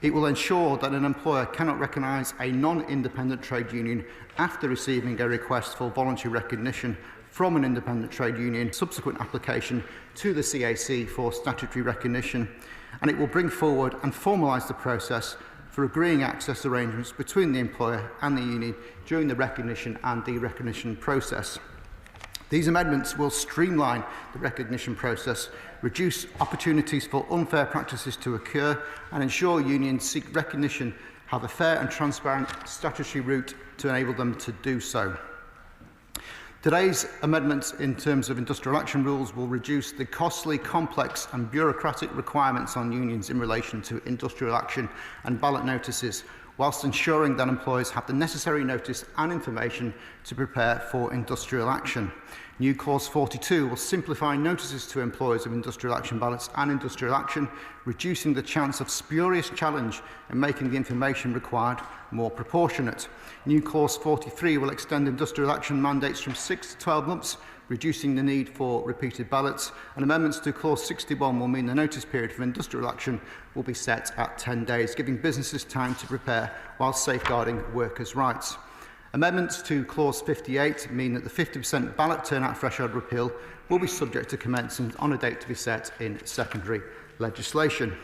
It will ensure that an employer cannot recognise a non-independent trade union after receiving a request for voluntary recognition from an independent trade union, subsequent application to the CAC for statutory recognition, and it will bring forward and formalise the process for agreeing access arrangements between the employer and the union during the recognition and derecognition process. These amendments will streamline the recognition process, reduce opportunities for unfair practices to occur, and ensure unions seek recognition have a fair and transparent statutory route to enable them to do so. Today's amendments in terms of industrial action rules will reduce the costly, complex and bureaucratic requirements on unions in relation to industrial action and ballot notices, whilst ensuring that employers have the necessary notice and information to prepare for industrial action. New Clause 42 will simplify notices to employers of industrial action ballots and industrial action, reducing the chance of spurious challenge and making the information required more proportionate. New Clause 43 will extend industrial action mandates from 6 to 12 months, reducing the need for repeated ballots, and amendments to Clause 61 will mean the notice period for industrial action will be set at 10 days, giving businesses time to prepare while safeguarding workers' rights. Amendments to Clause 58 mean that the 50% ballot turnout threshold repeal will be subject to commencement on a date to be set in secondary legislation.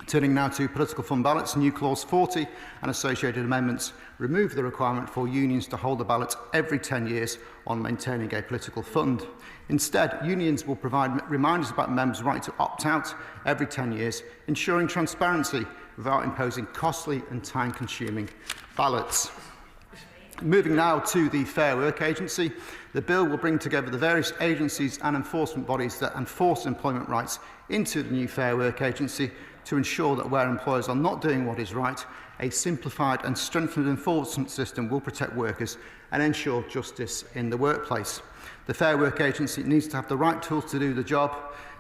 Turning now to political fund ballots, new Clause 40 and associated amendments remove the requirement for unions to hold a ballot every 10 years on maintaining a political fund. Instead, unions will provide reminders about members' right to opt out every 10 years, ensuring transparency without imposing costly and time-consuming ballots. Moving now to the Fair Work Agency, the bill will bring together the various agencies and enforcement bodies that enforce employment rights into the new Fair Work Agency to ensure that where employers are not doing what is right, a simplified and strengthened enforcement system will protect workers and ensure justice in the workplace. The Fair Work Agency needs to have the right tools to do the job.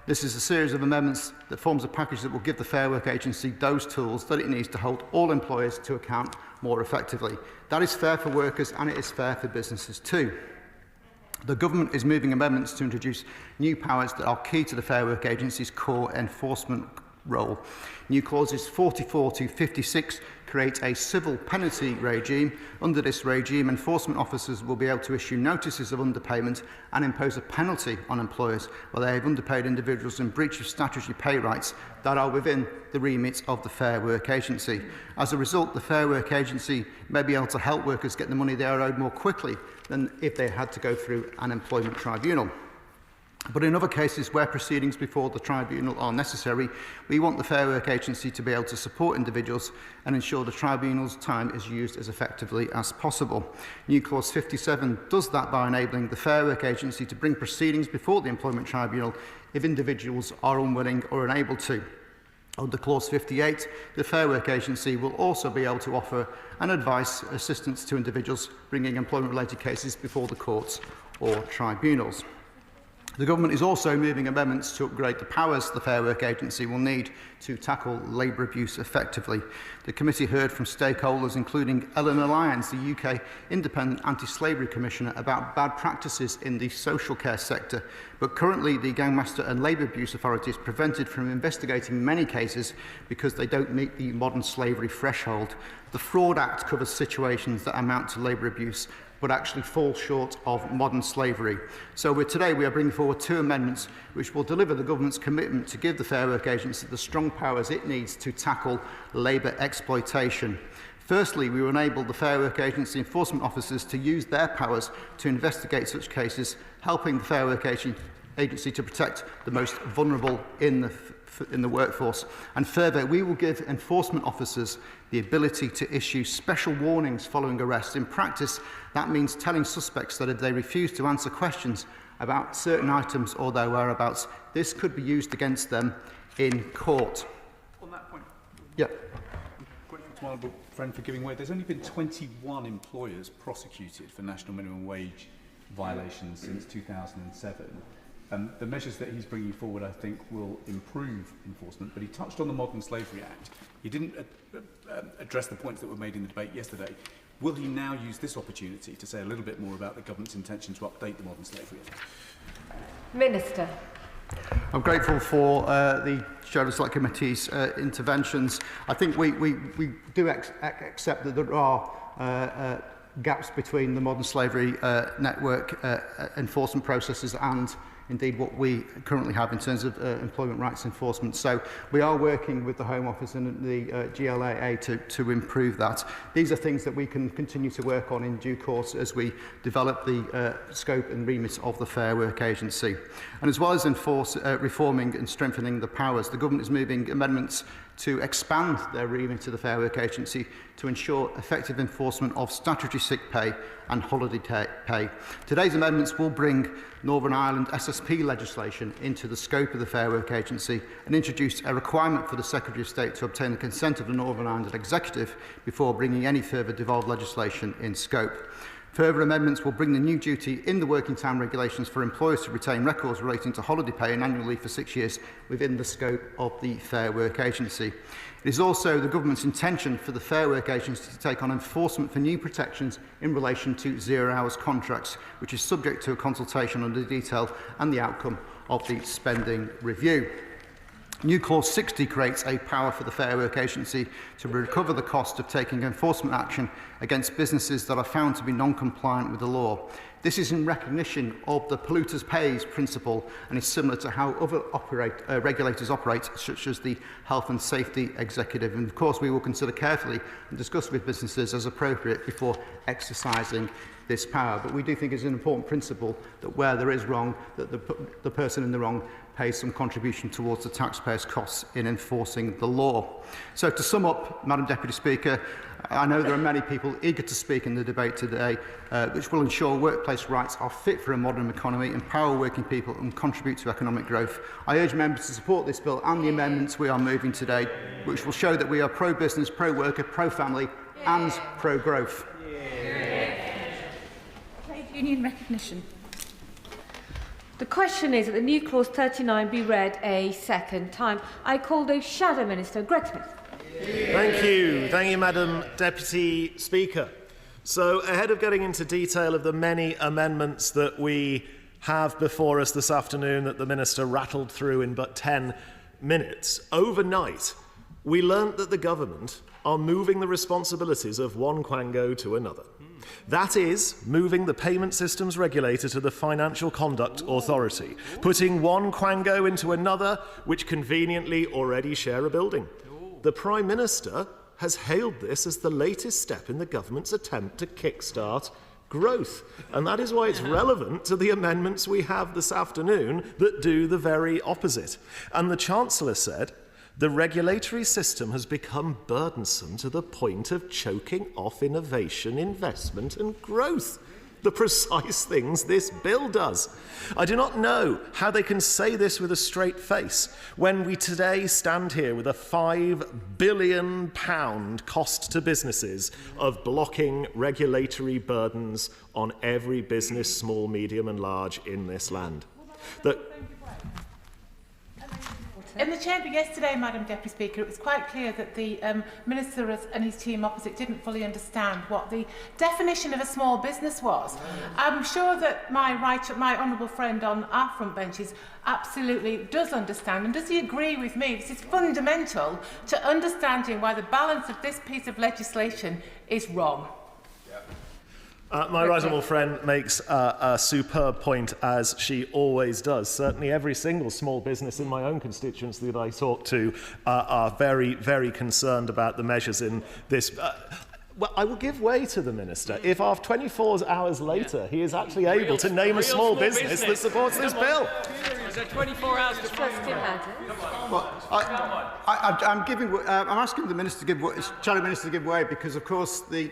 This is a series of amendments that forms a package that will give the Fair Work Agency those tools that it needs to hold all employers to account more effectively. That is fair for workers and it is fair for businesses too. The Government is moving amendments to introduce new powers that are key to the Fair Work Agency's core enforcement role. New clauses 44 to 56 create a civil penalty regime. Under this regime, enforcement officers will be able to issue notices of underpayment and impose a penalty on employers where they have underpaid individuals in breach of statutory pay rights that are within the remit of the Fair Work Agency. As a result, the Fair Work Agency may be able to help workers get the money they are owed more quickly than if they had to go through an employment tribunal. But in other cases where proceedings before the tribunal are necessary, we want the Fair Work Agency to be able to support individuals and ensure the tribunal's time is used as effectively as possible. New Clause 57 does that by enabling the Fair Work Agency to bring proceedings before the employment tribunal if individuals are unwilling or unable to. Under Clause 58, the Fair Work Agency will also be able to offer an advice assistance to individuals bringing employment-related cases before the courts or tribunals. The Government is also moving amendments to upgrade the powers the Fair Work Agency will need to tackle labour abuse effectively. The committee heard from stakeholders including Eleanor Lyons, the UK Independent Anti-Slavery Commissioner, about bad practices in the social care sector, but currently the Gangmaster and Labour Abuse Authority is prevented from investigating many cases because they don't meet the modern slavery threshold. The Fraud Act covers situations that amount to labour abuse but actually fall short of modern slavery. So today we are bringing forward two amendments which will deliver the Government's commitment to give the Fair Work Agency the strong powers it needs to tackle labour exploitation. Firstly, we will enable the Fair Work Agency enforcement officers to use their powers to investigate such cases, helping the Fair Work Agency to protect the most vulnerable in the workforce. And further, we will give enforcement officers the ability to issue special warnings following arrest. In practice, that means telling suspects that if they refuse to answer questions about certain items or their whereabouts, this could be used against them in court. On that point, yeah. I'm grateful to my honourable friend for giving way. There's only been 21 employers prosecuted for national minimum wage violations since 2007. The measures that he's bringing forward, I think, will improve enforcement, but he touched on the Modern Slavery Act. He didn't address the points that were made in the debate yesterday. Will he now use this opportunity to say a little bit more about the government's intention to update the Modern Slavery Act? Minister. I'm grateful for the Shadow Select Committee's interventions. I think we do accept that there are gaps between the modern slavery network enforcement processes and indeed what we currently have in terms of employment rights enforcement. So we are working with the Home Office and the GLAA to improve that. These are things that we can continue to work on in due course as we develop the scope and remit of the Fair Work Agency. And as well as reforming and strengthening the powers, the Government is moving amendments to expand their remit to the Fair Work Agency to ensure effective enforcement of statutory sick pay and holiday pay. Today's amendments will bring Northern Ireland SSP legislation into the scope of the Fair Work Agency and introduce a requirement for the Secretary of State to obtain the consent of the Northern Ireland Executive before bringing any further devolved legislation in scope. Further amendments will bring the new duty in the working time regulations for employers to retain records relating to holiday pay and annual leave for 6 years within the scope of the Fair Work Agency. It is also the Government's intention for the Fair Work Agency to take on enforcement for new protections in relation to zero-hours contracts, which is subject to a consultation on the detail and the outcome of the spending review. New Clause 60 creates a power for the Fair Work Agency to recover the cost of taking enforcement action against businesses that are found to be non-compliant with the law. This is in recognition of the polluters pays principle and is similar to how other regulators operate, such as the Health and Safety Executive. And of course, we will consider carefully and discuss with businesses as appropriate before exercising this power. But we do think it's an important principle that where there is wrong, that the person in the wrong pays some contribution towards the taxpayers' costs in enforcing the law. So to sum up, Madam Deputy Speaker, I know there are many people eager to speak in the debate today, which will ensure workplace rights are fit for a modern economy, empower working people and contribute to economic growth. I urge members to support this bill and the amendments we are moving today, which will show that we are pro-business, pro-worker, pro-family and pro-growth. Trade union recognition. The question is that the new Clause 39 be read a second time. I call the Shadow Minister, Greg Smith. Thank you, Madam Deputy Speaker. So, ahead of getting into detail of the many amendments that we have before us this afternoon that the Minister rattled through in but 10 minutes, overnight we learnt that the government are moving the responsibilities of one quango to another. That is, moving the payment systems regulator to the Financial Conduct Authority, putting one quango into another which conveniently already share a building. The Prime Minister has hailed this as the latest step in the government's attempt to kickstart growth. And that is why it's relevant to the amendments we have this afternoon that do the very opposite. And the Chancellor said, the regulatory system has become burdensome to the point of choking off innovation, investment and growth. The precise things this bill does. I do not know how they can say this with a straight face when we today stand here with a £5 billion cost to businesses of blocking regulatory burdens on every business, small, medium and large in this land. In the chamber yesterday, Madam Deputy Speaker, it was quite clear that the Minister and his team opposite didn't fully understand what the definition of a small business was. I'm sure that my honourable friend on our front benches absolutely does understand. And does he agree with me? This is fundamental to understanding why the balance of this piece of legislation is wrong. My right honourable friend makes a superb point, as she always does. Certainly every single small business in my own constituency that I talk to are very, very concerned about the measures in this. Well, I will give way to the Minister if after 24 hours later he is actually able to name a small business that supports this bill. Is there 24 hours to Well, I'm asking the Minister to give Shadow Minister to give way because, of course, the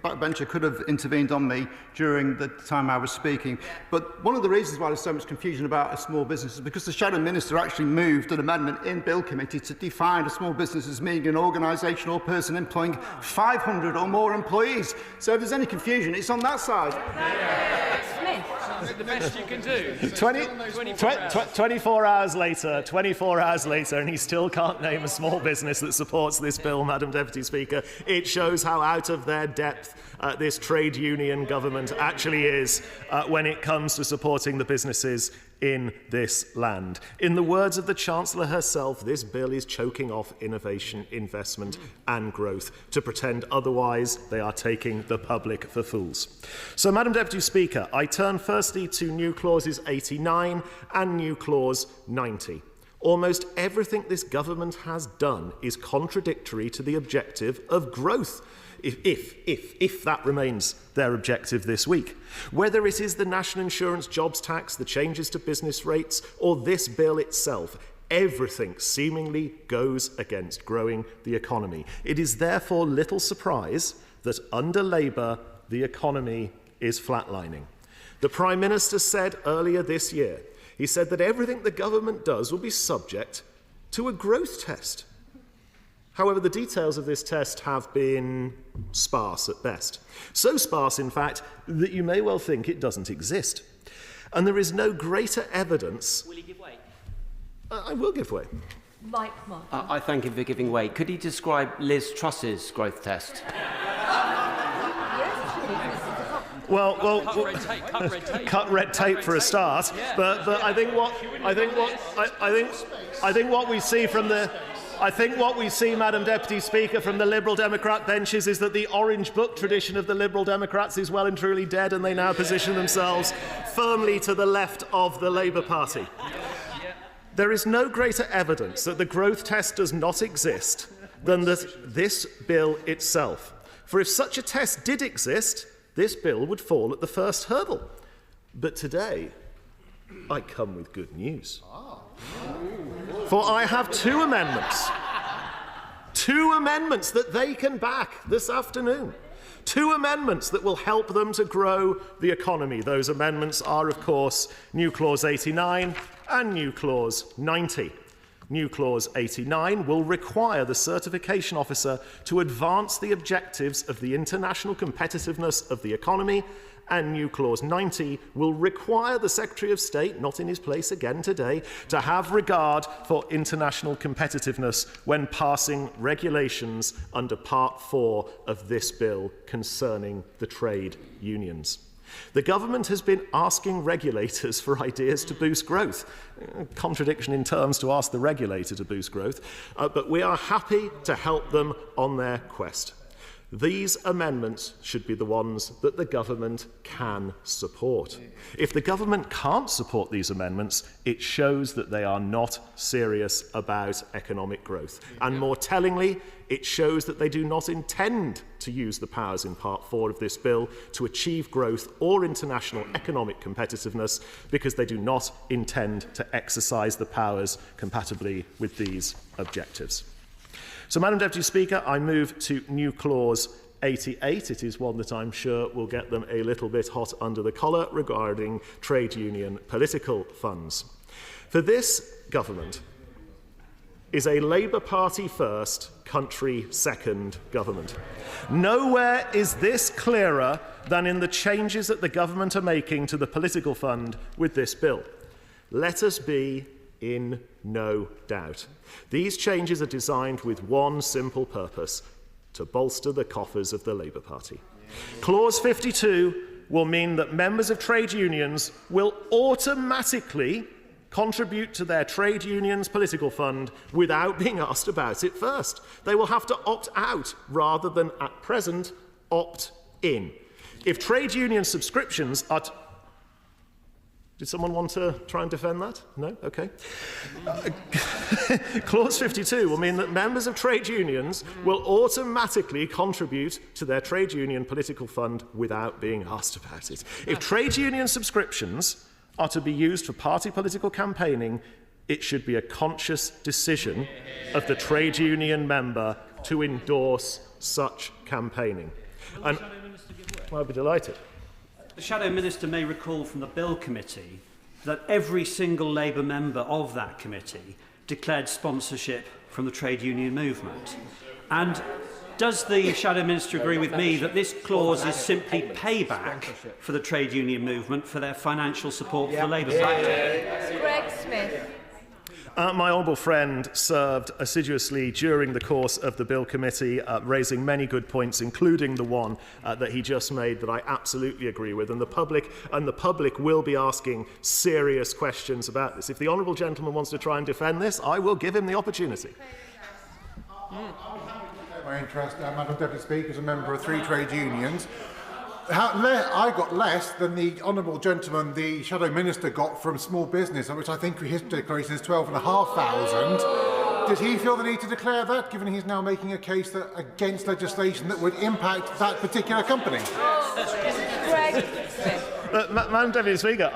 backbencher could have intervened on me during the time I was speaking. But one of the reasons why there's so much confusion about a small business is because the Shadow Minister actually moved an amendment in Bill Committee to define a small business as being an organisation or person employing 500 or more employees. So if there's any confusion, it's on that side. The best you can do. 24 hours later, and he still can't name a small business that supports this bill, Madam Deputy Speaker. It shows how out of their depth this trade union government actually is when it comes to supporting the businesses in this land. In the words of the Chancellor herself, this bill is choking off innovation, investment and growth. To pretend otherwise, they are taking the public for fools. So, Madam Deputy Speaker, I turn firstly to new clauses 89 and new clause 90. Almost everything this government has done is contradictory to the objective of growth, if that remains their objective this week. Whether it is the National Insurance Jobs Tax, the changes to business rates, or this bill itself, everything seemingly goes against growing the economy. It is therefore little surprise that under Labour, the economy is flatlining. The Prime Minister said earlier this year, he said that everything the government does will be subject to a growth test. However, the details of this test have been sparse at best. So sparse, in fact, that you may well think it doesn't exist. And there is no greater evidence... Will he give way? I will give way. Mike Martin. I thank him for giving way. Could he describe Liz Truss's growth test? Well, cut red tape. Cut red tape for a start. Yeah. But I think what we see from the... I think what we see, Madam Deputy Speaker, from the Liberal Democrat benches is that the orange book tradition of the Liberal Democrats is well and truly dead, and they now position themselves firmly to the left of the Labour Party. There is no greater evidence that the growth test does not exist than this bill itself. For if such a test did exist, this bill would fall at the first hurdle. But today, I come with good news. For I have two amendments that they can back this afternoon. Two amendments that will help them to grow the economy. Those amendments are, of course, New Clause 89 and New Clause 90. New Clause 89 will require the certification officer to advance the objectives of the international competitiveness of the economy, and New Clause 90 will require the Secretary of State, not in his place again today, to have regard for international competitiveness when passing regulations under Part 4 of this bill concerning the trade unions. The government has been asking regulators for ideas to boost growth. Contradiction in terms to ask the regulator to boost growth, but we are happy to help them on their quest. These amendments should be the ones that the government can support. If the government can't support these amendments, it shows that they are not serious about economic growth. And more tellingly, it shows that they do not intend to use the powers in Part 4 of this bill to achieve growth or international economic competitiveness, because they do not intend to exercise the powers compatibly with these objectives. So, Madam Deputy Speaker, I move to New Clause 88. It is one that I'm sure will get them a little bit hot under the collar regarding trade union political funds. For this government is a Labour Party first, country second government. Nowhere is this clearer than in the changes that the government are making to the political fund with this bill. Let us be in no doubt. These changes are designed with one simple purpose: to bolster the coffers of the Labour Party. Clause 52 will mean that members of trade unions will automatically contribute to their trade union's political fund without being asked about it first. They will have to opt out rather than, at present, opt in. If trade union subscriptions are... Did someone want to try and defend that? No? OK. Clause 52 will mean that members of trade unions will automatically contribute to their trade union political fund without being asked about it. If trade union subscriptions are to be used for party political campaigning, it should be a conscious decision of the trade union member to endorse such campaigning. And I'll be delighted. The Shadow Minister may recall from the Bill Committee that every single Labour member of that committee declared sponsorship from the trade union movement. And does the Shadow Minister agree with me that this clause is simply payback for the trade union movement for their financial support for the Labour Party? Greg Smith. My honourable friend served assiduously during the course of the Bill Committee, raising many good points, including the one that he just made that I absolutely agree with. And the public will be asking serious questions about this. If the honourable gentleman wants to try and defend this, I will give him the opportunity. My interest, Madam Deputy Speaker, as a member of 3 trade unions. I got less than the honourable gentleman, the Shadow Minister, got from small business, which I think his declaration is 12,500. Did he feel the need to declare that, given he's now making a case against legislation that would impact that particular company? Greg Smith. Madam Deputy Speaker,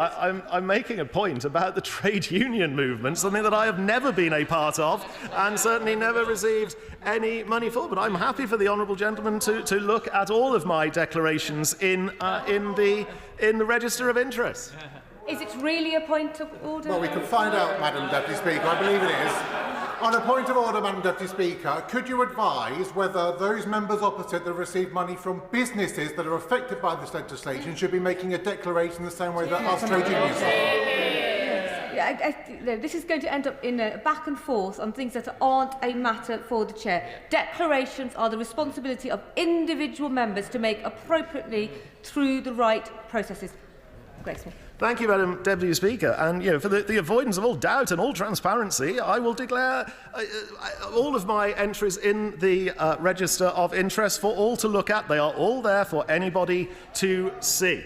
I'm making a point about the trade union movement, something that I have never been a part of and certainly never received any money for. But I'm happy for the honourable gentleman to look at all of my declarations in the register of interest. Is it really a point of order? Well, we can find out, Madam Deputy Speaker. I believe it is. On a point of order, Madam Deputy Speaker, could you advise whether those members opposite that receive money from businesses that are affected by this legislation should be making a declaration the same way that us trade unions are? No, this is going to end up in a back and forth on things that aren't a matter for the chair. Declarations are the responsibility of individual members to make appropriately through the right processes. Greg Smith. Thank you, Madam Deputy Speaker. And for the avoidance of all doubt and all transparency, I will declare all of my entries in the register of interest for all to look at. They are all there for anybody to see.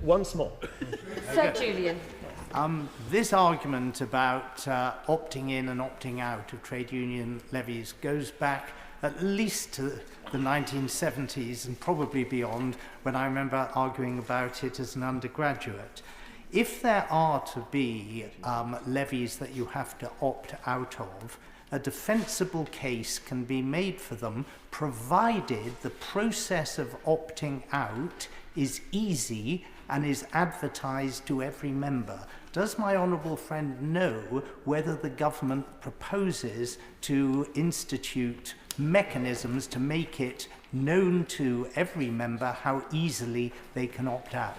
Once more. Sir Julian. This argument about opting in and opting out of trade union levies goes back at least to the 1970s and probably beyond, when I remember arguing about it as an undergraduate. If there are to be levies that you have to opt out of, a defensible case can be made for them, provided the process of opting out is easy and is advertised to every member. Does my honourable friend know whether the government proposes to institute mechanisms to make it known to every member how easily they can opt out?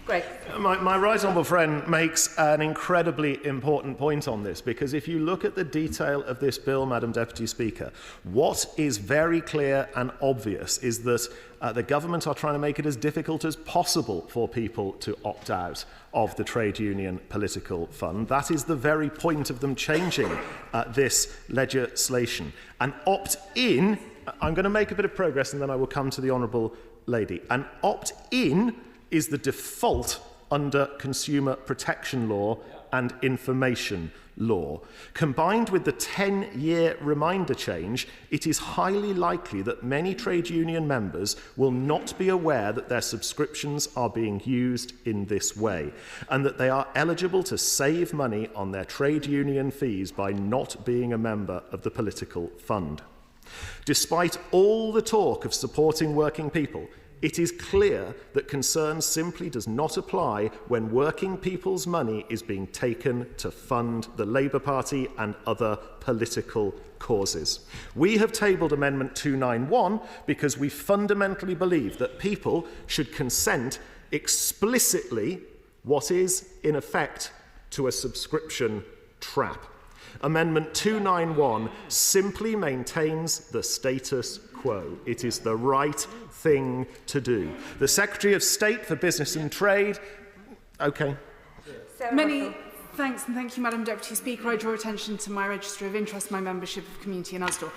Greg. My right honourable friend makes an incredibly important point on this, because if you look at the detail of this bill, Madam Deputy Speaker, what is very clear and obvious is that the government are trying to make it as difficult as possible for people to opt out of the trade union political fund. That is the very point of them changing this legislation. And opt-in, I'm going to make a bit of progress and then I will come to the honourable lady. An opt-in is the default under consumer protection law and information law. Combined with the 10-year reminder change, it is highly likely that many trade union members will not be aware that their subscriptions are being used in this way, and that they are eligible to save money on their trade union fees by not being a member of the political fund. Despite all the talk of supporting working people, it is clear that concern simply does not apply when working people's money is being taken to fund the Labour Party and other political causes. We have tabled Amendment 291 because we fundamentally believe that people should consent explicitly what is, in effect, to a subscription trap. Amendment 291 simply maintains the status quo. It is the right thing to do. The Secretary of State for Business and Trade... OK. Many thanks, and thank you, Madam Deputy Speaker. I draw attention to my register of interest, my membership of Community in Usdaw.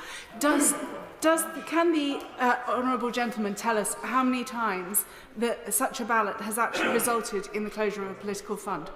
Can the honourable gentleman tell us how many times that such a ballot has actually resulted in the closure of a political fund?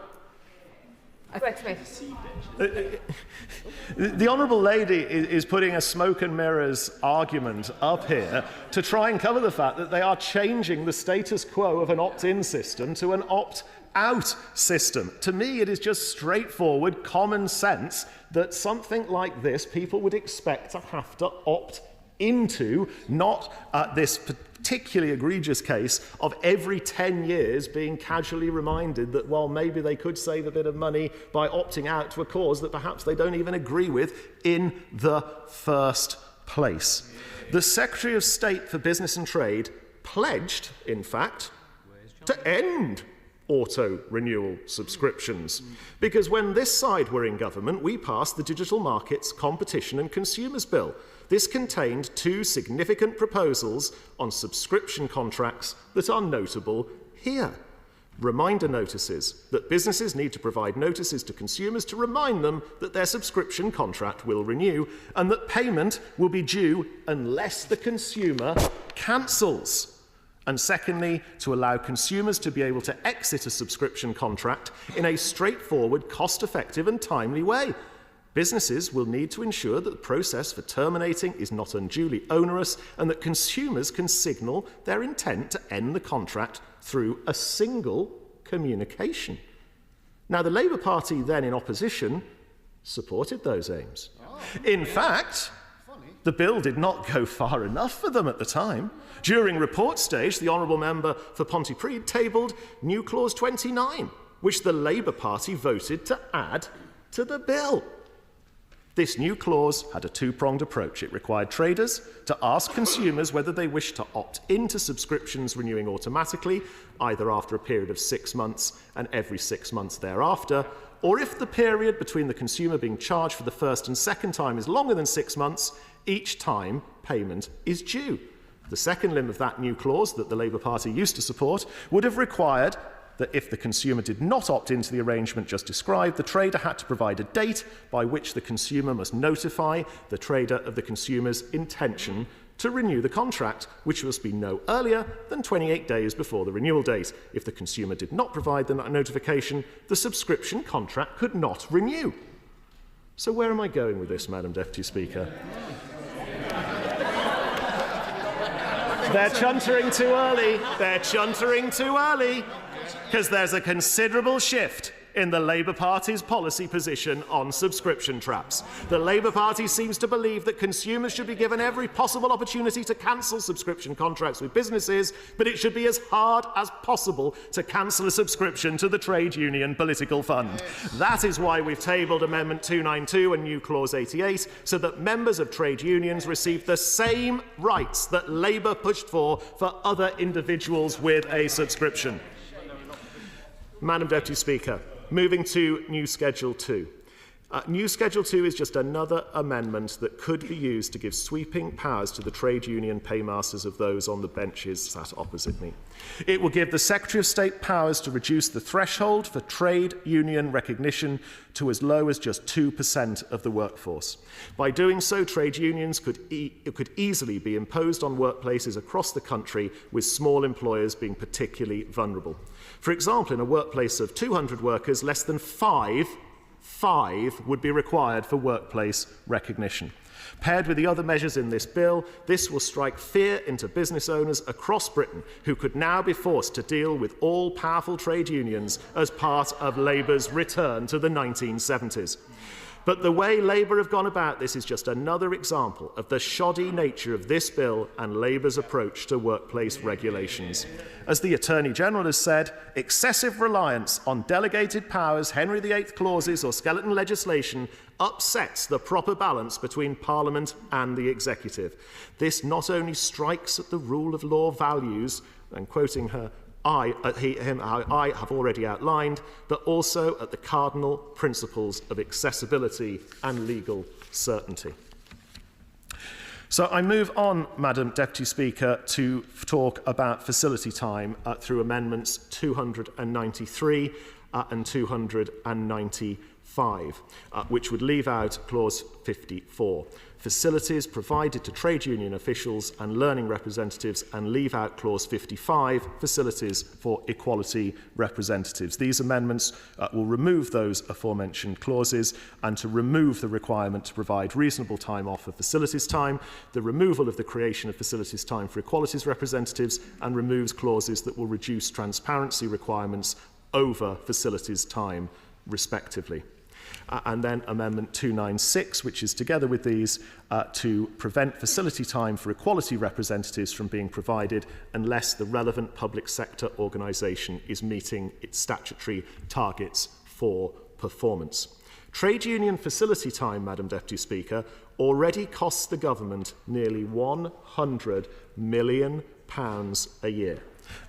The honourable lady is putting a smoke and mirrors argument up here to try and cover the fact that they are changing the status quo of an opt-in system to an opt-out system. To me, it is just straightforward common sense that something like this people would expect to have to opt into, not this particularly egregious case of every 10 years being casually reminded that, well, maybe they could save a bit of money by opting out to a cause that perhaps they don't even agree with in the first place. The Secretary of State for Business and Trade pledged, in fact, to end auto-renewal subscriptions. Because when this side were in government, we passed the Digital Markets, Competition and Consumers Bill. This contained two significant proposals on subscription contracts that are notable here. Reminder notices that businesses need to provide notices to consumers to remind them that their subscription contract will renew and that payment will be due unless the consumer cancels. And secondly, to allow consumers to be able to exit a subscription contract in a straightforward, cost-effective and timely way. Businesses will need to ensure that the process for terminating is not unduly onerous and that consumers can signal their intent to end the contract through a single communication. Now, the Labour Party, then in opposition, supported those aims. In fact, the bill did not go far enough for them at the time. During report stage, the honourable member for Pontypridd tabled new clause 29, which the Labour Party voted to add to the bill. This new clause had a two-pronged approach. It required traders to ask consumers whether they wished to opt into subscriptions renewing automatically, either after a period of 6 months and every 6 months thereafter, or if the period between the consumer being charged for the first and second time is longer than 6 months, each time payment is due. The second limb of that new clause that the Labour Party used to support would have required that if the consumer did not opt into the arrangement just described, the trader had to provide a date by which the consumer must notify the trader of the consumer's intention to renew the contract, which must be no earlier than 28 days before the renewal date. If the consumer did not provide the notification, the subscription contract could not renew. So where am I going with this, Madam Deputy Speaker? They're chuntering too early. They're chuntering too early. Because there's a considerable shift in the Labour Party's policy position on subscription traps. The Labour Party seems to believe that consumers should be given every possible opportunity to cancel subscription contracts with businesses, but it should be as hard as possible to cancel a subscription to the trade union political fund. That is why we've tabled Amendment 292 and new Clause 88, so that members of trade unions receive the same rights that Labour pushed for other individuals with a subscription. Madam Deputy Speaker, moving to New Schedule 2. New Schedule 2 is just another amendment that could be used to give sweeping powers to the trade union paymasters of those on the benches sat opposite me. It will give the Secretary of State powers to reduce the threshold for trade union recognition to as low as just 2% of the workforce. By doing so, trade unions could easily be imposed on workplaces across the country, with small employers being particularly vulnerable. For example, in a workplace of 200 workers, less than five would be required for workplace recognition. Paired with the other measures in this bill, this will strike fear into business owners across Britain, who could now be forced to deal with all-powerful trade unions as part of Labour's return to the 1970s. But the way Labour have gone about this is just another example of the shoddy nature of this bill and Labour's approach to workplace regulations. As the Attorney-General has said, excessive reliance on delegated powers, Henry VIII clauses or skeleton legislation upsets the proper balance between Parliament and the Executive. This not only strikes at the rule of law values, and quoting her, I have already outlined, but also at the cardinal principles of accessibility and legal certainty. So I move on, Madam Deputy Speaker, to talk about facility time through Amendments 293 and 295, which would leave out Clause 54. Facilities provided to trade union officials and learning representatives, and leave out Clause 55, facilities for equality representatives. These amendments will remove those aforementioned clauses and to remove the requirement to provide reasonable time off for facilities time, the removal of the creation of facilities time for equalities representatives, and removes clauses that will reduce transparency requirements over facilities time, respectively. And then Amendment 296, which is together with these to prevent facility time for equality representatives from being provided unless the relevant public sector organisation is meeting its statutory targets for performance. Trade union facility time, Madam Deputy Speaker, already costs the government nearly £100 million a year.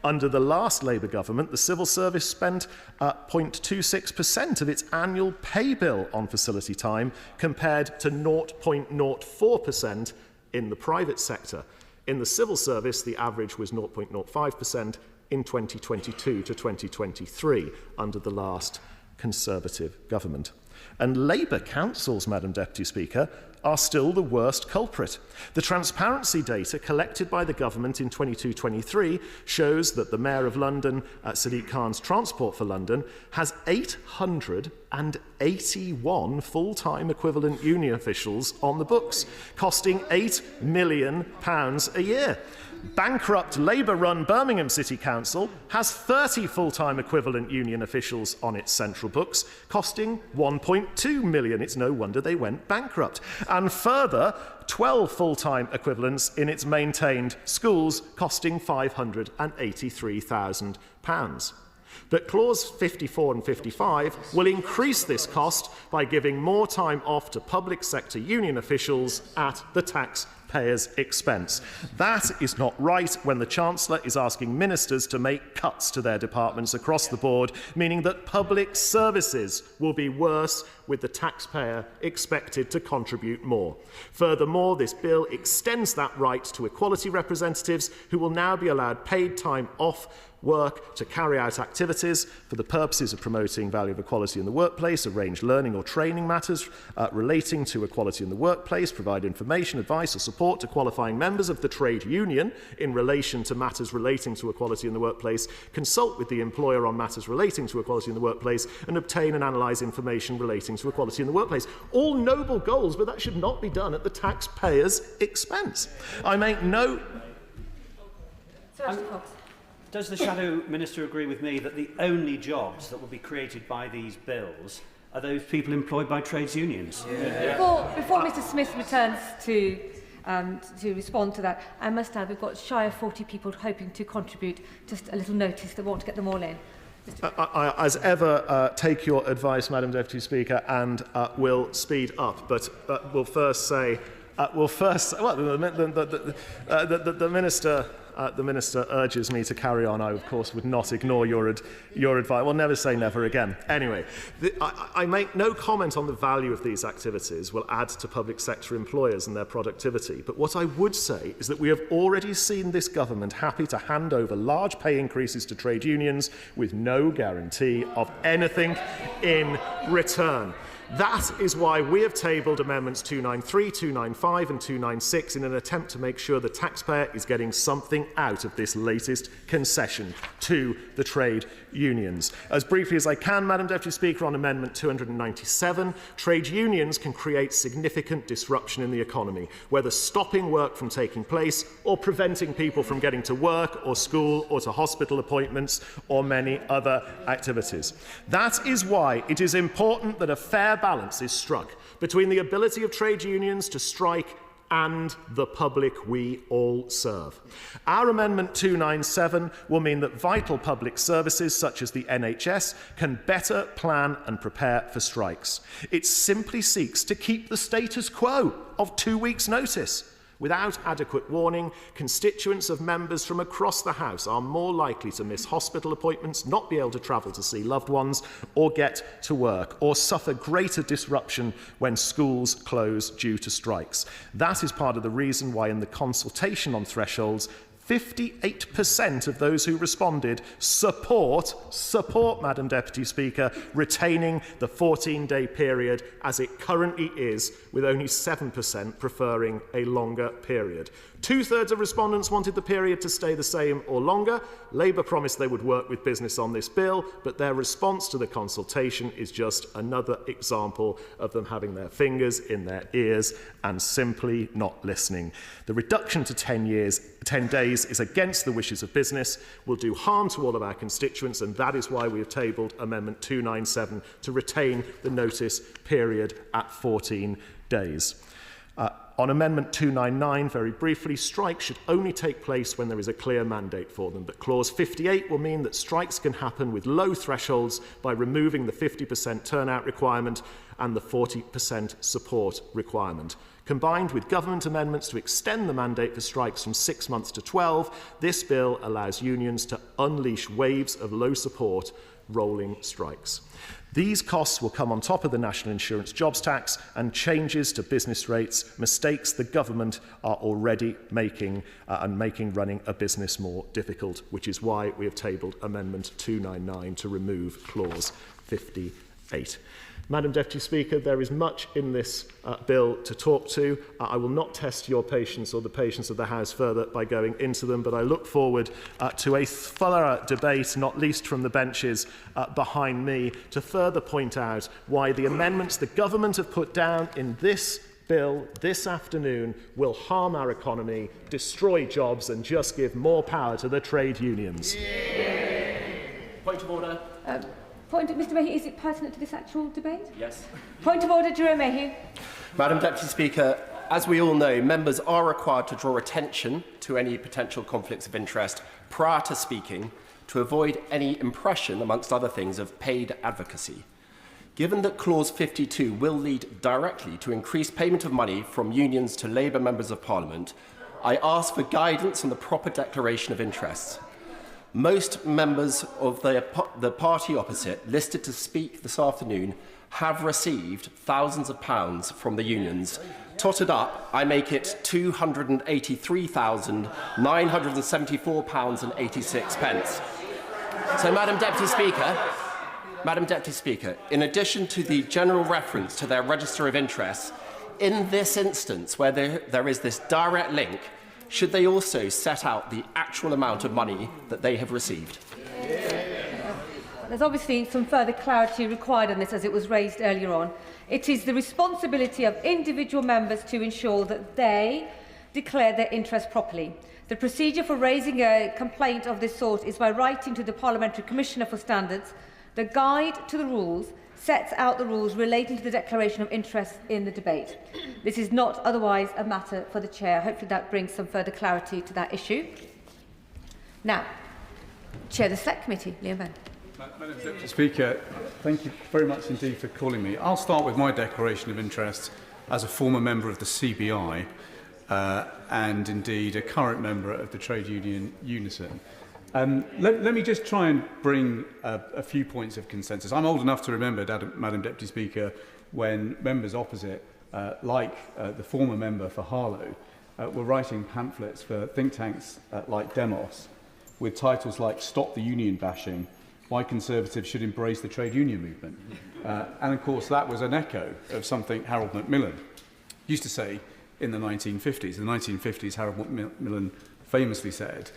Under the last Labour government, the civil service spent 0.26% of its annual pay bill on facility time, compared to 0.04% in the private sector. In the civil service, the average was 0.05% in 2022 to 2023, under the last Conservative government. And Labour councils, Madam Deputy Speaker, are still the worst culprit. The transparency data collected by the government in 22-23 shows that the Mayor of London, Sadiq Khan's Transport for London, has 881 full-time equivalent union officials on the books, costing £8 million a year. Bankrupt Labour-run Birmingham City Council has 30 full-time equivalent union officials on its central books, costing £1.2 million. It's no wonder they went bankrupt. And further, 12 full-time equivalents in its maintained schools, costing £583,000. But Clause 54 and 55 will increase this cost by giving more time off to public sector union officials at the taxpayers' expense. That is not right when the Chancellor is asking ministers to make cuts to their departments across the board, meaning that public services will be worse with the taxpayer expected to contribute more. Furthermore, this bill extends that right to equality representatives who will now be allowed paid time off work to carry out activities for the purposes of promoting value of equality in the workplace, arrange learning or training matters relating to equality in the workplace, provide information, advice or support to qualifying members of the trade union in relation to matters relating to equality in the workplace, consult with the employer on matters relating to equality in the workplace, and obtain and analyse information relating to equality in the workplace. All noble goals, but that should not be done at the taxpayer's expense. I make no... Does the Shadow Minister agree with me that the only jobs that will be created by these bills are those people employed by trades unions? Before Mr Smith returns to respond to that, I must add we've got shy of 40 people hoping to contribute. Just a little notice that we want to get them all in. I, as ever, take your advice, Madam Deputy Speaker, and will speed up. But will first say, the Minister. The Minister urges me to carry on. I, of course, would not ignore your advice. Well, never say never again. Anyway, I make no comment on the value of these activities will add to public sector employers and their productivity. But what I would say is that we have already seen this government happy to hand over large pay increases to trade unions with no guarantee of anything in return. That is why we have tabled Amendments 293, 295 and 296 in an attempt to make sure the taxpayer is getting something out of this latest concession to the trade unions. As briefly as I can, Madam Deputy Speaker, on Amendment 297, trade unions can create significant disruption in the economy, whether stopping work from taking place or preventing people from getting to work or school or to hospital appointments or many other activities. That is why it is important that a fair balance is struck between the ability of trade unions to strike and the public we all serve. Our Amendment 297 will mean that vital public services such as the NHS can better plan and prepare for strikes. It simply seeks to keep the status quo of 2 weeks' notice. Without adequate warning, constituents of members from across the House are more likely to miss hospital appointments, not be able to travel to see loved ones, or get to work, or suffer greater disruption when schools close due to strikes. That is part of the reason why in the consultation on thresholds, 58% of those who responded support, Madam Deputy Speaker, retaining the 14-day period as it currently is, with only 7% preferring a longer period. Two-thirds of respondents wanted the period to stay the same or longer. Labour promised they would work with business on this bill, but their response to the consultation is just another example of them having their fingers in their ears and simply not listening. The reduction to 10 days is against the wishes of business, will do harm to all of our constituents, and that is why we have tabled Amendment 297 to retain the notice period at 14 days. On Amendment 299, very briefly, strikes should only take place when there is a clear mandate for them. But Clause 58 will mean that strikes can happen with low thresholds by removing the 50% turnout requirement and the 40% support requirement. Combined with government amendments to extend the mandate for strikes from 6 months to 12, this bill allows unions to unleash waves of low support rolling strikes. These costs will come on top of the National Insurance Jobs Tax and changes to business rates, mistakes the government are already making and making running a business more difficult, which is why we have tabled Amendment 299 to remove Clause 58. Madam Deputy Speaker, there is much in this bill to talk to. I will not test your patience or the patience of the House further by going into them, but I look forward to a thorough debate, not least from the benches behind me, to further point out why the amendments the government have put down in this bill this afternoon will harm our economy, destroy jobs and just give more power to the trade unions. Point of order. Mr Mayhew, is it pertinent to this actual debate? Yes. Point of order, Jerome Mayhew. Madam Deputy Speaker, as we all know, members are required to draw attention to any potential conflicts of interest prior to speaking, to avoid any impression, amongst other things, of paid advocacy. Given that Clause 52 will lead directly to increased payment of money from unions to Labour members of Parliament, I ask for guidance on the proper declaration of interests. Most members of the party opposite listed to speak this afternoon have received thousands of pounds from the unions. Totted up, I make it £283,974.86. So, Madam Deputy Speaker, in addition to the general reference to their register of interests, in this instance where there is this direct link, should they also set out the actual amount of money that they have received? There's obviously some further clarity required on this, as it was raised earlier on. It is the responsibility of individual members to ensure that they declare their interest properly. The procedure for raising a complaint of this sort is by writing to the Parliamentary Commissioner for Standards. The guide to the rules sets out the rules relating to the declaration of interest in the debate. This is not otherwise a matter for the Chair. Hopefully that brings some further clarity to that issue. Now, Chair of the Select Committee, Liam Benn. Madam Deputy Speaker, thank you very much indeed for calling me. I'll start with my declaration of interest as a former member of the CBI and indeed a current member of the trade union Unison. Let me just try and bring a few points of consensus. I'm old enough to remember, Madam Deputy Speaker, when members opposite, like the former member for Harlow, were writing pamphlets for think tanks like Demos with titles like "Stop the Union Bashing," "Why Conservatives Should Embrace the Trade Union Movement." And of course that was an echo of something Harold Macmillan used to say in the 1950s. In the 1950s, Harold Macmillan famously said,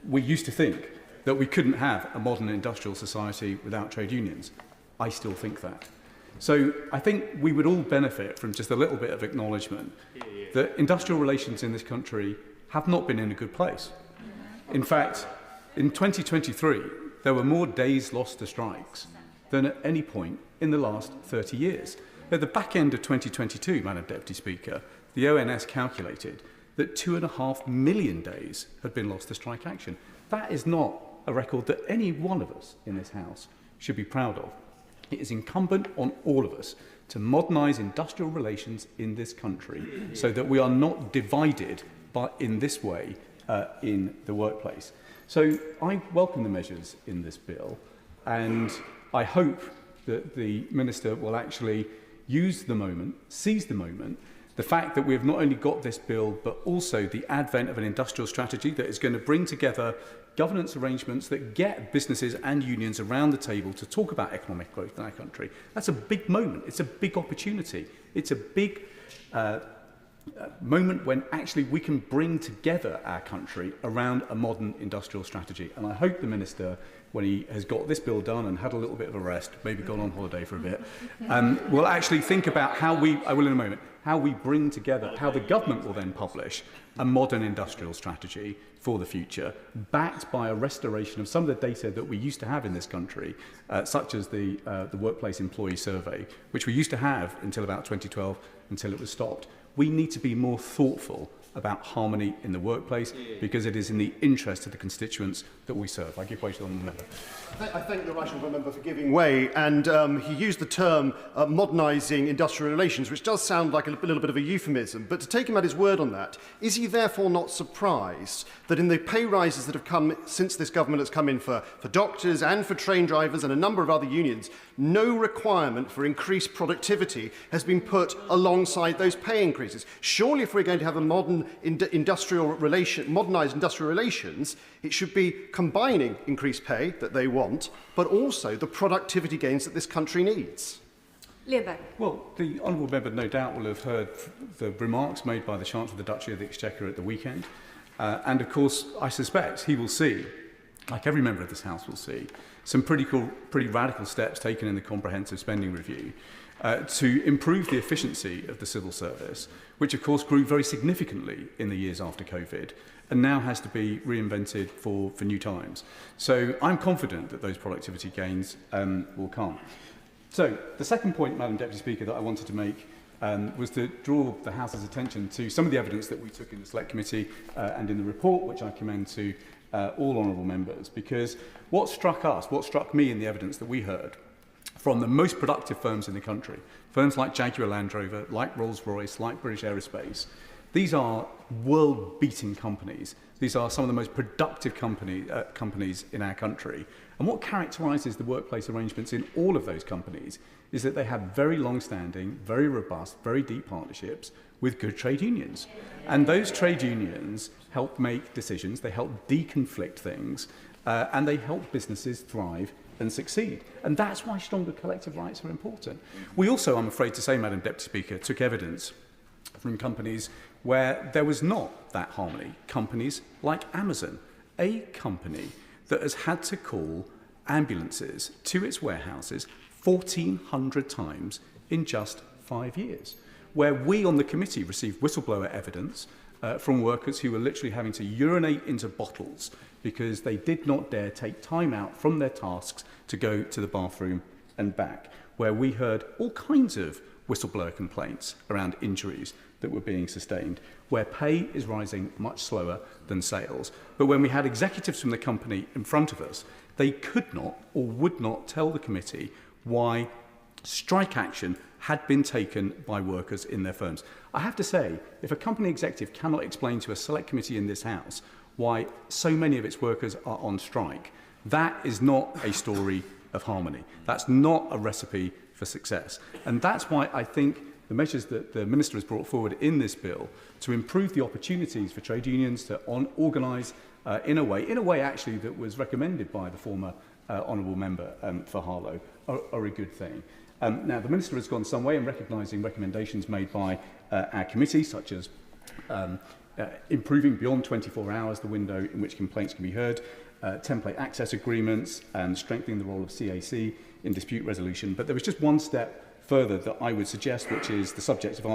we used to think that we couldn't have a modern industrial society without trade unions. I still think that. So I think we would all benefit from just a little bit of acknowledgement that industrial relations in this country have not been in a good place. In fact, in 2023, there were more days lost to strikes than at any point in the last 30 years. At the back end of 2022, Madam Deputy Speaker, the ONS calculated that 2.5 million days had been lost to strike action. That is not a record that any one of us in this House should be proud of. It is incumbent on all of us to modernise industrial relations in this country so that we are not divided in this way in the workplace. So I welcome the measures in this bill, and I hope that the Minister will actually use the moment, seize the moment, the fact that we have not only got this bill, but also the advent of an industrial strategy that is going to bring together governance arrangements that get businesses and unions around the table to talk about economic growth in our country. That's a big moment. It's a big opportunity. It's a big moment when actually we can bring together our country around a modern industrial strategy. And I hope the Minister, when he has got this bill done and had a little bit of a rest, maybe gone on holiday for a bit, will actually think about how we bring together, how the government will then publish a modern industrial strategy for the future, backed by a restoration of some of the data that we used to have in this country, such as the Workplace Employee Survey, which we used to have until about 2012, until it was stopped. We need to be more thoughtful about harmony in the workplace because it is in the interest of the constituents that we serve. I give way to the honourable member. I thank the right honourable member for giving way, and he used the term modernising industrial relations, which does sound like a little bit of a euphemism, but to take him at his word on that, is he therefore not surprised that in the pay rises that have come since this government has come in for doctors and for train drivers and a number of other unions, no requirement for increased productivity has been put alongside those pay increases? Surely if we're going to have a modernised industrial relations, it should be combining increased pay that they want, but also the productivity gains that this country needs. Well, the honourable member no doubt will have heard the remarks made by the Chancellor of the Duchy of the Exchequer at the weekend. And of course, I suspect he will see, like every member of this House will see, some pretty radical steps taken in the Comprehensive Spending Review to improve the efficiency of the civil service, which of course grew very significantly in the years after COVID and now has to be reinvented for new times. So I'm confident that those productivity gains will come. So the second point, Madam Deputy Speaker, that I wanted to make was to draw the House's attention to some of the evidence that we took in the Select Committee and in the report, which I commend to all honourable members, because what struck me in the evidence that we heard from the most productive firms in the country, firms like Jaguar Land Rover, like Rolls-Royce, like British Aerospace, these are world-beating companies. These are some of the most productive companies in our country. And what characterises the workplace arrangements in all of those companies is that they have very long-standing, very robust, very deep partnerships with good trade unions. And those trade unions help make decisions, they help deconflict things, and they help businesses thrive and succeed. And that's why stronger collective rights are important. We also, I'm afraid to say, Madam Deputy Speaker, took evidence from companies where there was not that harmony. Companies like Amazon, a company that has had to call ambulances to its warehouses 1,400 times in just 5 years, where we on the committee received whistleblower evidence from workers who were literally having to urinate into bottles because they did not dare take time out from their tasks to go to the bathroom and back, where we heard all kinds of whistleblower complaints around injuries that were being sustained, where pay is rising much slower than sales. But when we had executives from the company in front of us, they could not or would not tell the committee why strike action had been taken by workers in their firms. I have to say, if a company executive cannot explain to a select committee in this House why so many of its workers are on strike, that is not a story of harmony. That's not a recipe for success. And that's why I think the measures that the Minister has brought forward in this bill to improve the opportunities for trade unions to organise in a way actually that was recommended by the former Honourable Member for Harlow, are a good thing. Now, the Minister has gone some way in recognising recommendations made by our committee, such as improving beyond 24 hours the window in which complaints can be heard, template access agreements, and strengthening the role of CAC in dispute resolution. But there was just one step further that I would suggest, which is the subject of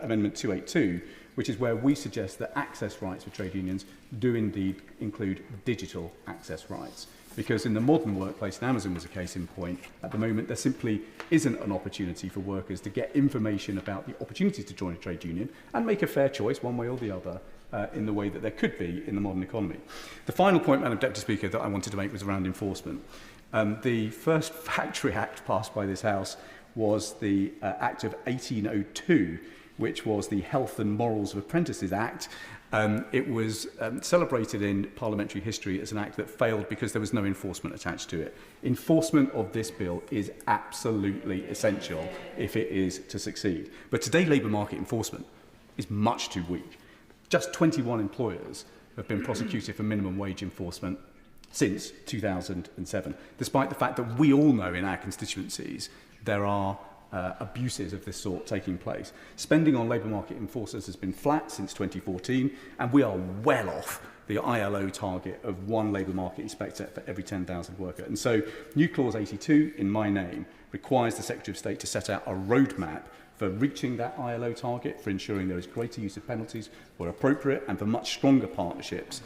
Amendment 282, which is where we suggest that access rights for trade unions do indeed include digital access rights. Because in the modern workplace, and Amazon was a case in point, at the moment there simply isn't an opportunity for workers to get information about the opportunities to join a trade union and make a fair choice one way or the other in the way that there could be in the modern economy. The final point, Madam Deputy Speaker, that I wanted to make was around enforcement. The first Factory Act passed by this House was the Act of 1802, which was the Health and Morals of Apprentices Act. It was celebrated in parliamentary history as an act that failed because there was no enforcement attached to it. Enforcement of this bill is absolutely essential if it is to succeed. But today, labour market enforcement is much too weak. Just 21 employers have been prosecuted for minimum wage enforcement since 2007, despite the fact that we all know in our constituencies there are abuses of this sort taking place. Spending on labour market enforcers has been flat since 2014, and we are well off the ILO target of one labour market inspector for every 10,000 workers. And so new clause 82 in my name requires the Secretary of State to set out a roadmap for reaching that ILO target, for ensuring there is greater use of penalties where appropriate, and for much stronger partnerships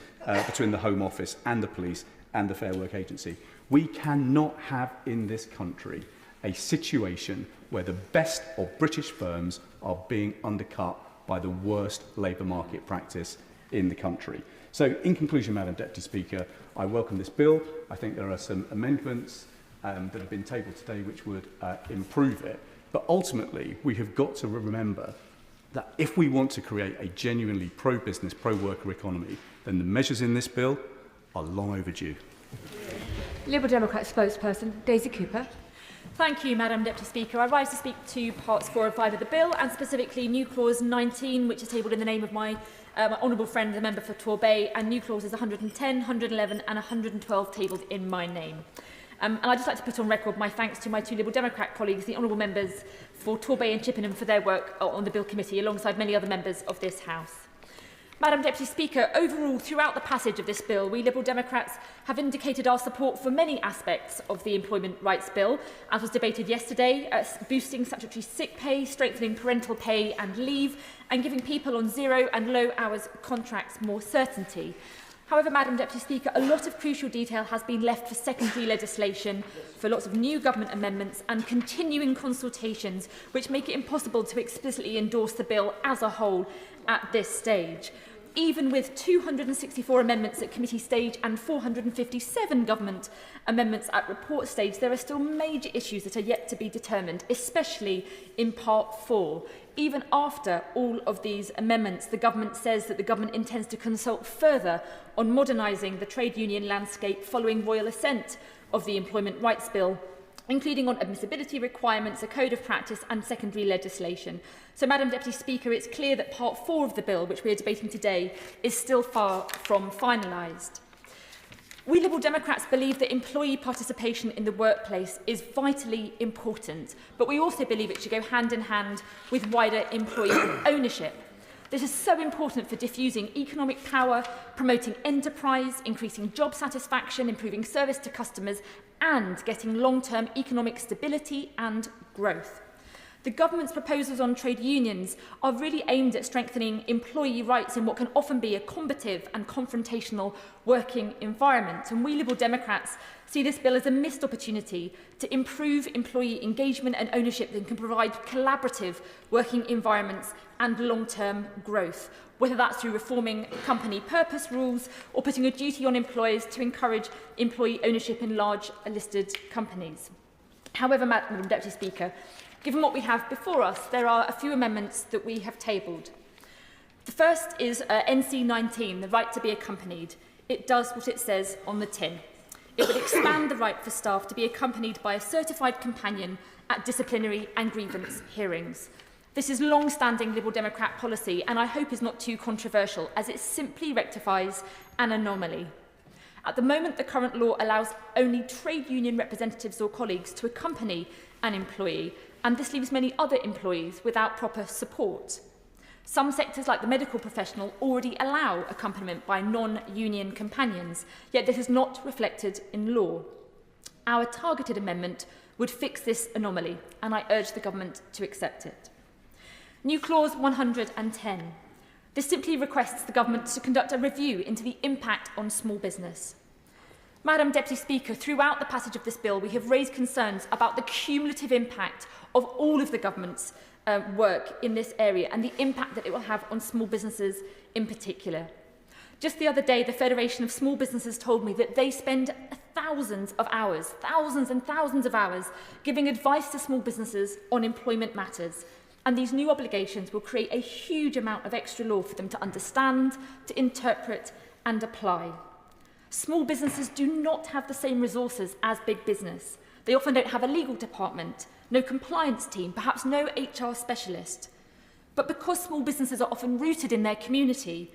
between the Home Office and the police and the Fair Work Agency. We cannot have in this country a situation where the best of British firms are being undercut by the worst labour market practice in the country. So, in conclusion, Madam Deputy Speaker, I welcome this bill. I think there are some amendments that have been tabled today which would improve it. But ultimately, we have got to remember that if we want to create a genuinely pro-business, pro-worker economy, then the measures in this bill are long overdue. Liberal Democrat spokesperson Daisy Cooper. Thank you, Madam Deputy Speaker. I rise to speak to parts 4 and 5 of the bill, and specifically new clause 19, which is tabled in the name of my honourable friend, the member for Torbay, and new clauses 110, 111 and 112 tabled in my name. And I'd just like to put on record my thanks to my two Liberal Democrat colleagues, the honourable members for Torbay and Chippenham, for their work on the Bill Committee, alongside many other members of this House. Madam Deputy Speaker, overall, throughout the passage of this bill, we Liberal Democrats have indicated our support for many aspects of the Employment Rights Bill, as was debated yesterday, boosting statutory sick pay, strengthening parental pay and leave, and giving people on zero and low hours contracts more certainty. However, Madam Deputy Speaker, a lot of crucial detail has been left for secondary legislation, for lots of new government amendments and continuing consultations, which make it impossible to explicitly endorse the bill as a whole at this stage. Even with 264 amendments at committee stage and 457 government amendments at report stage, there are still major issues that are yet to be determined, especially in Part 4. Even after all of these amendments, the government says that the government intends to consult further on modernising the trade union landscape following royal assent of the Employment Rights Bill, including on admissibility requirements, a code of practice and secondary legislation. So, Madam Deputy Speaker, it's clear that Part 4 of the bill, which we are debating today, is still far from finalised. We Liberal Democrats believe that employee participation in the workplace is vitally important, but we also believe it should go hand in hand with wider employee ownership. This is so important for diffusing economic power, promoting enterprise, increasing job satisfaction, improving service to customers, and getting long-term economic stability and growth. The government's proposals on trade unions are really aimed at strengthening employee rights in what can often be a combative and confrontational working environment. And we Liberal Democrats see this bill as a missed opportunity to improve employee engagement and ownership that can provide collaborative working environments and long-term growth, whether that's through reforming company purpose rules or putting a duty on employers to encourage employee ownership in large listed companies. However, Madam Deputy Speaker, given what we have before us, there are a few amendments that we have tabled. The first is NC 19, the right to be accompanied. It does what it says on the tin. It would expand the right for staff to be accompanied by a certified companion at disciplinary and grievance hearings. This is long-standing Liberal Democrat policy and I hope is not too controversial, as it simply rectifies an anomaly. At the moment, the current law allows only trade union representatives or colleagues to accompany an employee, and this leaves many other employees without proper support. Some sectors, like the medical professional, already allow accompaniment by non-union companions, yet this is not reflected in law. Our targeted amendment would fix this anomaly, and I urge the government to accept it. New clause 110. This simply requests the government to conduct a review into the impact on small business. Madam Deputy Speaker, throughout the passage of this bill, we have raised concerns about the cumulative impact of all of the government's work in this area and the impact that it will have on small businesses in particular. Just the other day, the Federation of Small Businesses told me that they spend thousands of hours, thousands and thousands of hours, giving advice to small businesses on employment matters. And these new obligations will create a huge amount of extra law for them to understand, to interpret and apply. Small businesses do not have the same resources as big business. They often don't have a legal department, no compliance team, perhaps no HR specialist. But because small businesses are often rooted in their community,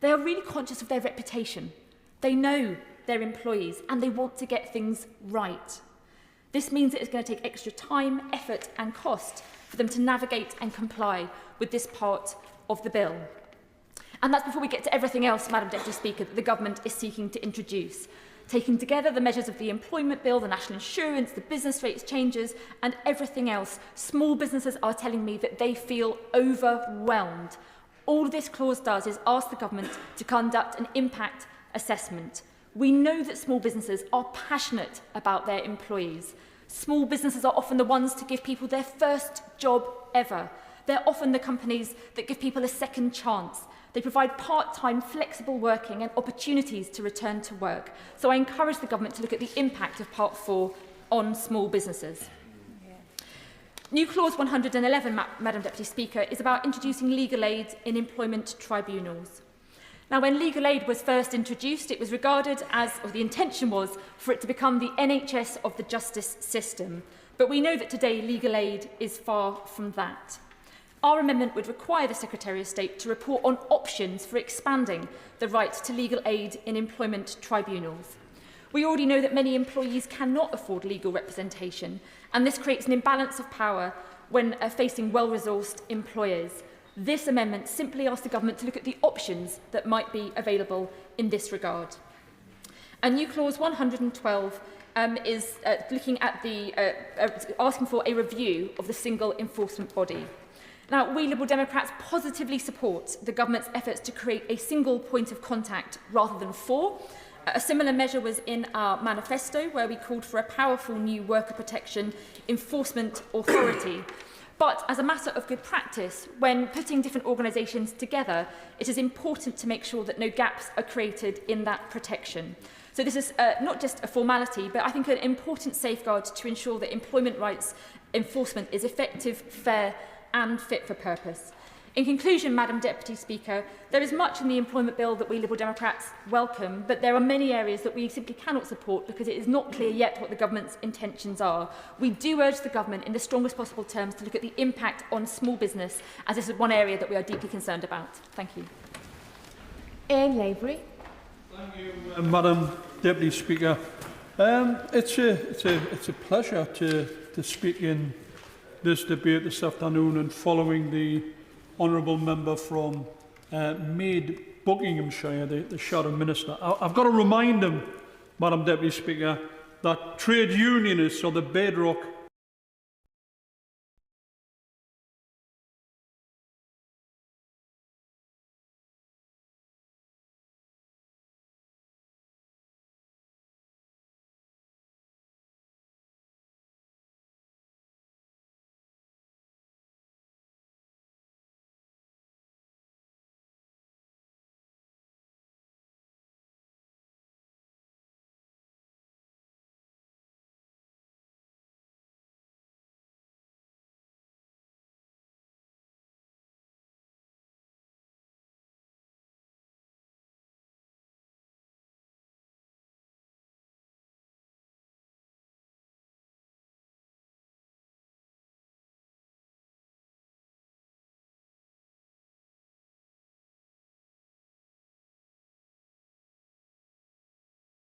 they are really conscious of their reputation. They know their employees and they want to get things right. This means it is going to take extra time, effort and cost for them to navigate and comply with this part of the bill. And that's before we get to everything else, Madam Deputy Speaker, that the government is seeking to introduce. Taking together the measures of the employment bill, the national insurance, the business rates changes and everything else, small businesses are telling me that they feel overwhelmed. All this clause does is ask the government to conduct an impact assessment. We know that small businesses are passionate about their employees. Small businesses are often the ones to give people their first job ever. They're often the companies that give people a second chance. They provide part-time, flexible working and opportunities to return to work. So I encourage the government to look at the impact of Part 4 on small businesses. New clause 111, Madam Deputy Speaker, is about introducing legal aid in employment tribunals. Now, when legal aid was first introduced, it was regarded as, or the intention was, for it to become the NHS of the justice system. But we know that today legal aid is far from that. Our amendment would require the Secretary of State to report on options for expanding the right to legal aid in employment tribunals. We already know that many employees cannot afford legal representation, and this creates an imbalance of power when facing well-resourced employers. This amendment simply asks the government to look at the options that might be available in this regard. And new clause 112 is looking at asking for a review of the single enforcement body. Now, we Liberal Democrats positively support the government's efforts to create a single point of contact rather than four. A similar measure was in our manifesto, where we called for a powerful new worker protection enforcement authority. But as a matter of good practice, when putting different organisations together, it is important to make sure that no gaps are created in that protection. So this is not just a formality, but I think an important safeguard to ensure that employment rights enforcement is effective, fair and fit for purpose. In conclusion, Madam Deputy Speaker, there is much in the Employment Bill that we Liberal Democrats welcome, but there are many areas that we simply cannot support because it is not clear yet what the Government's intentions are. We do urge the Government in the strongest possible terms to look at the impact on small business, as this is one area that we are deeply concerned about. Thank you. Ian Lavery. Thank you, Madam Deputy Speaker. It's a pleasure to speak in this debate this afternoon and following the honourable member from Maid, Buckinghamshire, the Shadow Minister. I've got to remind him, Madam Deputy Speaker, that trade unionists are the bedrock